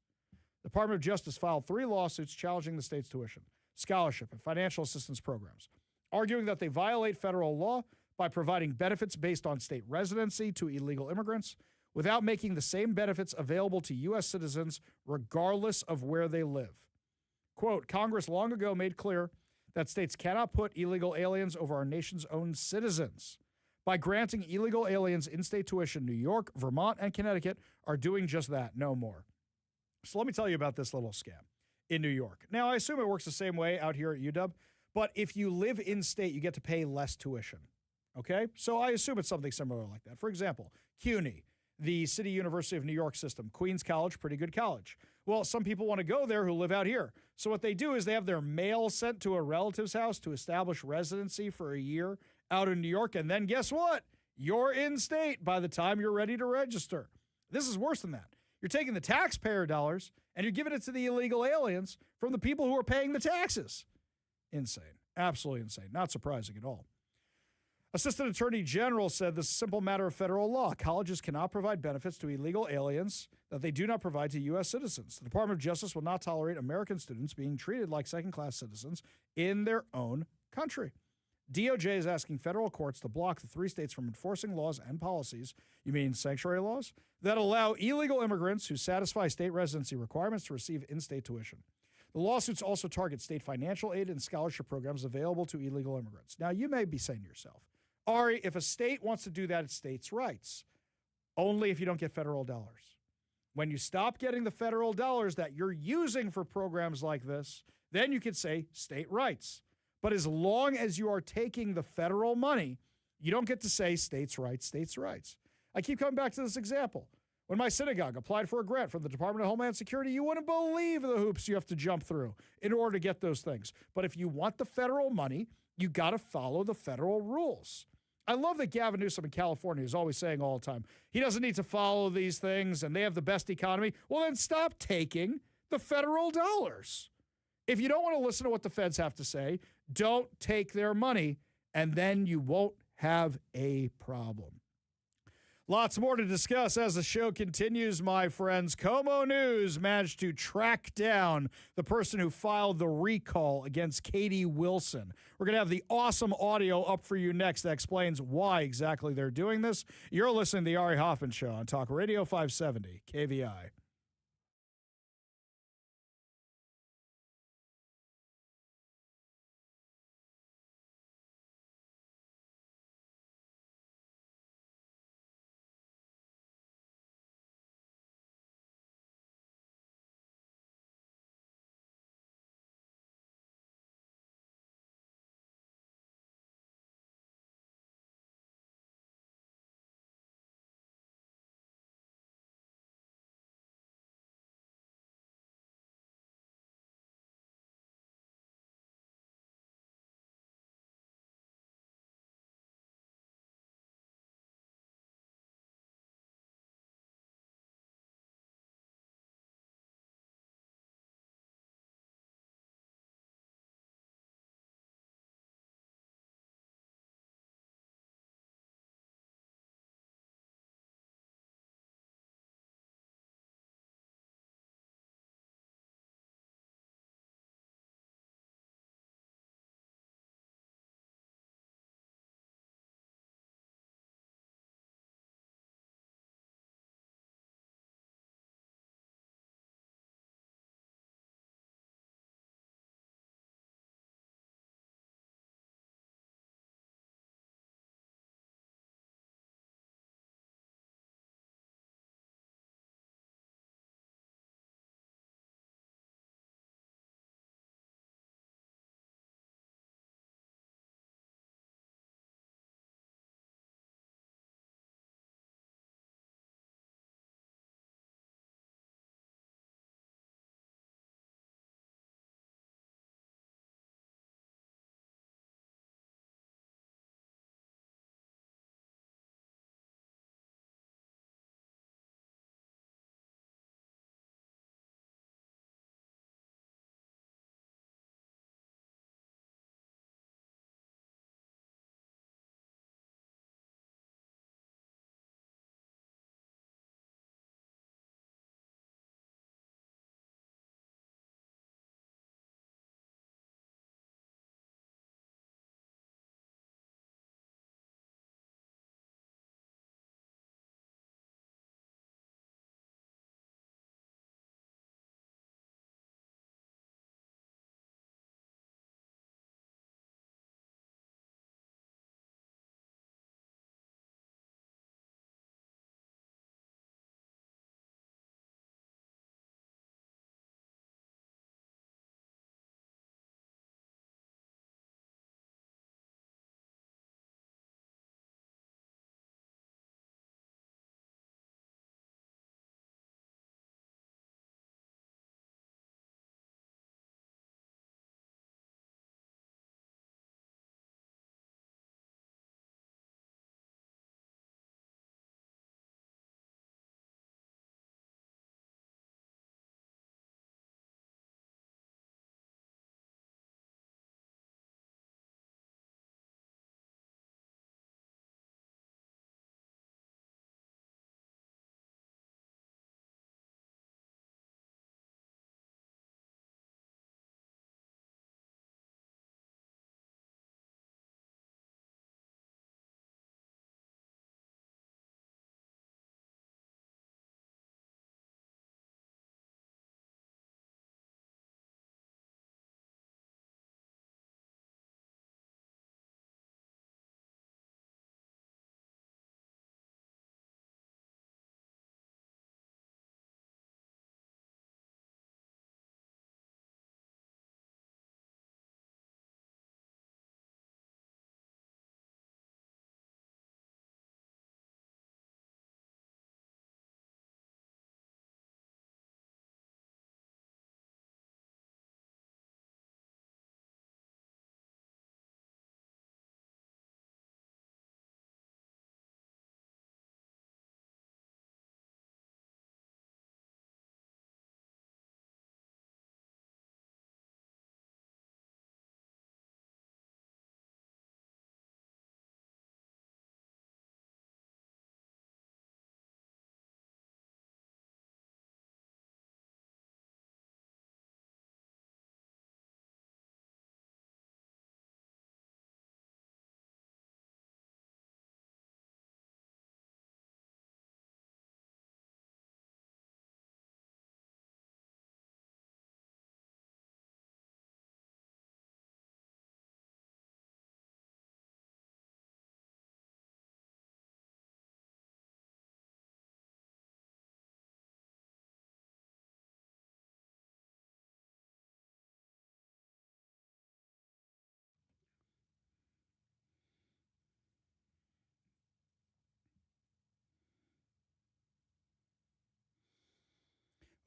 The Department of Justice filed 3 lawsuits challenging the state's tuition, scholarship, and financial assistance programs, arguing that they violate federal law by providing benefits based on state residency to illegal immigrants without making the same benefits available to U.S. citizens regardless of where they live. Quote, Congress long ago made clear that states cannot put illegal aliens over our nation's own citizens. By granting illegal aliens in-state tuition, New York, Vermont, and Connecticut are doing just that, no more. So let me tell you about this little scam in New York. Now, I assume it works the same way out here at UW, but if you live in-state, you get to pay less tuition, okay? So I assume it's something similar like that. For example, CUNY, the City University of New York system, Queens College, pretty good college. Well, some people want to go there who live out here. So what they do is they have their mail sent to a relative's house to establish residency for a year out in New York, and then guess what? You're in state by the time you're ready to register. This is worse than that. You're taking the taxpayer dollars and you're giving it to the illegal aliens from the people who are paying the taxes. Insane. Absolutely insane. Not surprising at all. Assistant Attorney General said this is a simple matter of federal law. Colleges cannot provide benefits to illegal aliens that they do not provide to U.S. citizens. The Department of Justice will not tolerate American students being treated like second-class citizens in their own country. DOJ is asking federal courts to block the 3 states from enforcing laws and policies, you mean sanctuary laws, that allow illegal immigrants who satisfy state residency requirements to receive in-state tuition. The lawsuits also target state financial aid and scholarship programs available to illegal immigrants. Now, you may be saying to yourself, Ari, if a state wants to do that, it's states' rights. Only if you don't get federal dollars. When you stop getting the federal dollars that you're using for programs like this, then you could say state rights. But as long as you are taking the federal money, you don't get to say states' rights, states' rights. I keep coming back to this example. When my synagogue applied for a grant from the Department of Homeland Security, you wouldn't believe the hoops you have to jump through in order to get those things. But if you want the federal money, you got to follow the federal rules. I love that Gavin Newsom in California is always saying all the time, he doesn't need to follow these things and they have the best economy. Well, then stop taking the federal dollars. If you don't want to listen to what the feds have to say, don't take their money, and then you won't have a problem. Lots more to discuss as the show continues, my friends. Como News managed to track down the person who filed the recall against Katie Wilson. We're going to have the awesome audio up for you next that explains why exactly they're doing this. You're listening to The Ari Hoffman Show on Talk Radio 570 KVI.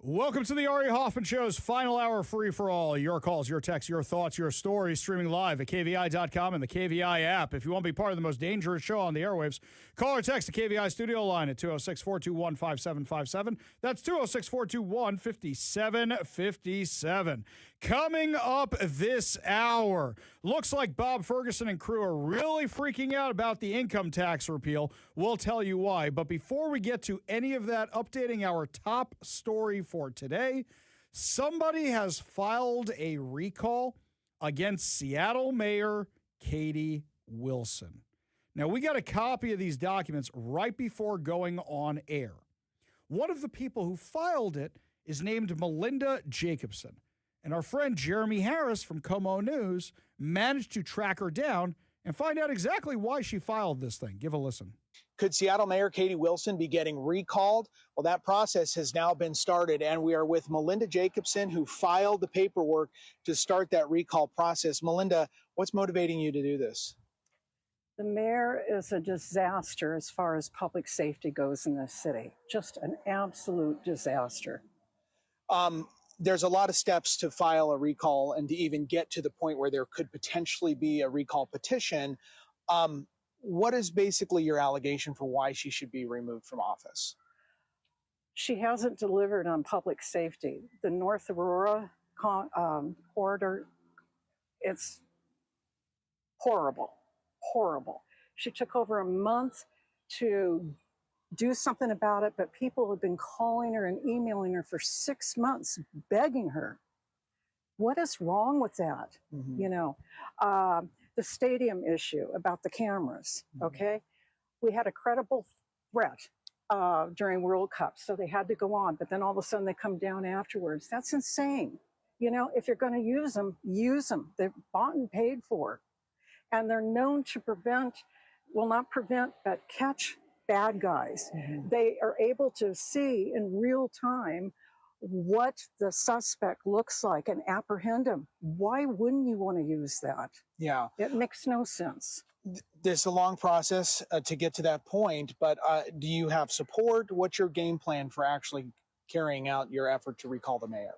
Welcome to the Ari Hoffman Show's final hour free for all. Your calls, your texts, your thoughts, your stories, streaming live at KVI.com and the KVI app. If you want to be part of the most dangerous show on the airwaves, call or text the KVI studio line at 206-421-5757. That's 206-421-5757. Coming up this hour, looks like Bob Ferguson and crew are really freaking out about the income tax repeal. We'll tell you why. But before we get to any of that, updating our top story for today, somebody has filed a recall against Seattle Mayor Katie Wilson. Now, we got a copy of these documents right before going on air. One of the people who filed it is named Melinda Jacobson. And our friend Jeremy Harris from Como News managed to track her down and find out exactly why she filed this thing. Give a listen. Could Seattle Mayor Katie Wilson be getting recalled? Well, that process has now been started, and we are with Melinda Jacobson, who filed the paperwork to start that recall process. Melinda, what's motivating you to do this? The mayor is a disaster as far as public safety goes in this city. Just an absolute disaster. There's a lot of steps to file a recall and to even get to the point where there could potentially be a recall petition. What is basically your allegation for why she should be removed from office? She hasn't delivered on public safety. The North Aurora corridor, it's horrible, horrible. She took over a month to do something about it, but people have been calling her and emailing her for 6 months, begging her. What is wrong with that? Mm-hmm. You know, the stadium issue about the cameras, okay? We had a credible threat during World Cup, so they had to go on, but then all of a sudden they come down afterwards. That's insane. You know, if you're going to use them, use them. They're bought and paid for. And they're known to prevent, well, not prevent, but catch bad guys. Mm-hmm. They are able to see in real time what the suspect looks like and apprehend him. Why wouldn't you want to use that? Yeah. It makes no sense. There's a long process to get to that point, but do you have support? What's your game plan for actually carrying out your effort to recall the mayor?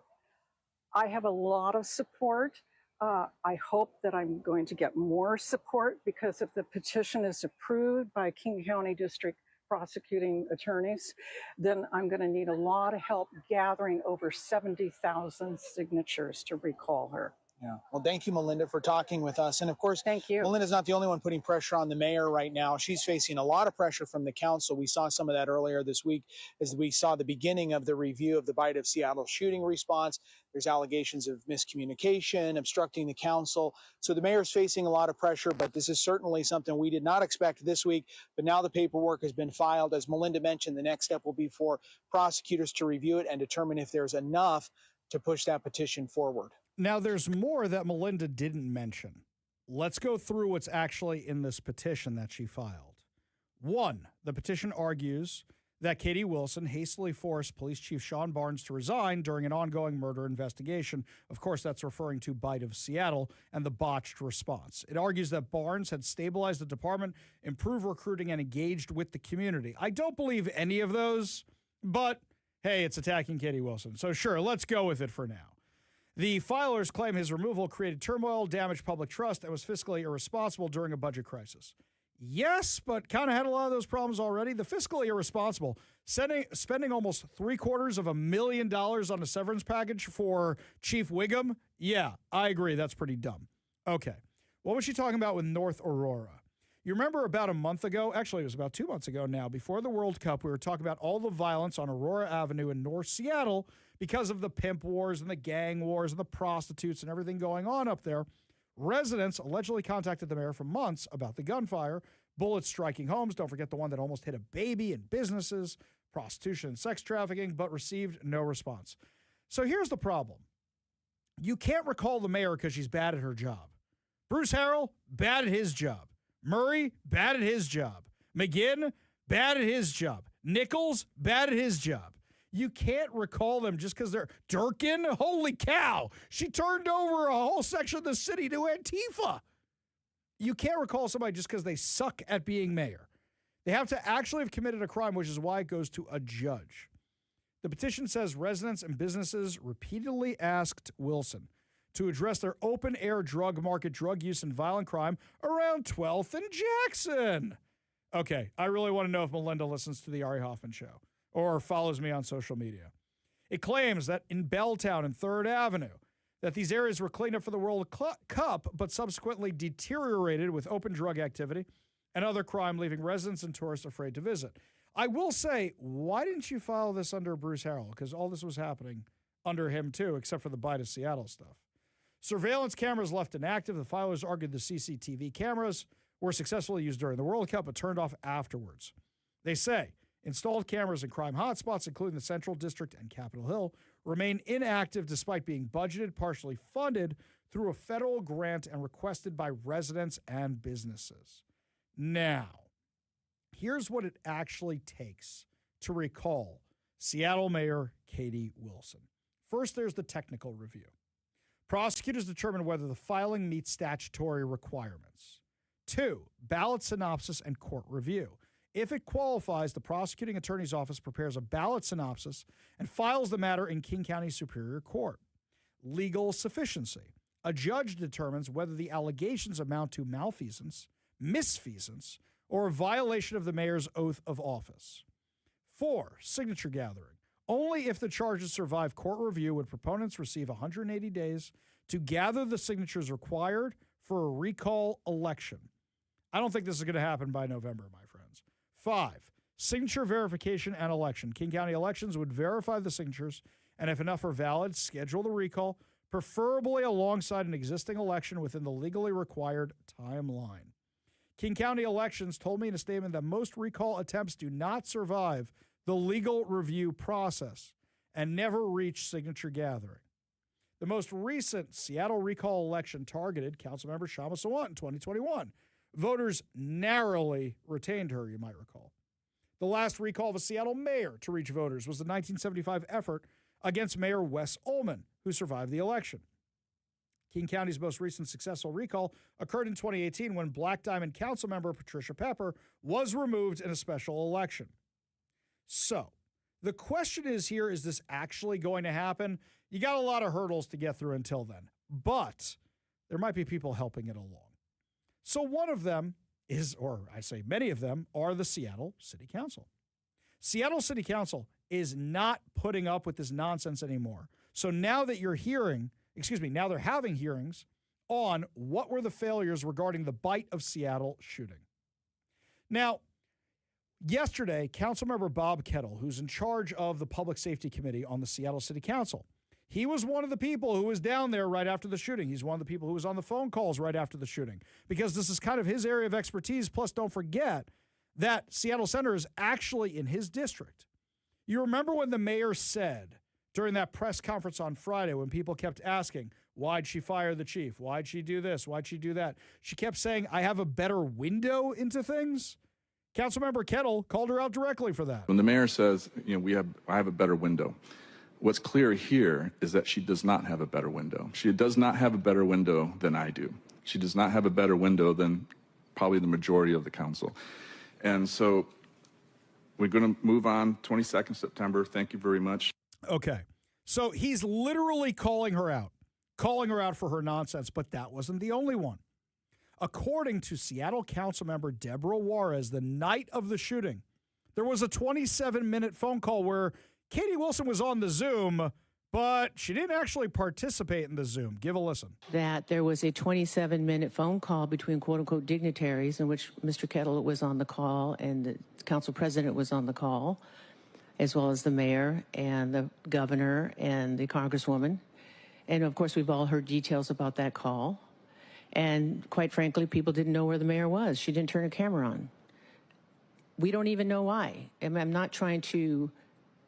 I have a lot of support. I hope that I'm going to get more support, because if the petition is approved by King County District prosecuting attorneys, then I'm going to need a lot of help gathering over 70,000 signatures to recall her. Yeah. Well, thank you, Melinda, for talking with us. And of course, thank you. Melinda's not the only one putting pressure on the mayor right now. She's facing a lot of pressure from the council. We saw some of that earlier this week as we saw the beginning of the review of the Bite of Seattle shooting response. There's allegations of miscommunication, obstructing the council. So the mayor's facing a lot of pressure, but this is certainly something we did not expect this week. But now the paperwork has been filed. As Melinda mentioned, the next step will be for prosecutors to review it and determine if there's enough to push that petition forward. Now, there's more that Melinda didn't mention. Let's go through what's actually in this petition that she filed. 1, the petition argues that Katie Wilson hastily forced Police Chief Sean Barnes to resign during an ongoing murder investigation. Of course, that's referring to Bite of Seattle and the botched response. It argues that Barnes had stabilized the department, improved recruiting, and engaged with the community. I don't believe any of those, but hey, it's attacking Katie Wilson. So sure, let's go with it for now. The filers claim his removal created turmoil, damaged public trust, and was fiscally irresponsible during a budget crisis. Yes, but kind of had a lot of those problems already. The fiscally irresponsible, spending almost $750,000 on a severance package for Chief Wiggum. Yeah, I agree. That's pretty dumb. Okay. What was she talking about with North Aurora? You remember about a month ago, actually it was about 2 months ago now, before the World Cup, we were talking about all the violence on Aurora Avenue in North Seattle because of the pimp wars and the gang wars and the prostitutes and everything going on up there. Residents allegedly contacted the mayor for months about the gunfire, bullets striking homes, don't forget the one that almost hit a baby, and businesses, prostitution and sex trafficking, but received no response. So here's the problem. You can't recall the mayor because she's bad at her job. Bruce Harrell, bad at his job. Murray, bad at his job. McGinn, bad at his job. Nichols, bad at his job. You can't recall them just because they're Durkin. Holy cow. She turned over a whole section of the city to Antifa. You can't recall somebody just because they suck at being mayor. They have to actually have committed a crime, which is why it goes to a judge. The petition says residents and businesses repeatedly asked Wilson to address their open-air drug market, drug use, and violent crime around 12th and Jackson. Okay, I really want to know if Melinda listens to the Ari Hoffman show or follows me on social media. It claims that in Belltown and 3rd Avenue, that these areas were cleaned up for the World Cup, but subsequently deteriorated with open drug activity and other crime, leaving residents and tourists afraid to visit. I will say, why didn't you file this under Bruce Harrell? Because all this was happening under him too, except for the Bite of Seattle stuff. Surveillance cameras left inactive. The filers argued the CCTV cameras were successfully used during the World Cup, but turned off afterwards. They say installed cameras in crime hotspots, including the Central District and Capitol Hill, remain inactive despite being budgeted, partially funded through a federal grant and requested by residents and businesses. Now, here's what it actually takes to recall Seattle Mayor Katie Wilson. First, there's the technical review. Prosecutors determine whether the filing meets statutory requirements. 2, ballot synopsis and court review. If it qualifies, the prosecuting attorney's office prepares a ballot synopsis and files the matter in King County Superior Court. Legal sufficiency. A judge determines whether the allegations amount to malfeasance, misfeasance, or a violation of the mayor's oath of office. 4, signature gathering. Only if the charges survive court review would proponents receive 180 days to gather the signatures required for a recall election. I don't think this is going to happen by November, my friends. 5, signature verification and election. King County Elections would verify the signatures, and if enough are valid, schedule the recall, preferably alongside an existing election within the legally required timeline. King County Elections told me in a statement that most recall attempts do not survive the legal review process and never reach signature gathering. The most recent Seattle recall election targeted Councilmember Shama Sawant in 2021. Voters narrowly retained her, you might recall. The last recall of a Seattle mayor to reach voters was the 1975 effort against Mayor Wes Ullman, who survived the election. King County's most recent successful recall occurred in 2018 when Black Diamond Councilmember Patricia Pepper was removed in a special election. So, the question is here, is this actually going to happen? You got a lot of hurdles to get through until then, but there might be people helping it along. So one of them is, or I say many of them, are the Seattle City Council. Seattle City Council is not putting up with this nonsense anymore. So now that now they're having hearings on what were the failures regarding the Bite of Seattle shooting. Now, yesterday, Councilmember Bob Kettle, who's in charge of the Public Safety Committee on the Seattle City Council, he was one of the people who was down there right after the shooting. He's one of the people who was on the phone calls right after the shooting because this is kind of his area of expertise. Plus, don't forget that Seattle Center is actually in his district. You remember when the mayor said during that press conference on Friday when people kept asking, why'd she fire the chief? Why'd she do this? Why'd she do that? She kept saying, I have a better window into things. Councilmember Kettle called her out directly for that. When the mayor says, I have a better window, what's clear here is that she does not have a better window. She does not have a better window than I do. She does not have a better window than probably the majority of the council. And so we're going to move on 22nd September. Thank you very much. Okay. So he's literally calling her out for her nonsense, but that wasn't the only one. According to Seattle Councilmember Deborah Juarez, the night of the shooting, there was a 27-minute phone call where Katie Wilson was on the Zoom, but she didn't actually participate in the Zoom. Give a listen. That there was a 27-minute phone call between quote-unquote dignitaries in which Mr. Kettle was on the call and the council president was on the call, as well as the mayor and the governor and the congresswoman. And, of course, we've all heard details about that call. And quite frankly, people didn't know where the mayor was. She didn't turn her camera on. We don't even know why. I'm not trying to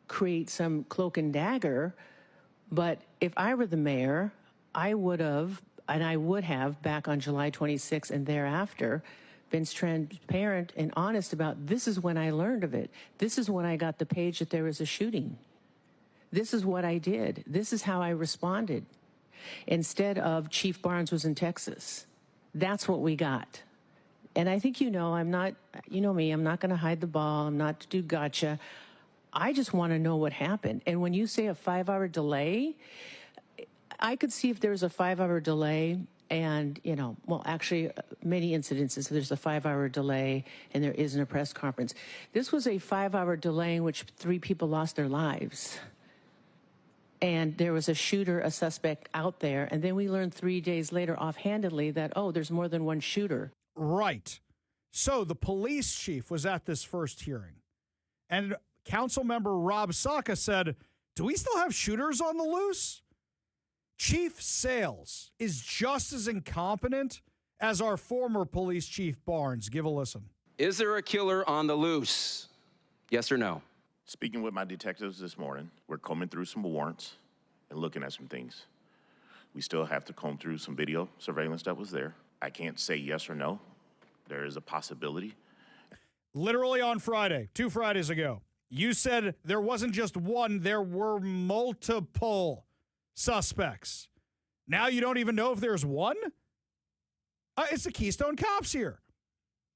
create some cloak and dagger, but if I were the mayor, I would have back on July 26th and thereafter been transparent and honest about this is when I learned of it. This is when I got the page that there was a shooting. This is what I did. This is how I responded. Instead of Chief Barnes was in Texas. That's what we got. And I think I'm not, you know me, I'm not going to hide the ball. I'm not to do gotcha. I just want to know what happened. And when you say a 5-hour delay, I could see if there's a 5-hour delay and, actually many incidences, there's a 5-hour delay and there isn't a press conference. This was a 5-hour delay in which 3 people lost their lives. And there was a shooter, a suspect out there. And then we learned 3 days later offhandedly that, there's more than one shooter. Right. So the police chief was at this first hearing. And council member Rob Saka said, do we still have shooters on the loose? Chief Sales is just as incompetent as our former police chief Barnes. Give a listen. Is there a killer on the loose? Yes or no? Speaking with my detectives this morning, we're combing through some warrants and looking at some things. We still have to comb through some video surveillance that was there. I can't say yes or no. There is a possibility. Literally on Friday, 2 Fridays ago, you said there wasn't just one, there were multiple suspects. Now you don't even know if there's one? It's the Keystone Cops here.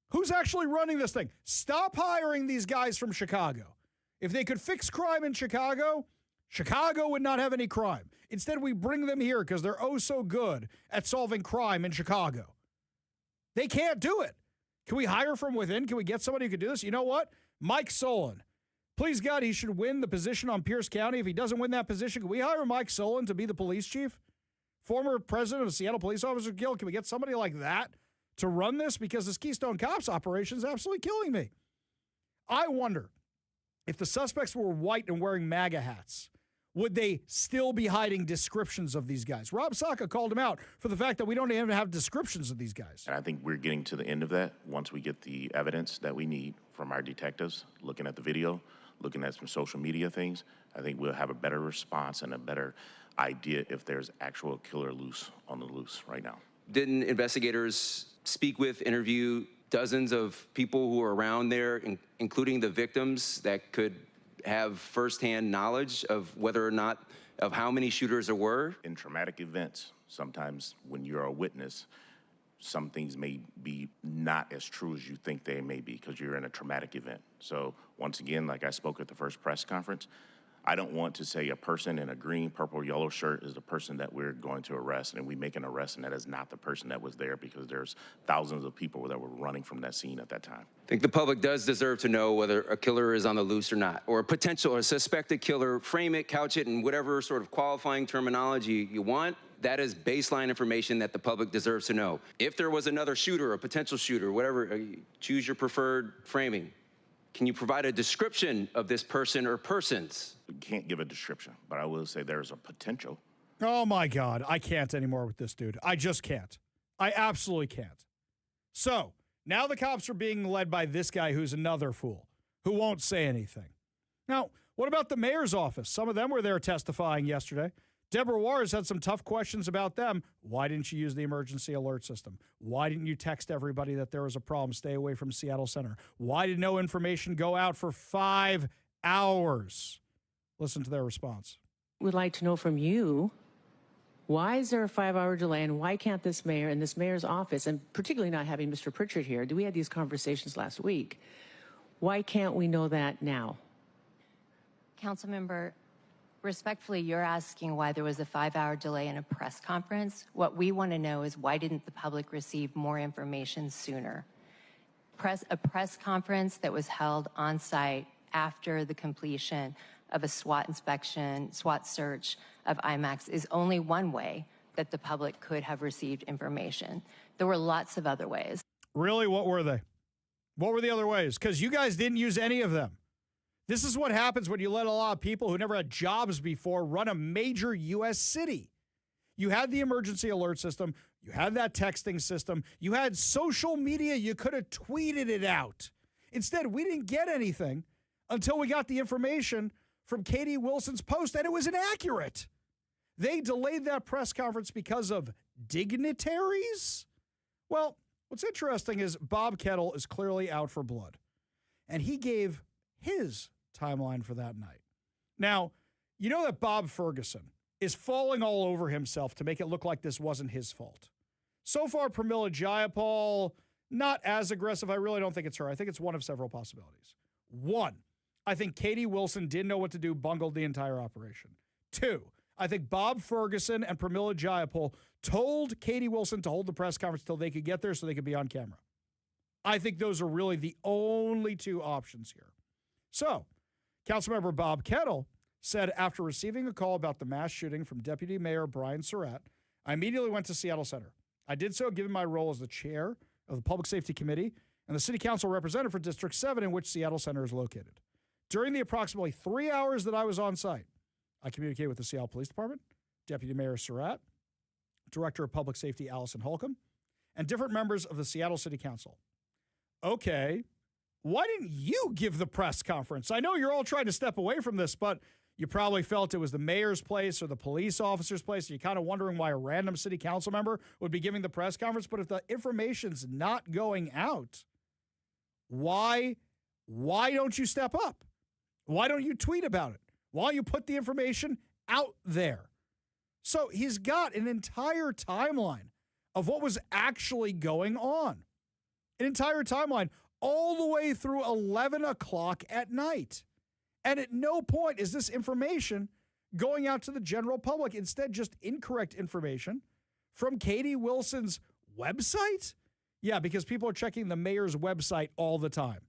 Who's actually running this thing? Stop hiring these guys from Chicago. If they could fix crime in Chicago, Chicago would not have any crime. Instead, we bring them here because they're oh so good at solving crime in Chicago. They can't do it. Can we hire from within? Can we get somebody who could do this? You know what? Mike Solon. Please, God, he should win the position on Pierce County. If he doesn't win that position, can we hire Mike Solon to be the police chief? Former president of Seattle Police Officers Guild. Can we get somebody like that to run this? Because this Keystone Cops operation is absolutely killing me. I wonder, if the suspects were white and wearing MAGA hats, would they still be hiding descriptions of these guys? Rob Saka called him out for the fact that we don't even have descriptions of these guys. And I think we're getting to the end of that once we get the evidence that we need from our detectives, looking at the video, looking at some social media things. I think we'll have a better response and a better idea if there's actual killer on the loose right now. Didn't investigators speak with, interview dozens of people who are around there, including the victims, that could have firsthand knowledge of whether or not, of how many shooters there were? In traumatic events, sometimes when you're a witness, some things may be not as true as you think they may be because you're in a traumatic event. So once again, like I spoke at the first press conference, I don't want to say a person in a green, purple, yellow shirt is the person that we're going to arrest, and we make an arrest, and that is not the person that was there because there's thousands of people that were running from that scene at that time. I think the public does deserve to know whether a killer is on the loose or not, or a potential or suspected killer. Frame it, couch it in whatever sort of qualifying terminology you want. That is baseline information that the public deserves to know. If there was another shooter, a potential shooter, whatever, choose your preferred framing. Can you provide a description of this person or persons? We can't give a description, but I will say there's a potential. Oh, my God. I can't anymore with this dude. I just can't. I absolutely can't. So now the cops are being led by this guy who's another fool, who won't say anything. Now, what about the mayor's office? Some of them were there testifying yesterday. Deborah Warrs had some tough questions about them. Why didn't you use the emergency alert system? Why didn't you text everybody that there was a problem? Stay away from Seattle Center. Why did no information go out for 5 hours? Listen to their response. We'd like to know from you, why is there a 5-hour delay, and why can't this mayor and this mayor's office, and particularly not having Mr. Pritchard here, we had these conversations last week, why can't we know that now? Councilmember, respectfully, you're asking why there was a 5-hour delay in a press conference. What we want to know is why didn't the public receive more information sooner? A press conference that was held on site after the completion of a SWAT inspection, SWAT search of IMAX is only one way that the public could have received information. There were lots of other ways. Really? What were they? What were the other ways? Because you guys didn't use any of them. This is what happens when you let a lot of people who never had jobs before run a major U.S. city. You had the emergency alert system. You had that texting system. You had social media. You could have tweeted it out. Instead, we didn't get anything until we got the information from Katie Wilson's post, and it was inaccurate. They delayed that press conference because of dignitaries? Well, what's interesting is Bob Kettle is clearly out for blood, and he gave his timeline for that night. Now, you know that Bob Ferguson is falling all over himself to make it look like this wasn't his fault. So far, Pramila Jayapal, not as aggressive. I really don't think it's her. I think it's one of several possibilities. One, I think Katie Wilson didn't know what to do, bungled the entire operation. 2, I think Bob Ferguson and Pramila Jayapal told Katie Wilson to hold the press conference till they could get there so they could be on camera. I think those are really the only 2 options here. So, Councilmember Bob Kettle said, after receiving a call about the mass shooting from Deputy Mayor Brian Surratt, I immediately went to Seattle Center. I did so given my role as the chair of the Public Safety Committee and the City Council representative for District 7, in which Seattle Center is located. During the approximately 3 hours that I was on site, I communicated with the Seattle Police Department, Deputy Mayor Surratt, Director of Public Safety Allison Holcomb, and different members of the Seattle City Council. Okay, why didn't you give the press conference? I know you're all trying to step away from this, but you probably felt it was the mayor's place or the police officer's place. You're kind of wondering why a random city council member would be giving the press conference. But if the information's not going out, why don't you step up? Why don't you tweet about it? Why don't you put the information out there? So he's got an entire timeline of what was actually going on. An entire timeline all the way through 11 o'clock at night. And at no point is this information going out to the general public. Instead, just incorrect information from Katie Wilson's website. Yeah, because people are checking the mayor's website all the time.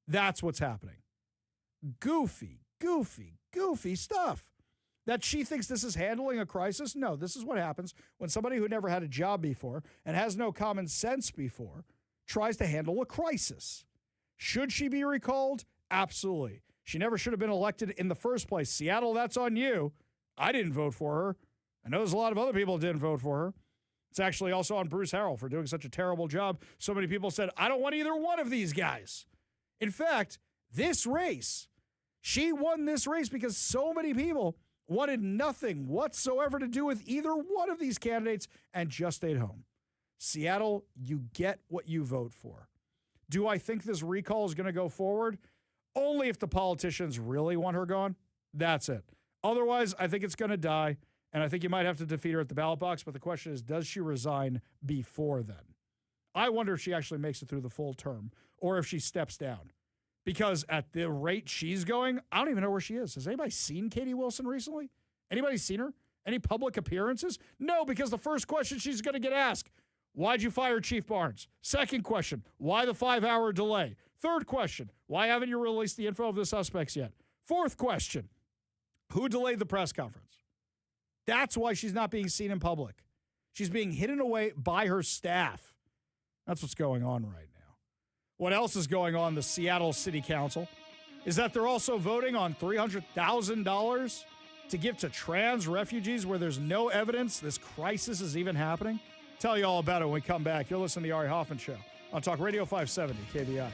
That's what's happening. Goofy stuff. That she thinks this is handling a crisis? No, this is what happens when somebody who never had a job before and has no common sense before tries to handle a crisis. Should she be recalled? Absolutely. She never should have been elected in the first place. Seattle, that's on you. I didn't vote for her. I know there's a lot of other people who didn't vote for her. It's actually also on Bruce Harrell for doing such a terrible job. So many people said, I don't want either one of these guys. In fact, this race, she won this race because so many people wanted nothing whatsoever to do with either one of these candidates and just stayed home. Seattle, you get what you vote for. Do I think this recall is going to go forward? Only if the politicians really want her gone. That's it. Otherwise, I think it's going to die, and I think you might have to defeat her at the ballot box, but the question is, does she resign before then? I wonder if she actually makes it through the full term or if she steps down. Because at the rate she's going, I don't even know where she is. Has anybody seen Katie Wilson recently? Anybody seen her? Any public appearances? No, because the first question she's going to get asked, why'd you fire Chief Barnes? Second question, why the 5-hour delay? Third question, why haven't you released the info of the suspects yet? Fourth question, who delayed the press conference? That's why she's not being seen in public. She's being hidden away by her staff. That's what's going on right now. What else is going on in the Seattle City Council is that they're also voting on $300,000 to give to trans refugees where there's no evidence this crisis is even happening. Tell you all about it when we come back. You're listening to the Ari Hoffman Show on Talk Radio 570 KVI.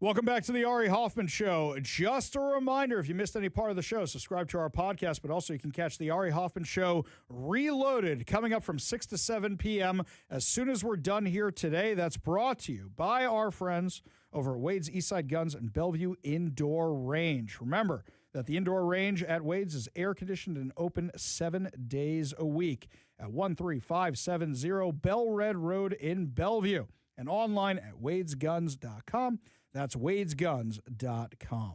Welcome back to the Ari Hoffman Show. Just a reminder, if you missed any part of the show, subscribe to our podcast, but also you can catch the Ari Hoffman Show Reloaded coming up from 6 to 7 p.m. as soon as we're done here today. That's brought to you by our friends over at Wade's Eastside Guns and Bellevue Indoor Range. Remember that the indoor range at Wade's is air-conditioned and open 7 days a week at 13570 Bellred Road in Bellevue and online at wadesguns.com. That's wadesguns.com.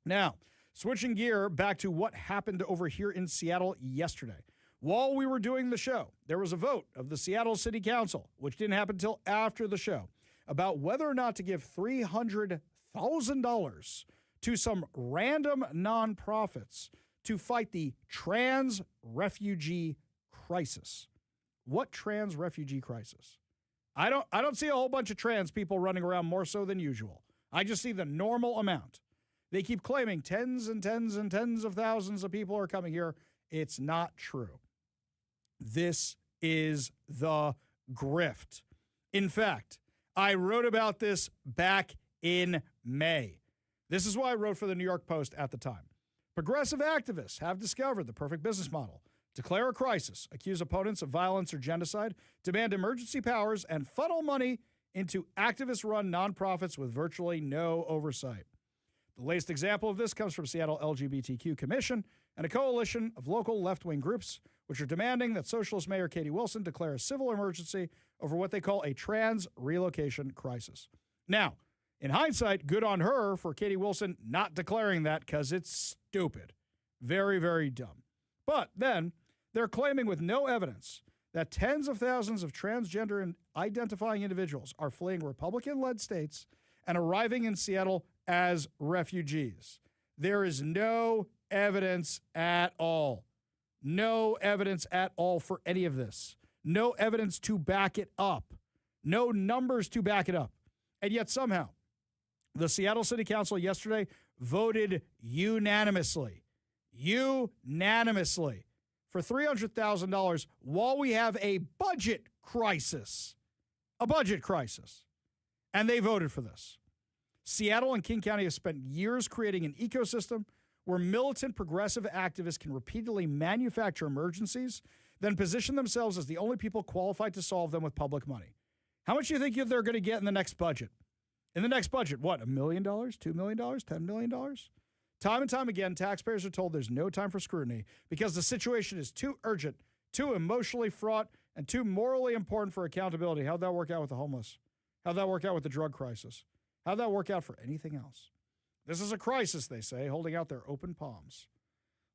Now, switching gear back to what happened over here in Seattle yesterday. While we were doing the show, there was a vote of the Seattle City Council, which didn't happen until after the show, about whether or not to give $300,000 to some random nonprofits to fight the trans refugee crisis. What trans refugee crisis? I don't see a whole bunch of trans people running around more so than usual. I just see the normal amount. They keep claiming tens and tens and tens of thousands of people are coming here. It's not true. This is the grift. In fact, I wrote about this back in May. This is why I wrote for the New York Post at the time. Progressive activists have discovered the perfect business model. Declare a crisis, accuse opponents of violence or genocide, demand emergency powers, and funnel money into activist-run nonprofits with virtually no oversight. The latest example of this comes from Seattle LGBTQ Commission and a coalition of local left-wing groups, which are demanding that Socialist Mayor Katie Wilson declare a civil emergency over what they call a trans relocation crisis. Now, in hindsight, good on her for Katie Wilson not declaring that because it's stupid. Very, very dumb. But then they're claiming with no evidence that tens of thousands of transgender and identifying individuals are fleeing Republican-led states and arriving in Seattle as refugees. There is no evidence at all. No evidence at all for any of this. No evidence to back it up. No numbers to back it up. And yet somehow, the Seattle City Council yesterday voted unanimously for $300,000 while we have a budget crisis. A budget crisis. And they voted for this. Seattle and King County have spent years creating an ecosystem where militant progressive activists can repeatedly manufacture emergencies, then position themselves as the only people qualified to solve them with public money. How much do you think they're going to get in the next budget? In the next budget, what, $1 million, $2 million, $10 million? Time and time again, taxpayers are told there's no time for scrutiny because the situation is too urgent, too emotionally fraught, and too morally important for accountability. How'd that work out with the homeless? How'd that work out with the drug crisis? How'd that work out for anything else? This is a crisis, they say, holding out their open palms.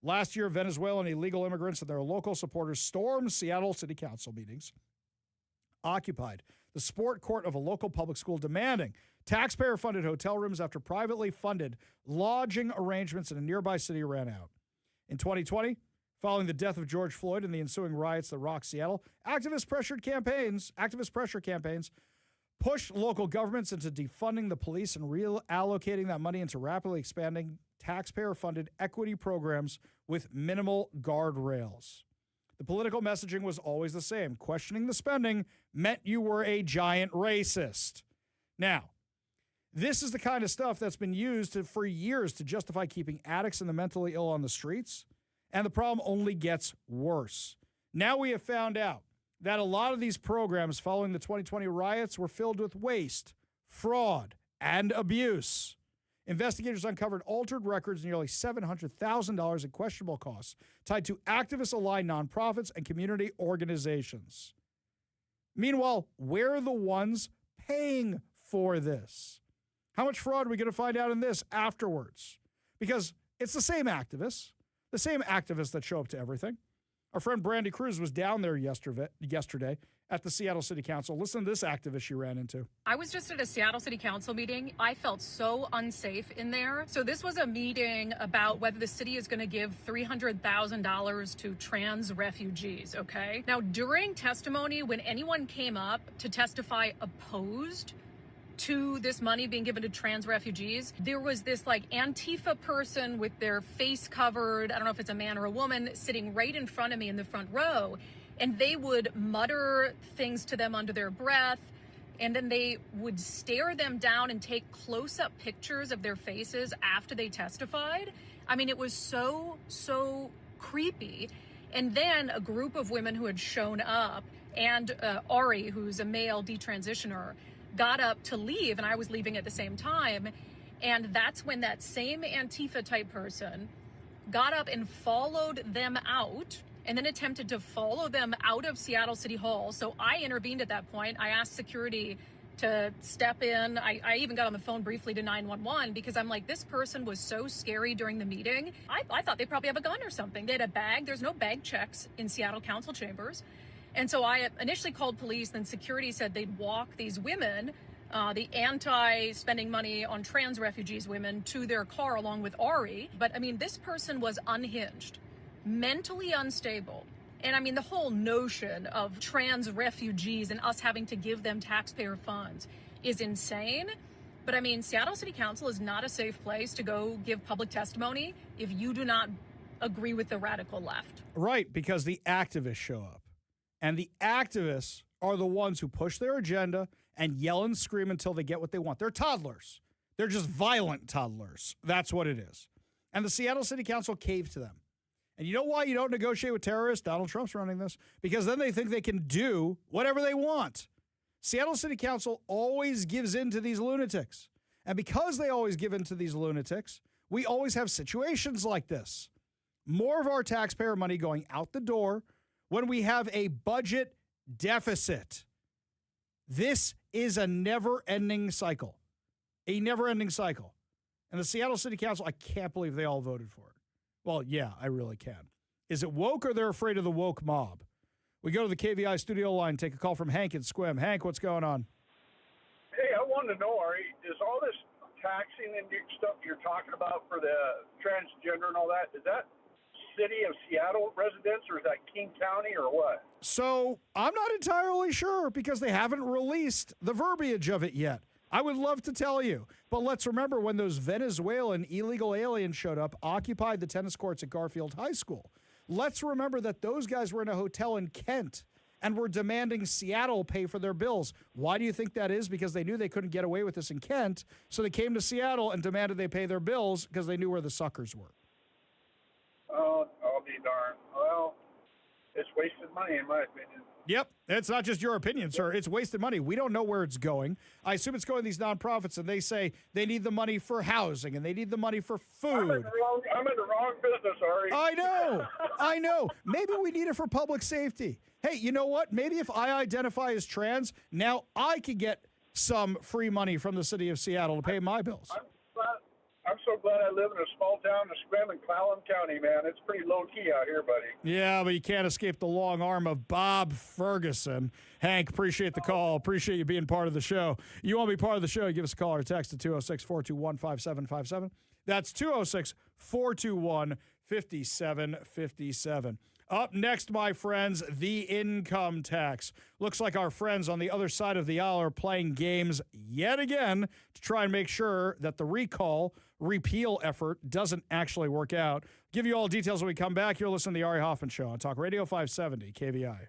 Last year, Venezuelan illegal immigrants and their local supporters stormed Seattle City Council meetings, occupied the sport court of a local public school, demanding taxpayer-funded hotel rooms after privately funded lodging arrangements in a nearby city ran out. In 2020, following the death of George Floyd and the ensuing riots that rocked Seattle, activist pressure campaigns pushed local governments into defunding the police and reallocating that money into rapidly expanding taxpayer-funded equity programs with minimal guardrails. The political messaging was always the same. Questioning the spending meant you were a giant racist. Now, this is the kind of stuff that's been used for years to justify keeping addicts and the mentally ill on the streets, and the problem only gets worse. Now we have found out that a lot of these programs following the 2020 riots were filled with waste, fraud, and abuse. Investigators uncovered altered records, nearly $700,000 in questionable costs tied to activist-aligned nonprofits and community organizations. Meanwhile, where are the ones paying for this? How much fraud are we going to find out in this afterwards? Because it's the same activists that show up to everything. Our friend Brandy Cruz was down there yesterday at the Seattle City Council. Listen to this activist she ran into. I was just at a Seattle City Council meeting. I felt so unsafe in there. So this was a meeting about whether the city is going to give $300,000 to trans refugees, okay? Now, during testimony, when anyone came up to testify opposed to this money being given to trans refugees, there was this like Antifa person with their face covered, I don't know if it's a man or a woman, sitting right in front of me in the front row, and they would mutter things to them under their breath. and then they would stare them down and take close-up pictures of their faces after they testified. I mean, it was so creepy. And then a group of women who had shown up, and Ari, who's a male detransitioner, got up to leave, and I was leaving at the same time. And that's when that same Antifa type person got up and followed them out, and then attempted to follow them out of Seattle City Hall. So I intervened at that point. I asked security to step in. I even got on the phone briefly to 911 because I'm like, this person was so scary during the meeting. I thought they probably have a gun or something. They had a bag. There's no bag checks in Seattle council chambers. And so I initially called police. Then security said they'd walk these women, the anti-spending money on trans refugees women, to their car along with Ari. But I mean, this person was unhinged, mentally unstable. And I mean, the whole notion of trans refugees and us having to give them taxpayer funds is insane. But I mean, Seattle City Council is not a safe place to go give public testimony if you do not agree with the radical left. Right, because the activists show up. And the activists are the ones who push their agenda and yell and scream until they get what they want. They're toddlers. They're just violent toddlers. That's what it is. And the Seattle City Council caved to them. And you know why you don't negotiate with terrorists? Donald Trump's running this. Because then they think they can do whatever they want. Seattle City Council always gives in to these lunatics. And because they always give in to these lunatics, we always have situations like this. More of our taxpayer money going out the door when we have a budget deficit. This is a never-ending cycle. A never-ending cycle. And the Seattle City Council, I can't believe they all voted for it. Well, yeah, I really can. Is it woke or they're afraid of the woke mob? We go to the KVI studio line, take a call from Hank in Squim. Hank, what's going on? Hey, I wanted to know, Ari, is all this taxing and stuff you're talking about for the transgender and all that, is that city of Seattle residents or is that King County or what? So I'm not entirely sure because they haven't released the verbiage of it yet. I would love to tell you, but let's remember when those Venezuelan illegal aliens showed up, occupied the tennis courts at Garfield High School. Let's remember that those guys were in a hotel in Kent and were demanding Seattle pay for their bills. Why do you think that is? Because they knew they couldn't get away with this in Kent, so they came to Seattle and demanded they pay their bills because they knew where the suckers were. Oh, I'll be darned. Well, it's wasted money in my opinion. Yep. It's not just your opinion, sir. It's wasted money. We don't know where it's going. I assume it's going to these nonprofits, and they say they need the money for housing, and they need the money for food. I'm in the wrong business, Ari. I know. Maybe we need it for public safety. Hey, you know what? Maybe if I identify as trans, now I could get some free money from the city of Seattle to pay my bills. I'm so glad I live in a small town in Scrim and Clallam County, man. It's pretty low-key out here, buddy. Yeah, but you can't escape the long arm of Bob Ferguson. Hank, appreciate the call. Appreciate you being part of the show. You want to be part of the show, give us a call or text at 206-421-5757. That's 206-421-5757. Up next, my friends, the income tax. Looks like our friends on the other side of the aisle are playing games yet again to try and make sure that the repeal effort doesn't actually work out. Give you all details when we come back. You're listening to the Ari Hoffman Show on Talk Radio 570 KVI.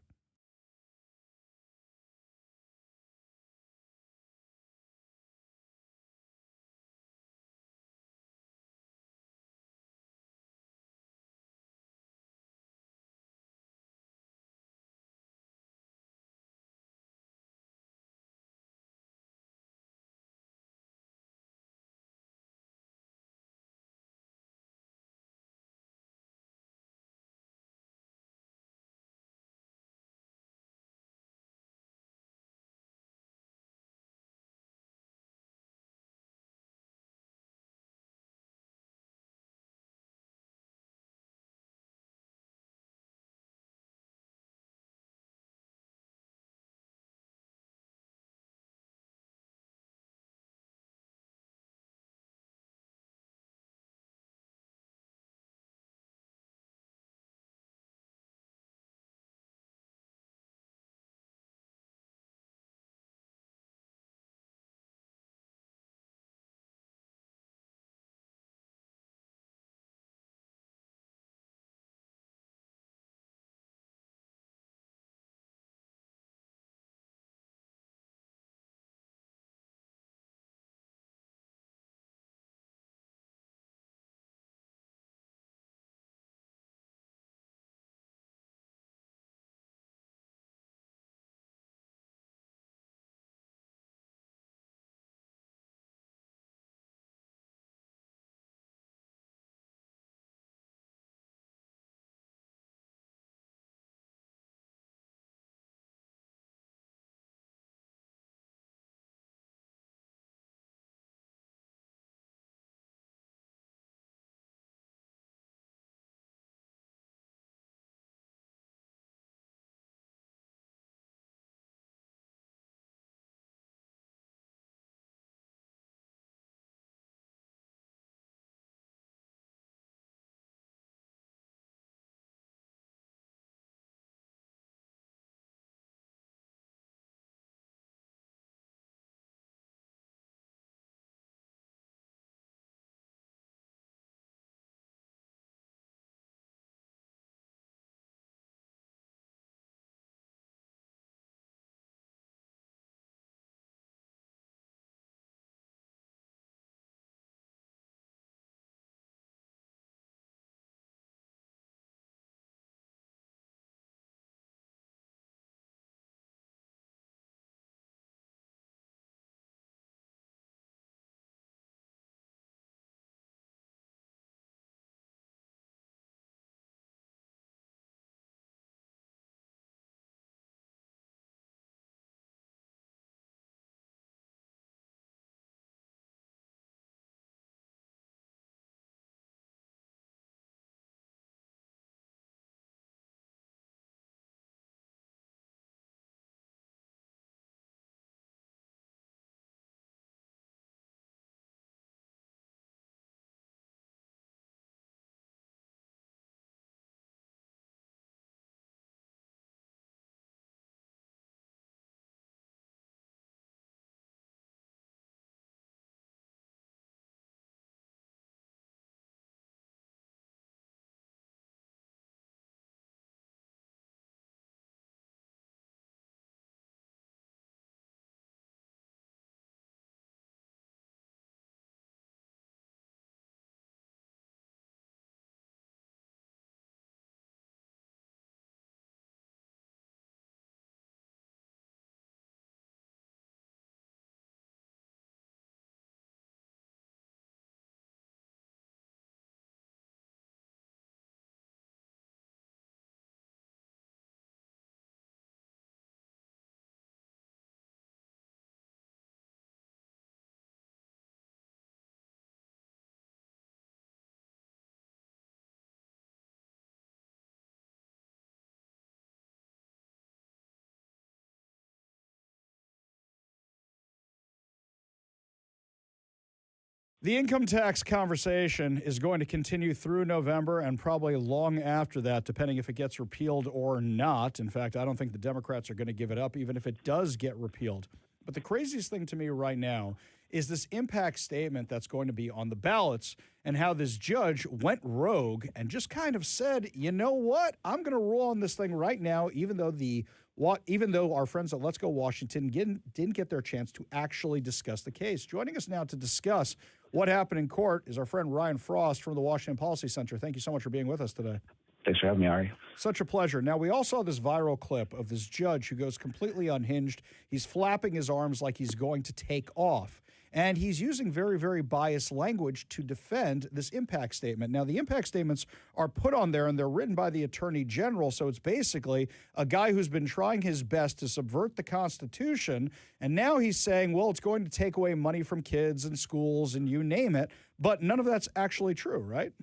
The income tax conversation is going to continue through November and probably long after that, depending if it gets repealed or not. In fact, I don't think the Democrats are going to give it up, even if it does get repealed. But the craziest thing to me right now is this impact statement that's going to be on the ballots and how this judge went rogue and just kind of said, you know what, I'm going to rule on this thing right now, even though our friends at Let's Go Washington didn't get their chance to actually discuss the case. Joining us now to discuss what happened in court is our friend Ryan Frost from the Washington Policy Center. Thank you so much for being with us today. Thanks for having me, Ari. Such a pleasure. Now, we all saw this viral clip of this judge who goes completely unhinged. He's flapping his arms like he's going to take off. And he's using very, very biased language to defend this impact statement. Now, the impact statements are put on there, and they're written by the Attorney General. So it's basically a guy who's been trying his best to subvert the Constitution. And now he's saying, well, it's going to take away money from kids and schools and you name it. But none of that's actually true, right?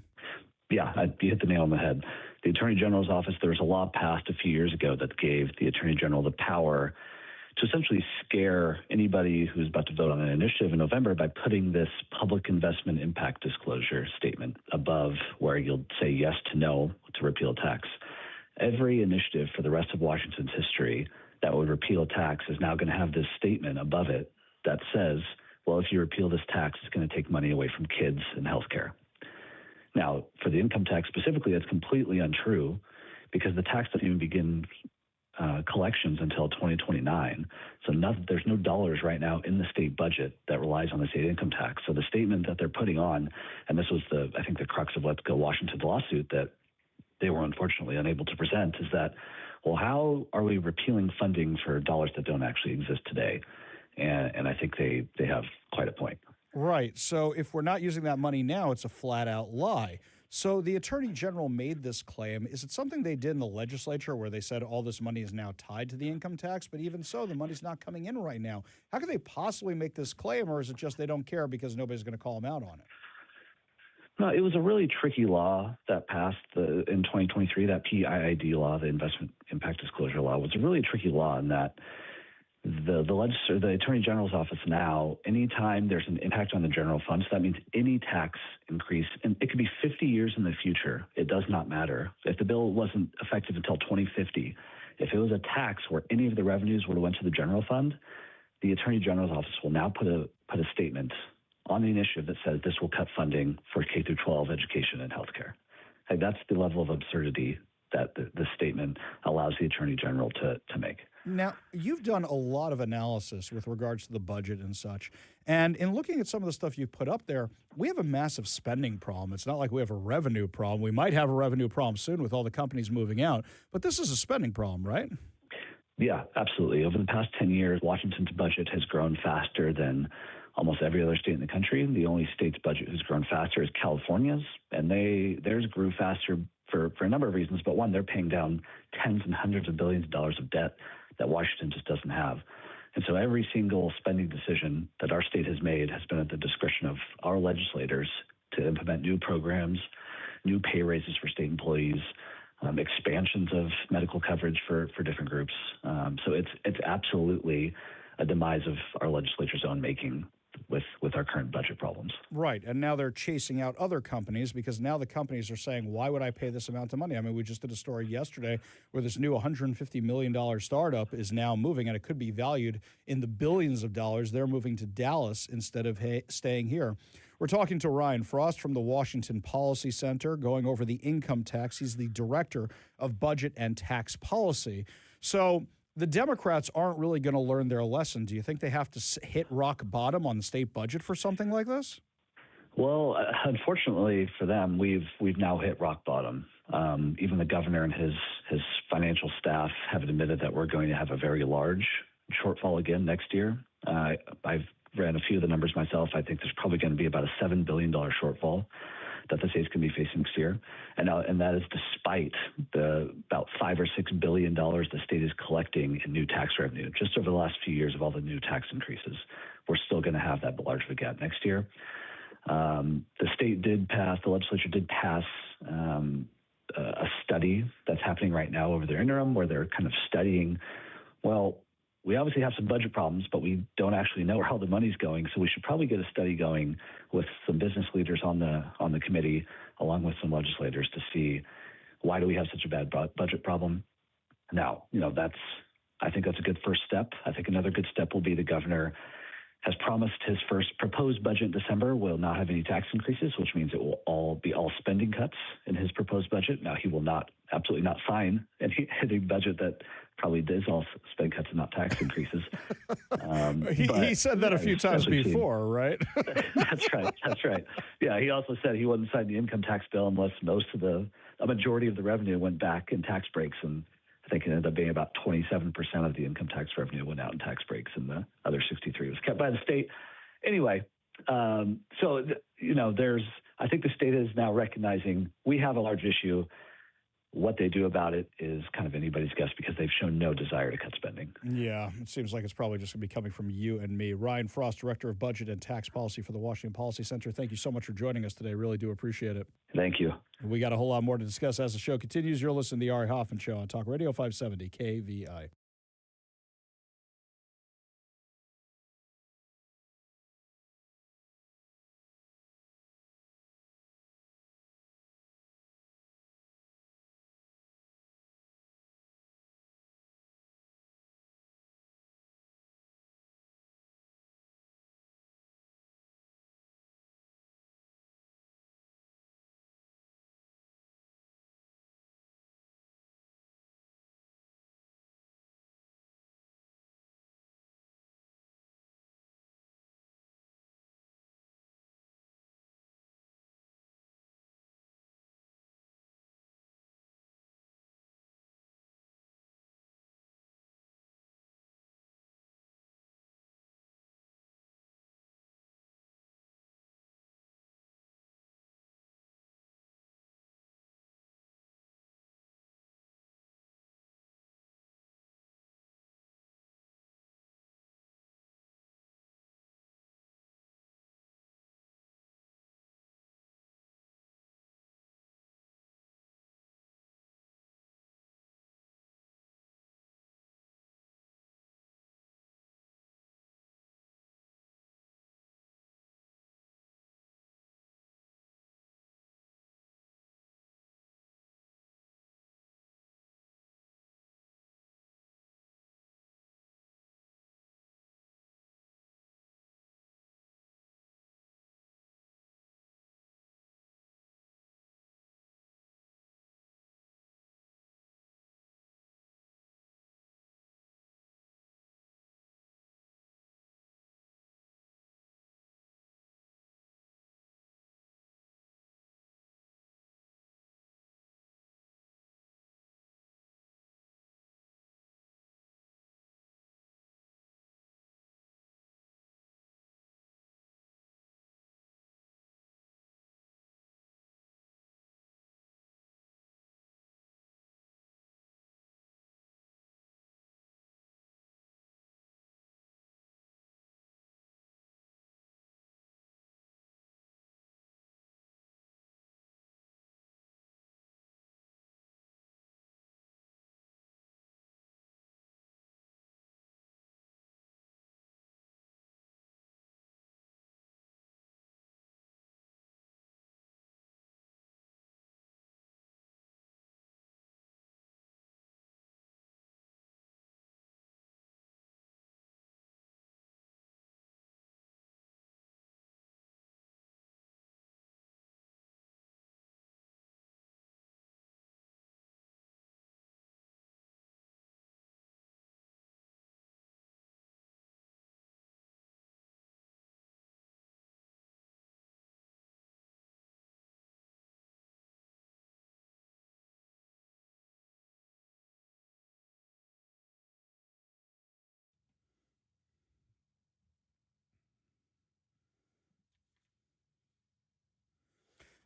Yeah, you hit the nail on the head. The Attorney General's office, there was a law passed a few years ago that gave the Attorney General the power to essentially scare anybody who's about to vote on an initiative in November by putting this public investment impact disclosure statement above where you'll say yes to no to repeal a tax. Every initiative for the rest of Washington's history that would repeal a tax is now going to have this statement above it that says, well, if you repeal this tax, it's going to take money away from kids and healthcare. Now, for the income tax specifically, that's completely untrue because the tax doesn't even begin collections until 2029. So there's no dollars right now in the state budget that relies on the state income tax. So the statement that they're putting on, and this was I think the crux of Let's Go Washington's lawsuit that they were unfortunately unable to present, is that, well, how are we repealing funding for dollars that don't actually exist today? And I think they have quite a point. Right. So if we're not using that money now, it's a flat out lie. So the Attorney General made this claim. Is it something they did in the legislature where they said all this money is now tied to the income tax? But even so, the money's not coming in right now. How could they possibly make this claim, or is it just they don't care because nobody's going to call them out on it? No, it was a really tricky law that passed in 2023, that PIID law, the Investment Impact Disclosure Law, was a really tricky law in that the Attorney General's office now, anytime there's an impact on the general fund, so that means any tax increase, and it could be 50 years in the future, it does not matter. If the bill wasn't effective until 2050, if it was a tax where any of the revenues would have went to the general fund, the Attorney General's office will now put a statement on the initiative that says this will cut funding for K through 12 education and healthcare. Like, that's the level of absurdity that the statement allows the Attorney General to make. Now, you've done a lot of analysis with regards to the budget and such. And in looking at some of the stuff you've put up there, we have a massive spending problem. It's not like we have a revenue problem. We might have a revenue problem soon with all the companies moving out. But this is a spending problem, right? Yeah, absolutely. Over the past 10 years, Washington's budget has grown faster than almost every other state in the country. The only state's budget who's grown faster is California's, and theirs grew faster for a number of reasons. But one, they're paying down tens and hundreds of billions of dollars of debt that Washington just doesn't have. And so every single spending decision that our state has made has been at the discretion of our legislators to implement new programs, new pay raises for state employees, expansions of medical coverage for different groups. So it's absolutely a demise of our legislature's own making with our current budget problems. Right. And now they're chasing out other companies because now the companies are saying, why would I pay this amount of money? I mean, we just did a story yesterday where this new $150 million startup is now moving, and it could be valued in the billions of dollars. They're moving to Dallas instead of staying here. We're talking to Ryan Frost from the Washington Policy Center, going over the income tax. He's the director of budget and tax policy. So the Democrats aren't really going to learn their lesson. Do you think they have to hit rock bottom on the state budget for something like this? Well, unfortunately for them, we've now hit rock bottom. Even the governor and his financial staff have admitted that we're going to have a very large shortfall again next year. I've ran a few of the numbers myself. I think there's probably going to be about a $7 billion shortfall that the state's going to be facing next year. And that is despite the about $5 or $6 billion the state is collecting in new tax revenue. Just over the last few years of all the new tax increases, we're still going to have that large of a gap next year. The legislature did pass a study that's happening right now over their interim where they're kind of studying, well, we obviously have some budget problems, but we don't actually know where all the money's going. So we should probably get a study going with some business leaders on the committee, along with some legislators, to see why do we have such a bad budget problem. Now, I think that's a good first step. I think another good step will be the governor has promised his first proposed budget in December will not have any tax increases, which means it will all spending cuts in his proposed budget. Now, he will absolutely not sign any budget that probably does all spend cuts and not tax increases. He said that a few times before, right? That's right. Yeah, he also said he wouldn't sign the income tax bill unless a majority of the revenue went back in tax breaks, and I think it ended up being about 27% of the income tax revenue went out in tax breaks, and the other 63 was kept by the state. Anyway, I think the state is now recognizing we have a large issue. What they do about it is kind of anybody's guess because they've shown no desire to cut spending. Yeah, it seems like it's probably just going to be coming from you and me. Ryan Frost, Director of Budget and Tax Policy for the Washington Policy Center. Thank you so much for joining us today. Really do appreciate it. Thank you. We got a whole lot more to discuss as the show continues. You're listening to The Ari Hoffman Show on Talk Radio 570 KVI.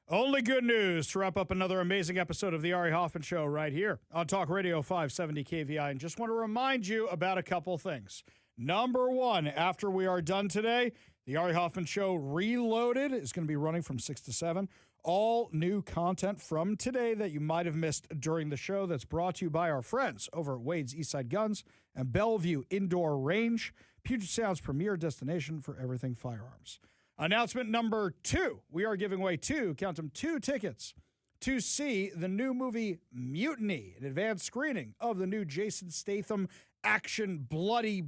Only good news to wrap up another amazing episode of the Ari Hoffman Show right here on Talk Radio 570 KVI. And just want to remind you about a couple things. Number one, after we are done today, The Ari Hoffman Show Reloaded is going to be running from 6 to 7. All new content from today that you might have missed during the show that's brought to you by our friends over at Wade's Eastside Guns and Bellevue Indoor Range, Puget Sound's premier destination for everything firearms. Announcement number 2. We are giving away 2 tickets to see the new movie Mutiny, an advanced screening of the new Jason Statham action, bloody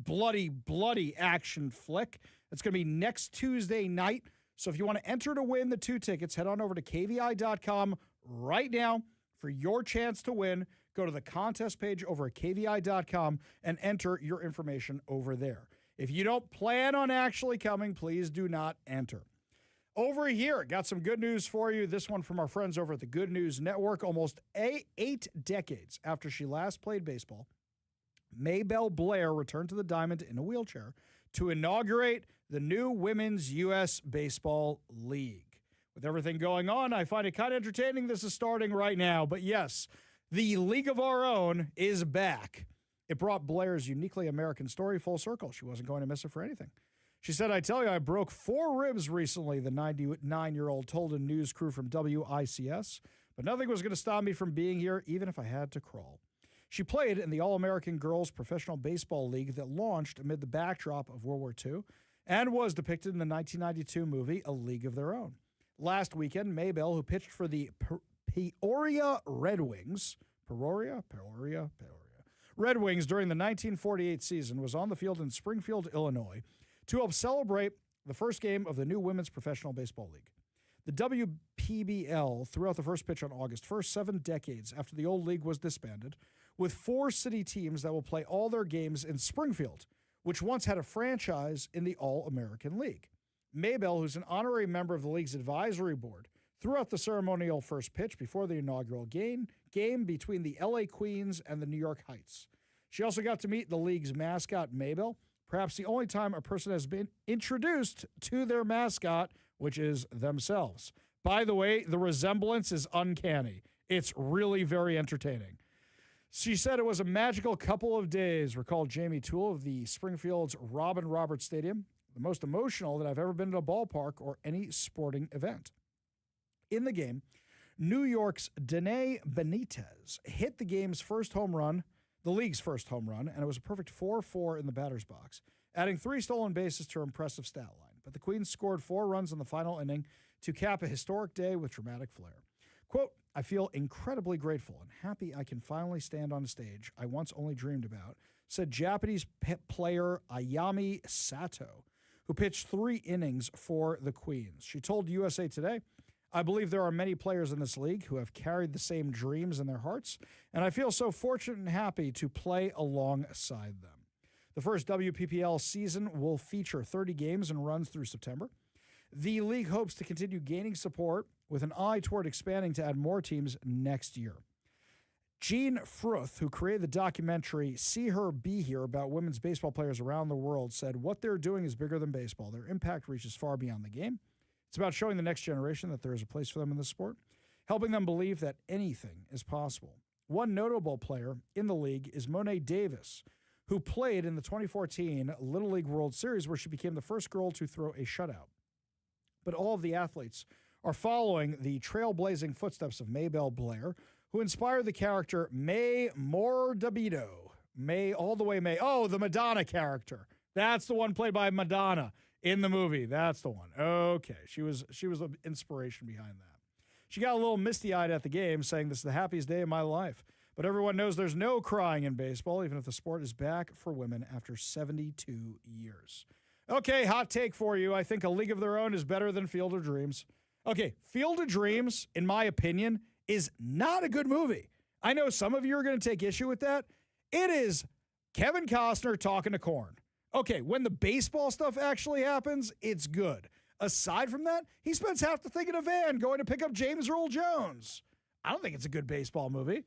action flick. It's going to be next Tuesday night. So if you want to enter to win the 2 tickets, head on over to kvi.com right now for your chance to win. Go to the contest page over at kvi.com and enter your information over there. If you don't plan on actually coming, please do not enter. Over here, got some good news for you. This one from our friends over at the Good News Network. Almost 8 decades after she last played baseball, Maybelle Blair returned to the diamond in a wheelchair to inaugurate the new Women's U.S. Baseball League. With everything going on, I find it kind of entertaining this is starting right now. But yes, the League of Our Own is back. It brought Blair's uniquely American story full circle. She wasn't going to miss it for anything. She said, I tell you, I broke 4 ribs recently, the 99-year-old told a news crew from WICS, but nothing was going to stop me from being here, even if I had to crawl. She played in the All-American Girls Professional Baseball League that launched amid the backdrop of World War II and was depicted in the 1992 movie A League of Their Own. Last weekend, Maybelle, who pitched for the Peoria Red Wings, Red Wings during the 1948 season, was on the field in Springfield, Illinois, to help celebrate the first game of the new Women's Professional Baseball League. The WPBL threw out the first pitch on August 1st, 7 decades after the old league was disbanded, with 4 city teams that will play all their games in Springfield, which once had a franchise in the All-American League. Maybelle, who's an honorary member of the league's advisory board, threw out the ceremonial first pitch before the inaugural game between the LA Queens and the New York Heights. She also got to meet the league's mascot, Maybelle, perhaps the only time a person has been introduced to their mascot, which is themselves. By the way, the resemblance is uncanny. It's really very entertaining. She said it was a magical couple of days, recalled Jamie Toole of the Springfield's Robin Roberts Stadium, the most emotional that I've ever been at a ballpark or any sporting event. In the game, New York's Danae Benitez hit the league's first home run, and it was a perfect 4-4 in the batter's box, adding 3 stolen bases to her impressive stat line. But the Queens scored 4 runs in the final inning to cap a historic day with dramatic flair. Quote, I feel incredibly grateful and happy I can finally stand on a stage I once only dreamed about, said Japanese player Ayami Sato, who pitched 3 innings for the Queens. She told USA Today, I believe there are many players in this league who have carried the same dreams in their hearts, and I feel so fortunate and happy to play alongside them. The first WPPL season will feature 30 games and runs through September. The league hopes to continue gaining support with an eye toward expanding to add more teams next year. Gene Fruth, who created the documentary See Her, Be Here about women's baseball players around the world, said, what they're doing is bigger than baseball. Their impact reaches far beyond the game. It's about showing the next generation that there is a place for them in the sport, helping them believe that anything is possible. One notable player in the league is Monet Davis, who played in the 2014 Little League World Series, where she became the first girl to throw a shutout. But all of the athletes are following the trailblazing footsteps of Maybelle Blair, who inspired the character May Mordabito. May, all the way May. Oh, the Madonna character. That's the one played by Madonna in the movie. That's the one. Okay, she was the inspiration behind that. She got a little misty-eyed at the game, saying, this is the happiest day of my life. But everyone knows there's no crying in baseball, even if the sport is back for women after 72 years. Okay, hot take for you. I think A League of Their Own is better than Field of Dreams. Okay, Field of Dreams, in my opinion, is not a good movie. I know some of you are going to take issue with that. It is Kevin Costner talking to corn. Okay, when the baseball stuff actually happens, it's good. Aside from that, he spends half the thing in a van going to pick up James Earl Jones. I don't think it's a good baseball movie.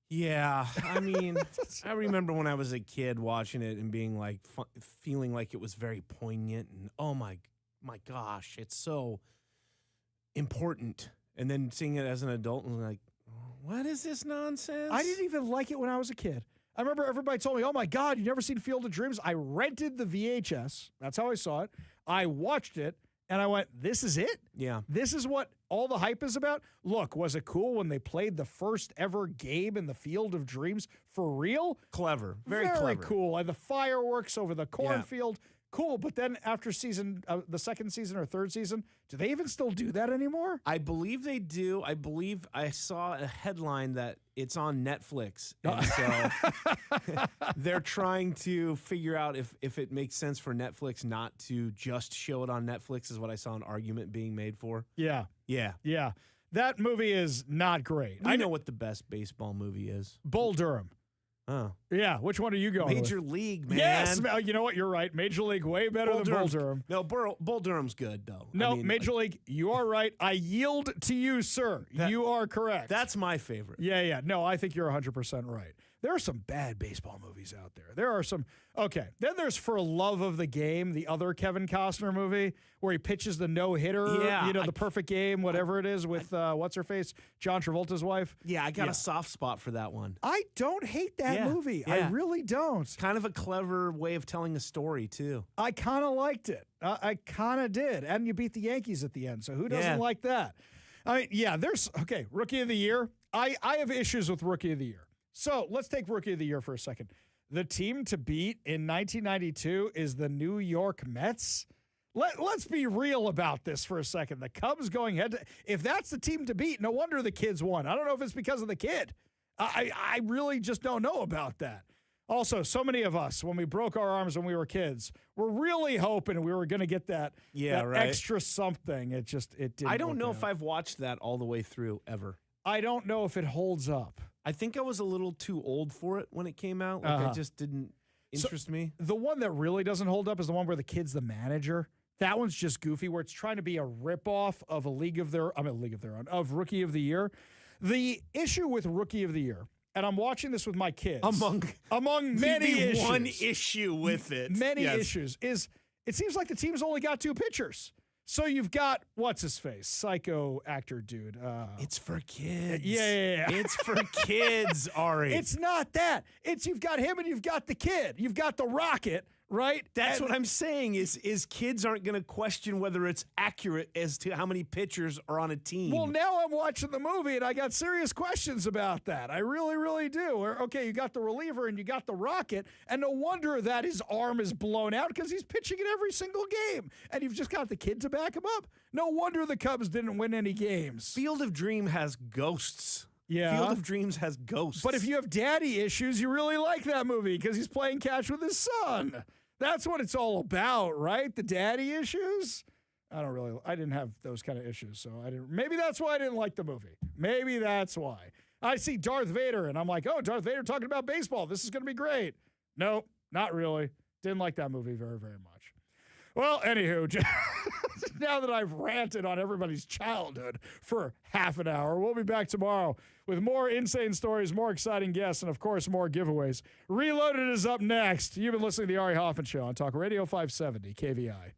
Yeah, I mean, I remember when I was a kid watching it and being like, feeling like it was very poignant and oh my gosh, it's so important. And then seeing it as an adult and like, what is this nonsense? I didn't even like it when I was a kid. I remember everybody told me, oh my God, you never seen Field of Dreams? I rented the VHS. That's how I saw it. I watched it, and I went, this is it? Yeah. This is what all the hype is about? Look, was it cool when they played the first ever game in the Field of Dreams for real? Clever. Very Very clever. cool. And the fireworks over the cornfield. Cool. But then after the second season or third season, do they even still do that anymore? I believe they do. I believe I saw a headline that it's on Netflix. And so they're trying to figure out if it makes sense for Netflix not to just show it on Netflix, is what I saw an argument being made for. Yeah. Yeah. Yeah. That movie is not great. I know what the best baseball movie is. Bull Durham. Oh. Yeah, which one are you going Major with? League, man. Yes, you know what? You're right. Major League, way better than Bull Durham. No, Bull Durham's good, though. No, I mean, Major League, you are right. I yield to you, sir. You are correct. That's my favorite. Yeah. No, I think you're 100% right. There are some bad baseball movies out there. There are some. Okay. Then there's For Love of the Game, the other Kevin Costner movie where he pitches the no-hitter, Yeah, the perfect game, whatever it is, with what's-her-face, John Travolta's wife. Yeah, I got a soft spot for that one. I don't hate that movie. Yeah. I really don't. Kind of a clever way of telling a story, too. I kind of liked it. I kind of did. And you beat the Yankees at the end, so who doesn't like that? I mean, yeah, Rookie of the Year. I have issues with Rookie of the Year. So let's take Rookie of the Year for a second. The team to beat in 1992 is the New York Mets. Let's be real about this for a second. The Cubs going head to, if that's the team to beat, no wonder the kids won. I don't know if it's because of the kid. I really just don't know about that. Also, so many of us, when we broke our arms when we were kids, were really hoping we were going to get that extra something. It didn't. I don't know work if I've watched that all the way through ever. I don't know if it holds up. I think I was a little too old for it when it came out. Like, it just didn't interest me. The one that really doesn't hold up is the one where the kid's the manager. That one's just goofy, where it's trying to be a ripoff of of Rookie of the Year. The issue with Rookie of the Year, and I'm watching this with my kids. Among many issues. One issue with it. Many issues is it seems like the team's only got two pitchers. So you've got, what's his face? Psycho actor dude. It's for kids. Yeah. It's for kids, Ari. It's not that. You've got him and you've got the kid. You've got the Rocket, right? That's what I'm saying is kids aren't going to question whether it's accurate as to how many pitchers are on a team. Well, now I'm watching the movie and I got serious questions about that. I really, really do. Okay, you got the reliever and you got the Rocket, and no wonder that his arm is blown out because he's pitching in every single game. And you've just got the kid to back him up. No wonder the Cubs didn't win any games. Field of Dream has ghosts. Yeah. Field of Dreams has ghosts. But if you have daddy issues, you really like that movie because he's playing catch with his son. That's what it's all about, right? The daddy issues? I didn't have those kind of issues, so maybe that's why I didn't like the movie. Maybe that's why. I see Darth Vader, and I'm like, oh, Darth Vader talking about baseball. This is going to be great. Nope, not really. Didn't like that movie very, very much. Well, anywho, now that I've ranted on everybody's childhood for half an hour, we'll be back tomorrow with more insane stories, more exciting guests, and, of course, more giveaways. Reloaded is up next. You've been listening to The Ari Hoffman Show on Talk Radio 570 KVI.